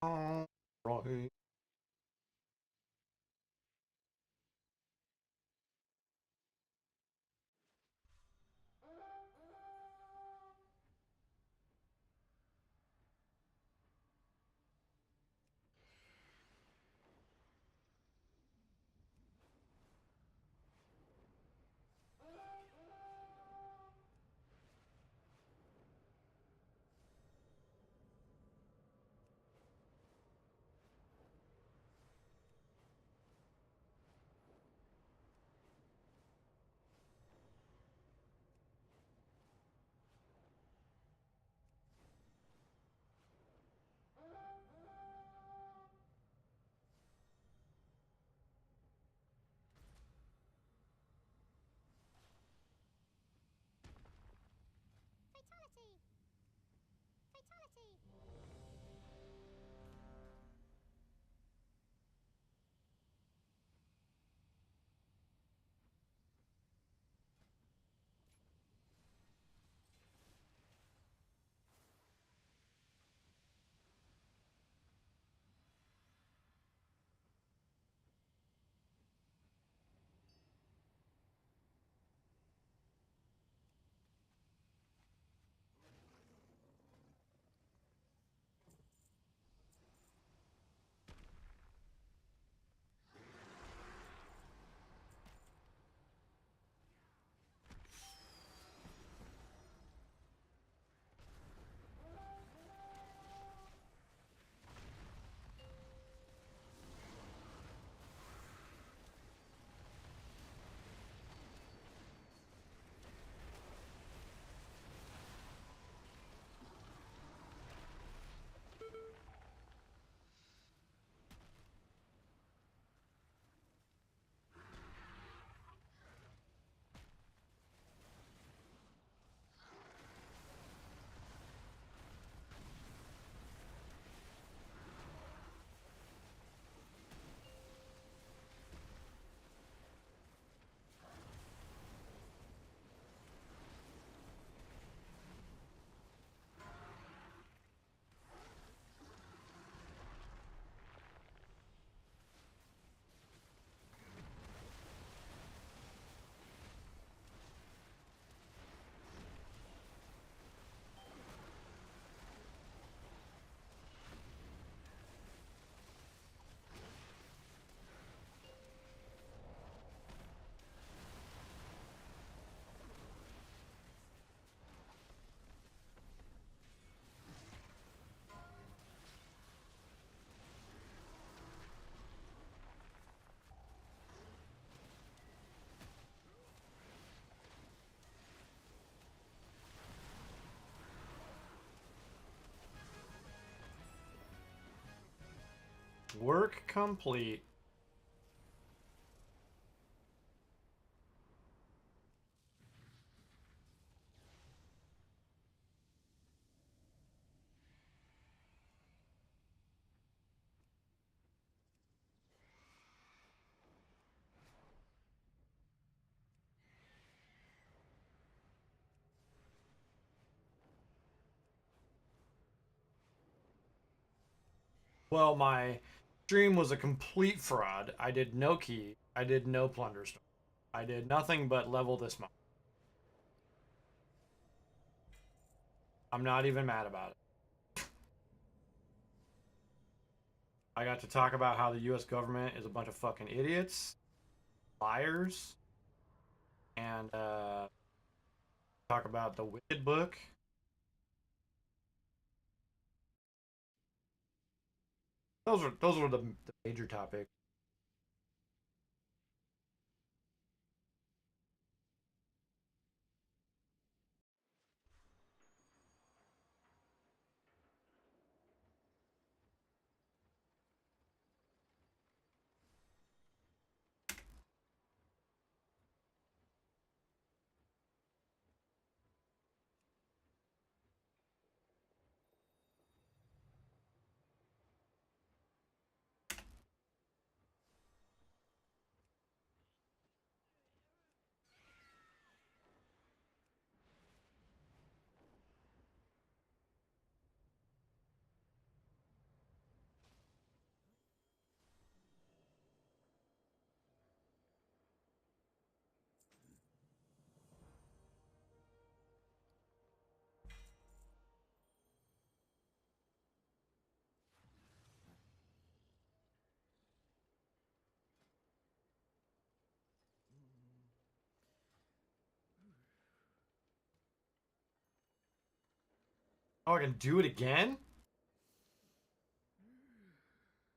All right. work complete. Well, my stream was a complete fraud. I did no key. I did no plunder store. I did nothing but level this month. I'm not even mad about it. I got to talk about how the US government is a bunch of fucking idiots, liars, and talk about the Wicked book. Those were the major topics. Oh, I can do it again?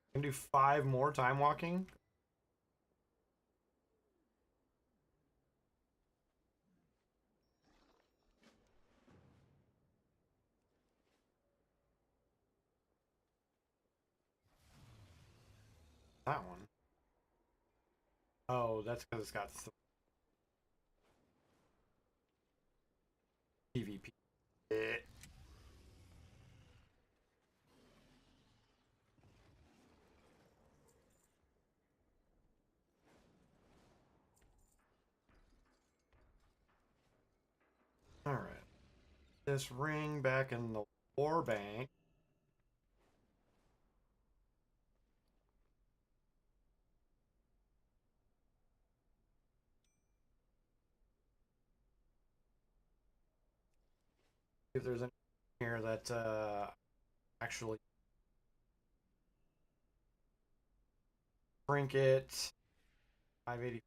I can do 5 more time walking? That one. Oh, that's because it's got PvP. Alright. This ring back in the war bank. If there's anything here that actually trinket 580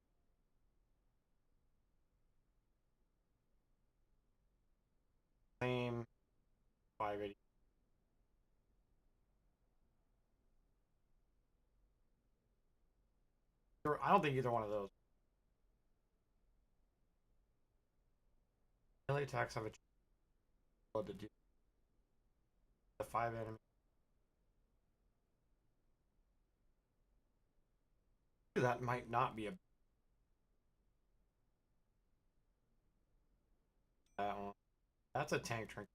same 580. I don't think either one of those. Melee attacks have a blood to do the 5 enemy. That might not be a that one. That's a tank trinket.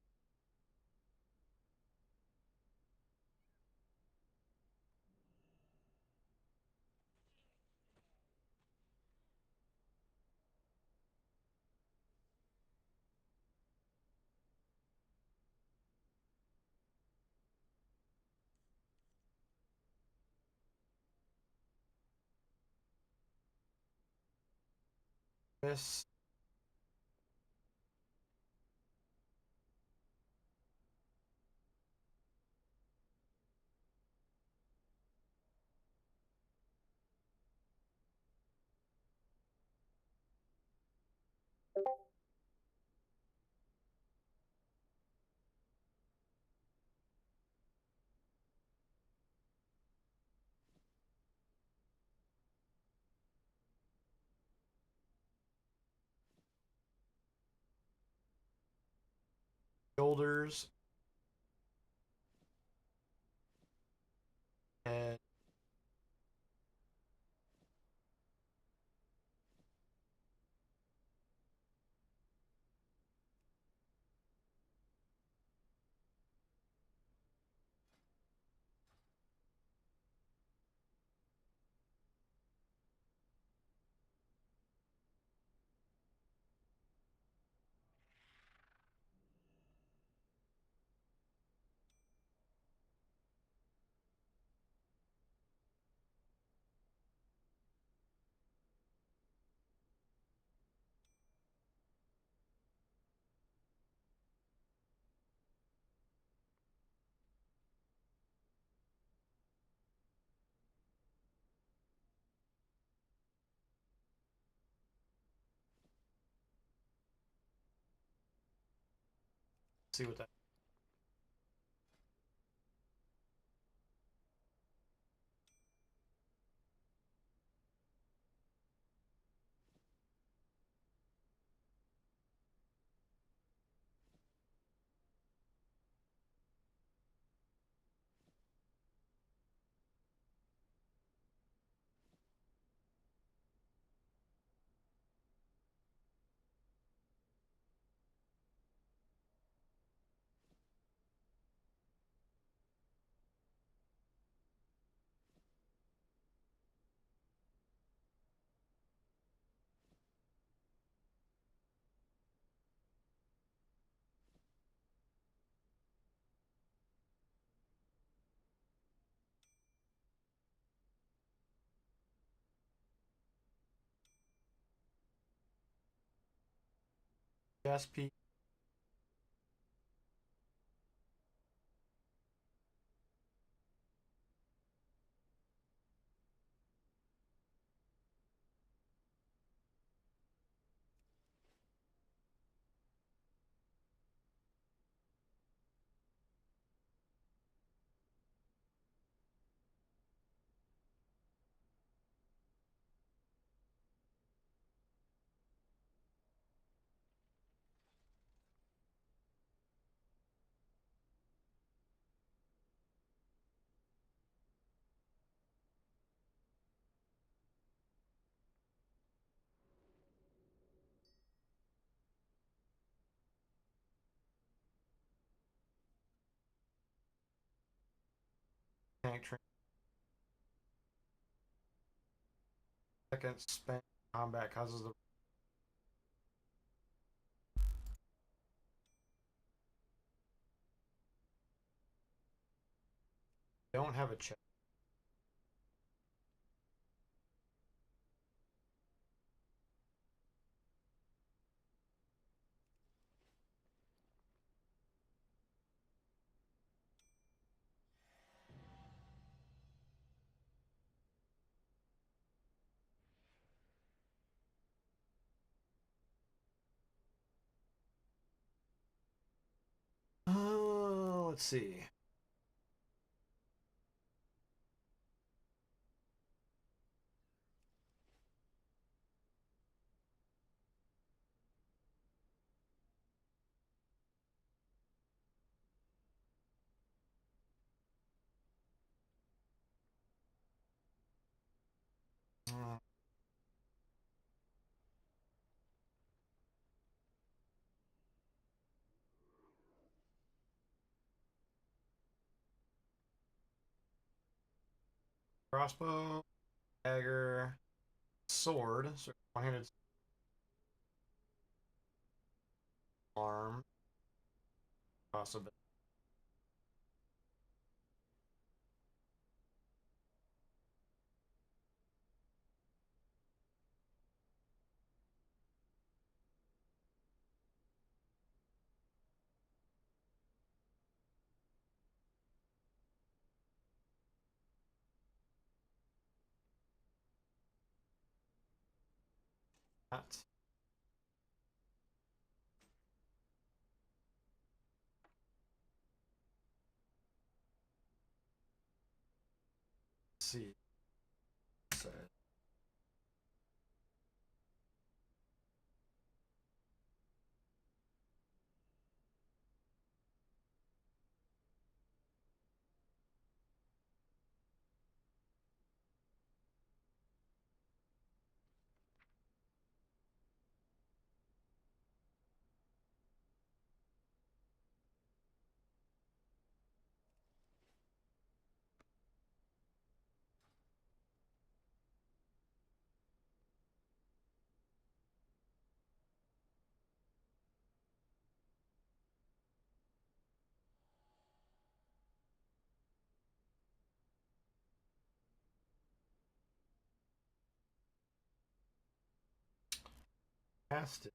This shoulders, head, see what that. SP. Tank train. Second spent combat causes the. Don't have a check. Let's see. Crossbow, dagger, sword, so one-handed arm, possibly. That. Let's see. Cast it.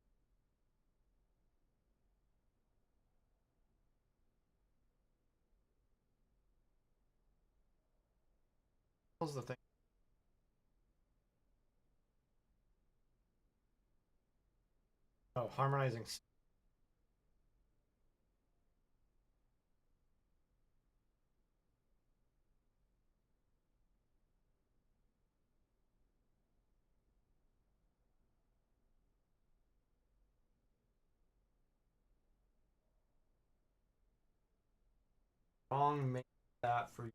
What was the thing? Oh, harmonizing. Wrong make that for you.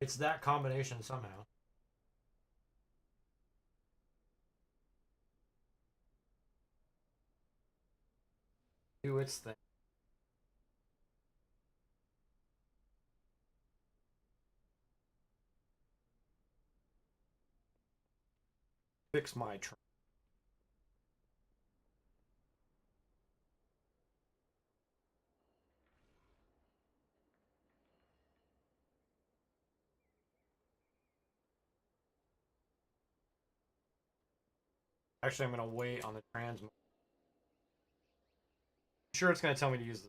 It's that combination somehow. Do its thing. Fix my train. Actually, I'm going to wait on the trans. I'm sure it's going to tell me to use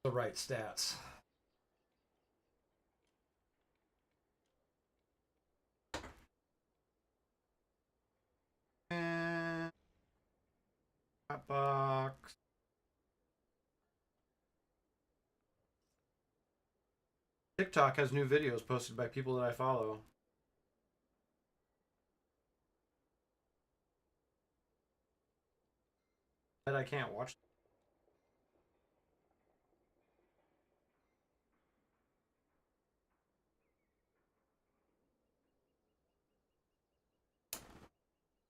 the right stats. And that box. TikTok has new videos posted by people that I follow. That I can't watch.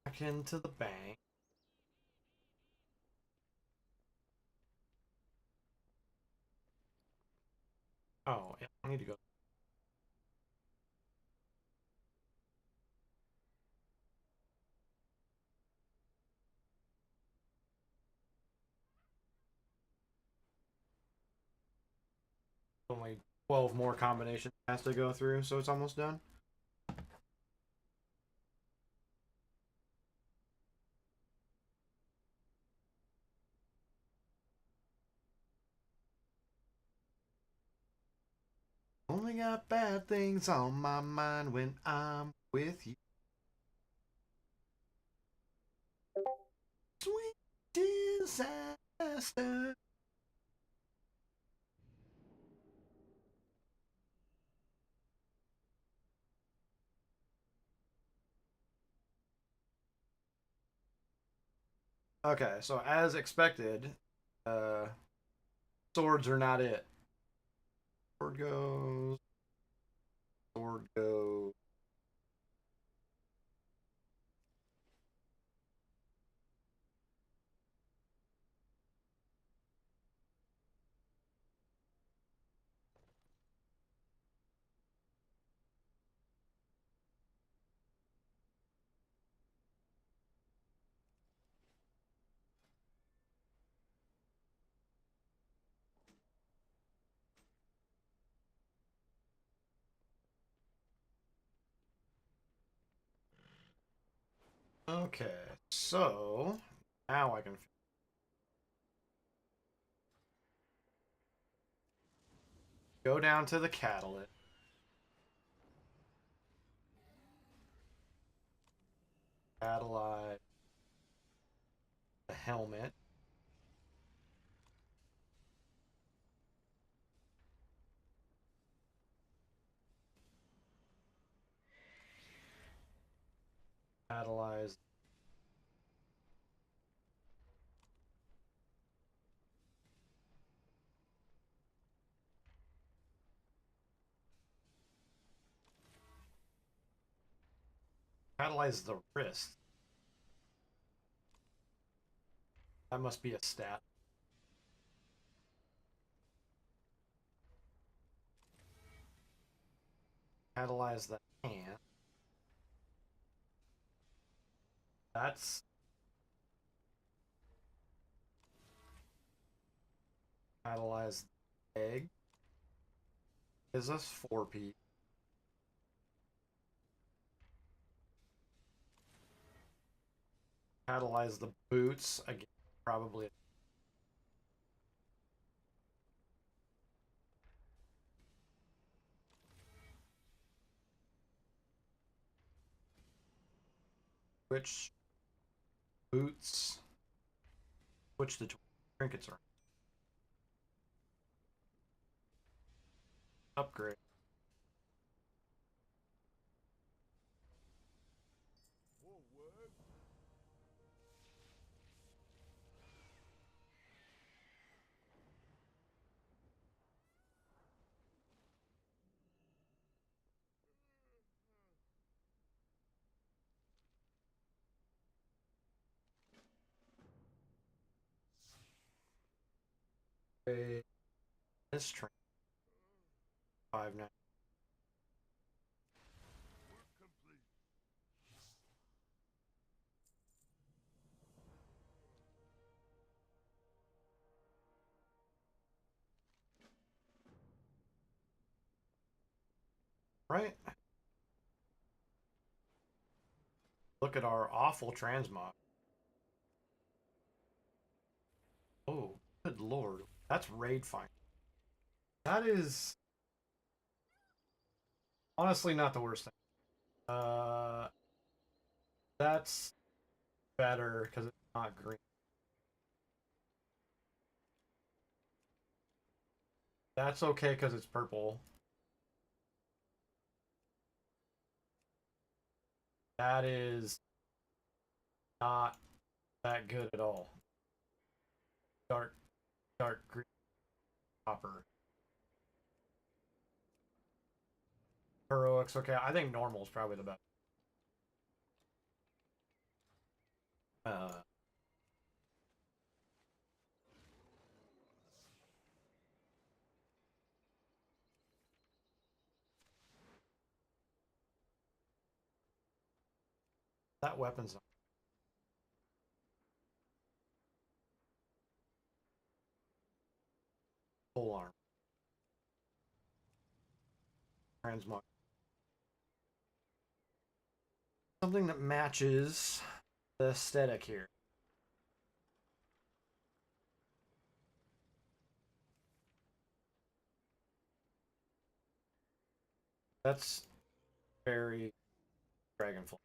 Back into the bank. Oh, yeah, I need to go. Only 12 more combinations has to go through, so it's almost done. Only got bad things on my mind when I'm with you. Sweet disaster. Okay, so as expected, swords are not it. Sword goes. Sword goes. Okay, so now I can go down to the catalyst. Catalyze the helmet. Catalyze. Catalyze the wrist. That must be a stat. Catalyze the hand. That's catalyze the egg. Is us 4P? Catalyze the boots again, probably. Switch boots. Switch the trinkets around. Upgrade. This train 5-9. Right. Look at our awful transmog. Oh, good lord. That's raid fine. That is honestly not the worst thing. That's better because it's not green. That's okay because it's purple. That is not that good at all. Dark green copper. Heroics, okay. I think normal is probably the best. That weapon's full arm. Transmog. Something that matches the aesthetic here. That's very Dragonfly.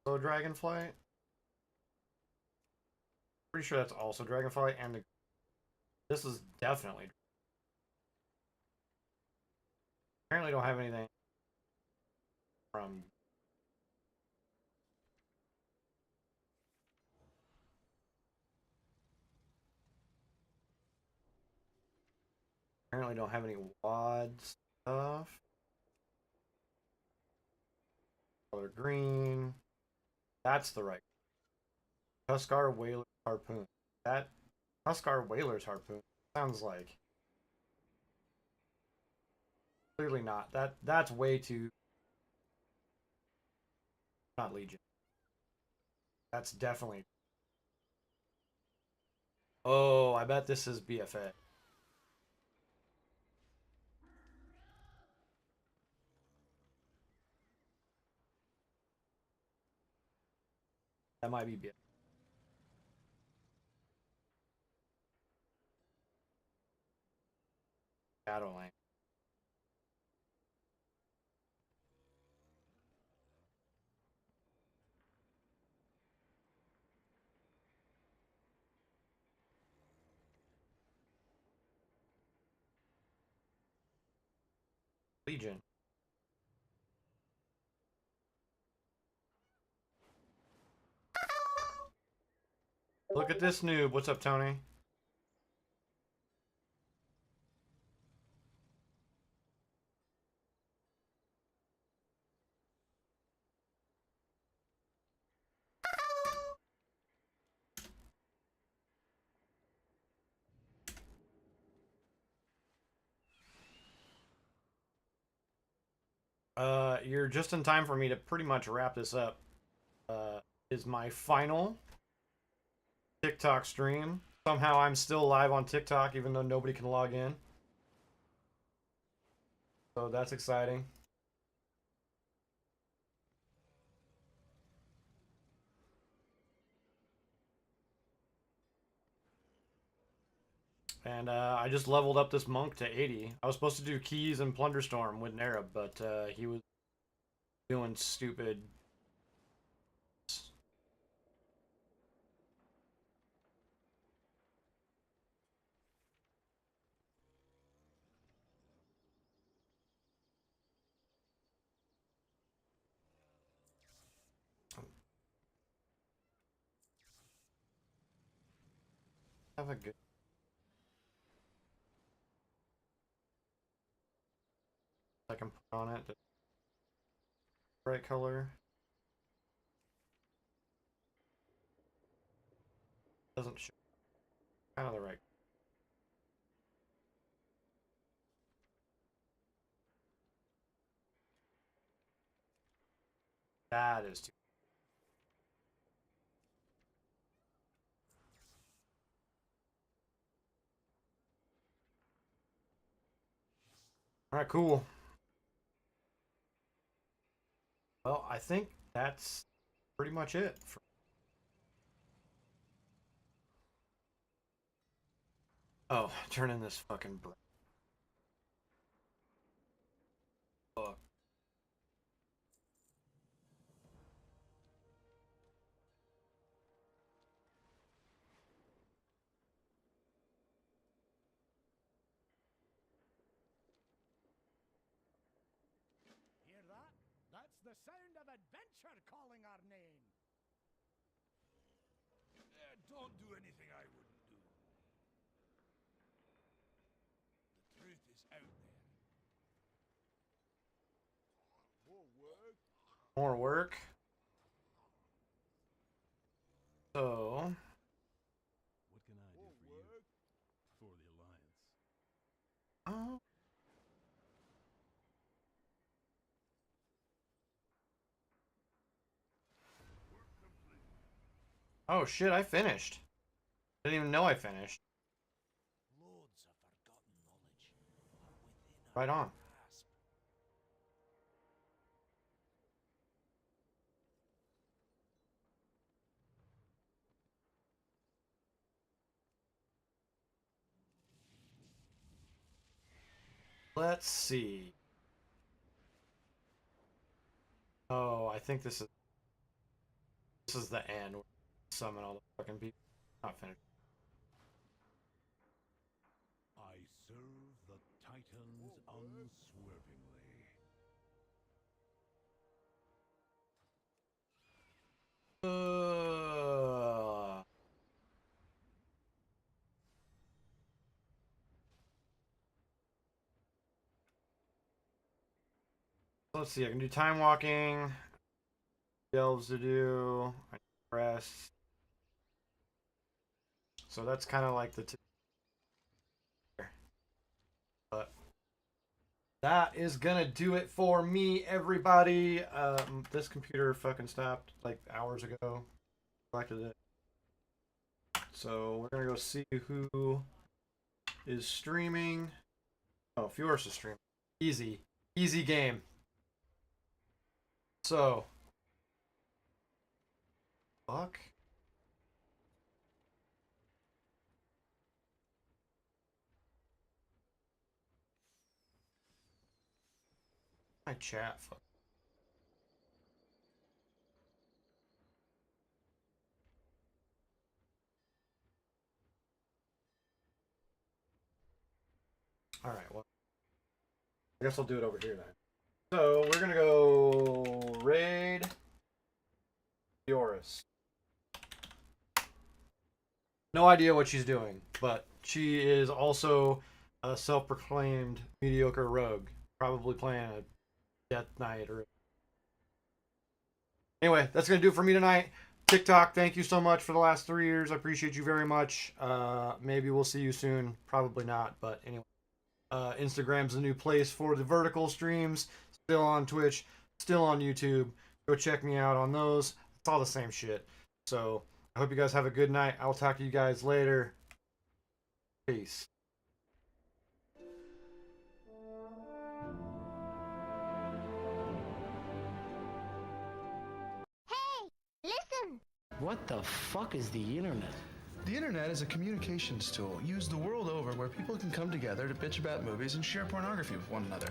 So Dragonfly. Pretty sure that's also Dragonfly, and this is definitely. Apparently, don't have anything from. Apparently, don't have any WAD stuff. Color green. That's the right. Tuskar Whaler Harpoon. That Tuskar Whaler's Harpoon sounds like. Clearly not. That's way too. Not Legion. That's definitely. Oh, I bet this is BFA. That might be BFA. Shadowland. Legion. Look at this noob. What's up, Tony? You're just in time for me to pretty much wrap this up. Is my final TikTok stream. Somehow I'm still live on TikTok even though nobody can log in. So that's exciting. And I just leveled up this monk to 80. I was supposed to do keys and plunder storm with an Arab, but he was doing stupid. Have a good. I can put on it the right color. Doesn't show kind of the right. That is too. All right, cool. Well, I think that's pretty much it. Oh, turn in this fucking bright. Fuck. Hear that? That's the sound of adventure calling our name. Don't do anything I wouldn't do. The truth is out there. More work. More work. So. What can I do for you? For the Alliance. Oh. Oh shit, I finished. Didn't even know I finished. Loads of forgotten knowledge are within Right on. grasp. Let's see. Oh, I think this is the end. Summon all the fucking people. Not finished. I serve the Titans unswervingly. Let's see. I can do time walking. Delves to do. I can press. So that's kind of like the. But that is gonna do it for me, everybody. This computer fucking stopped like hours ago. Selected it. So we're gonna go see who is streaming. Oh, Fjorus is streaming. Easy. Easy game. So. Fuck. My chat. Fuck. Alright, well. I guess I'll do it over here then. So we're gonna go raid Fjorus. No idea what she's doing, but she is also a self-proclaimed mediocre rogue. Probably playing a Death Knight or... Anyway, that's going to do it for me tonight. TikTok, thank you so much for the last 3 years. I appreciate you very much. Maybe we'll see you soon. Probably not, but anyway. Instagram's the new place for the vertical streams. still on Twitch, still on YouTube. Go check me out on those. It's all the same shit. So I hope you guys have a good night. I'll talk to you guys later. Peace. Hey, listen! What the fuck is the internet? The internet is a communications tool used the world over where people can come together to bitch about movies and share pornography with one another.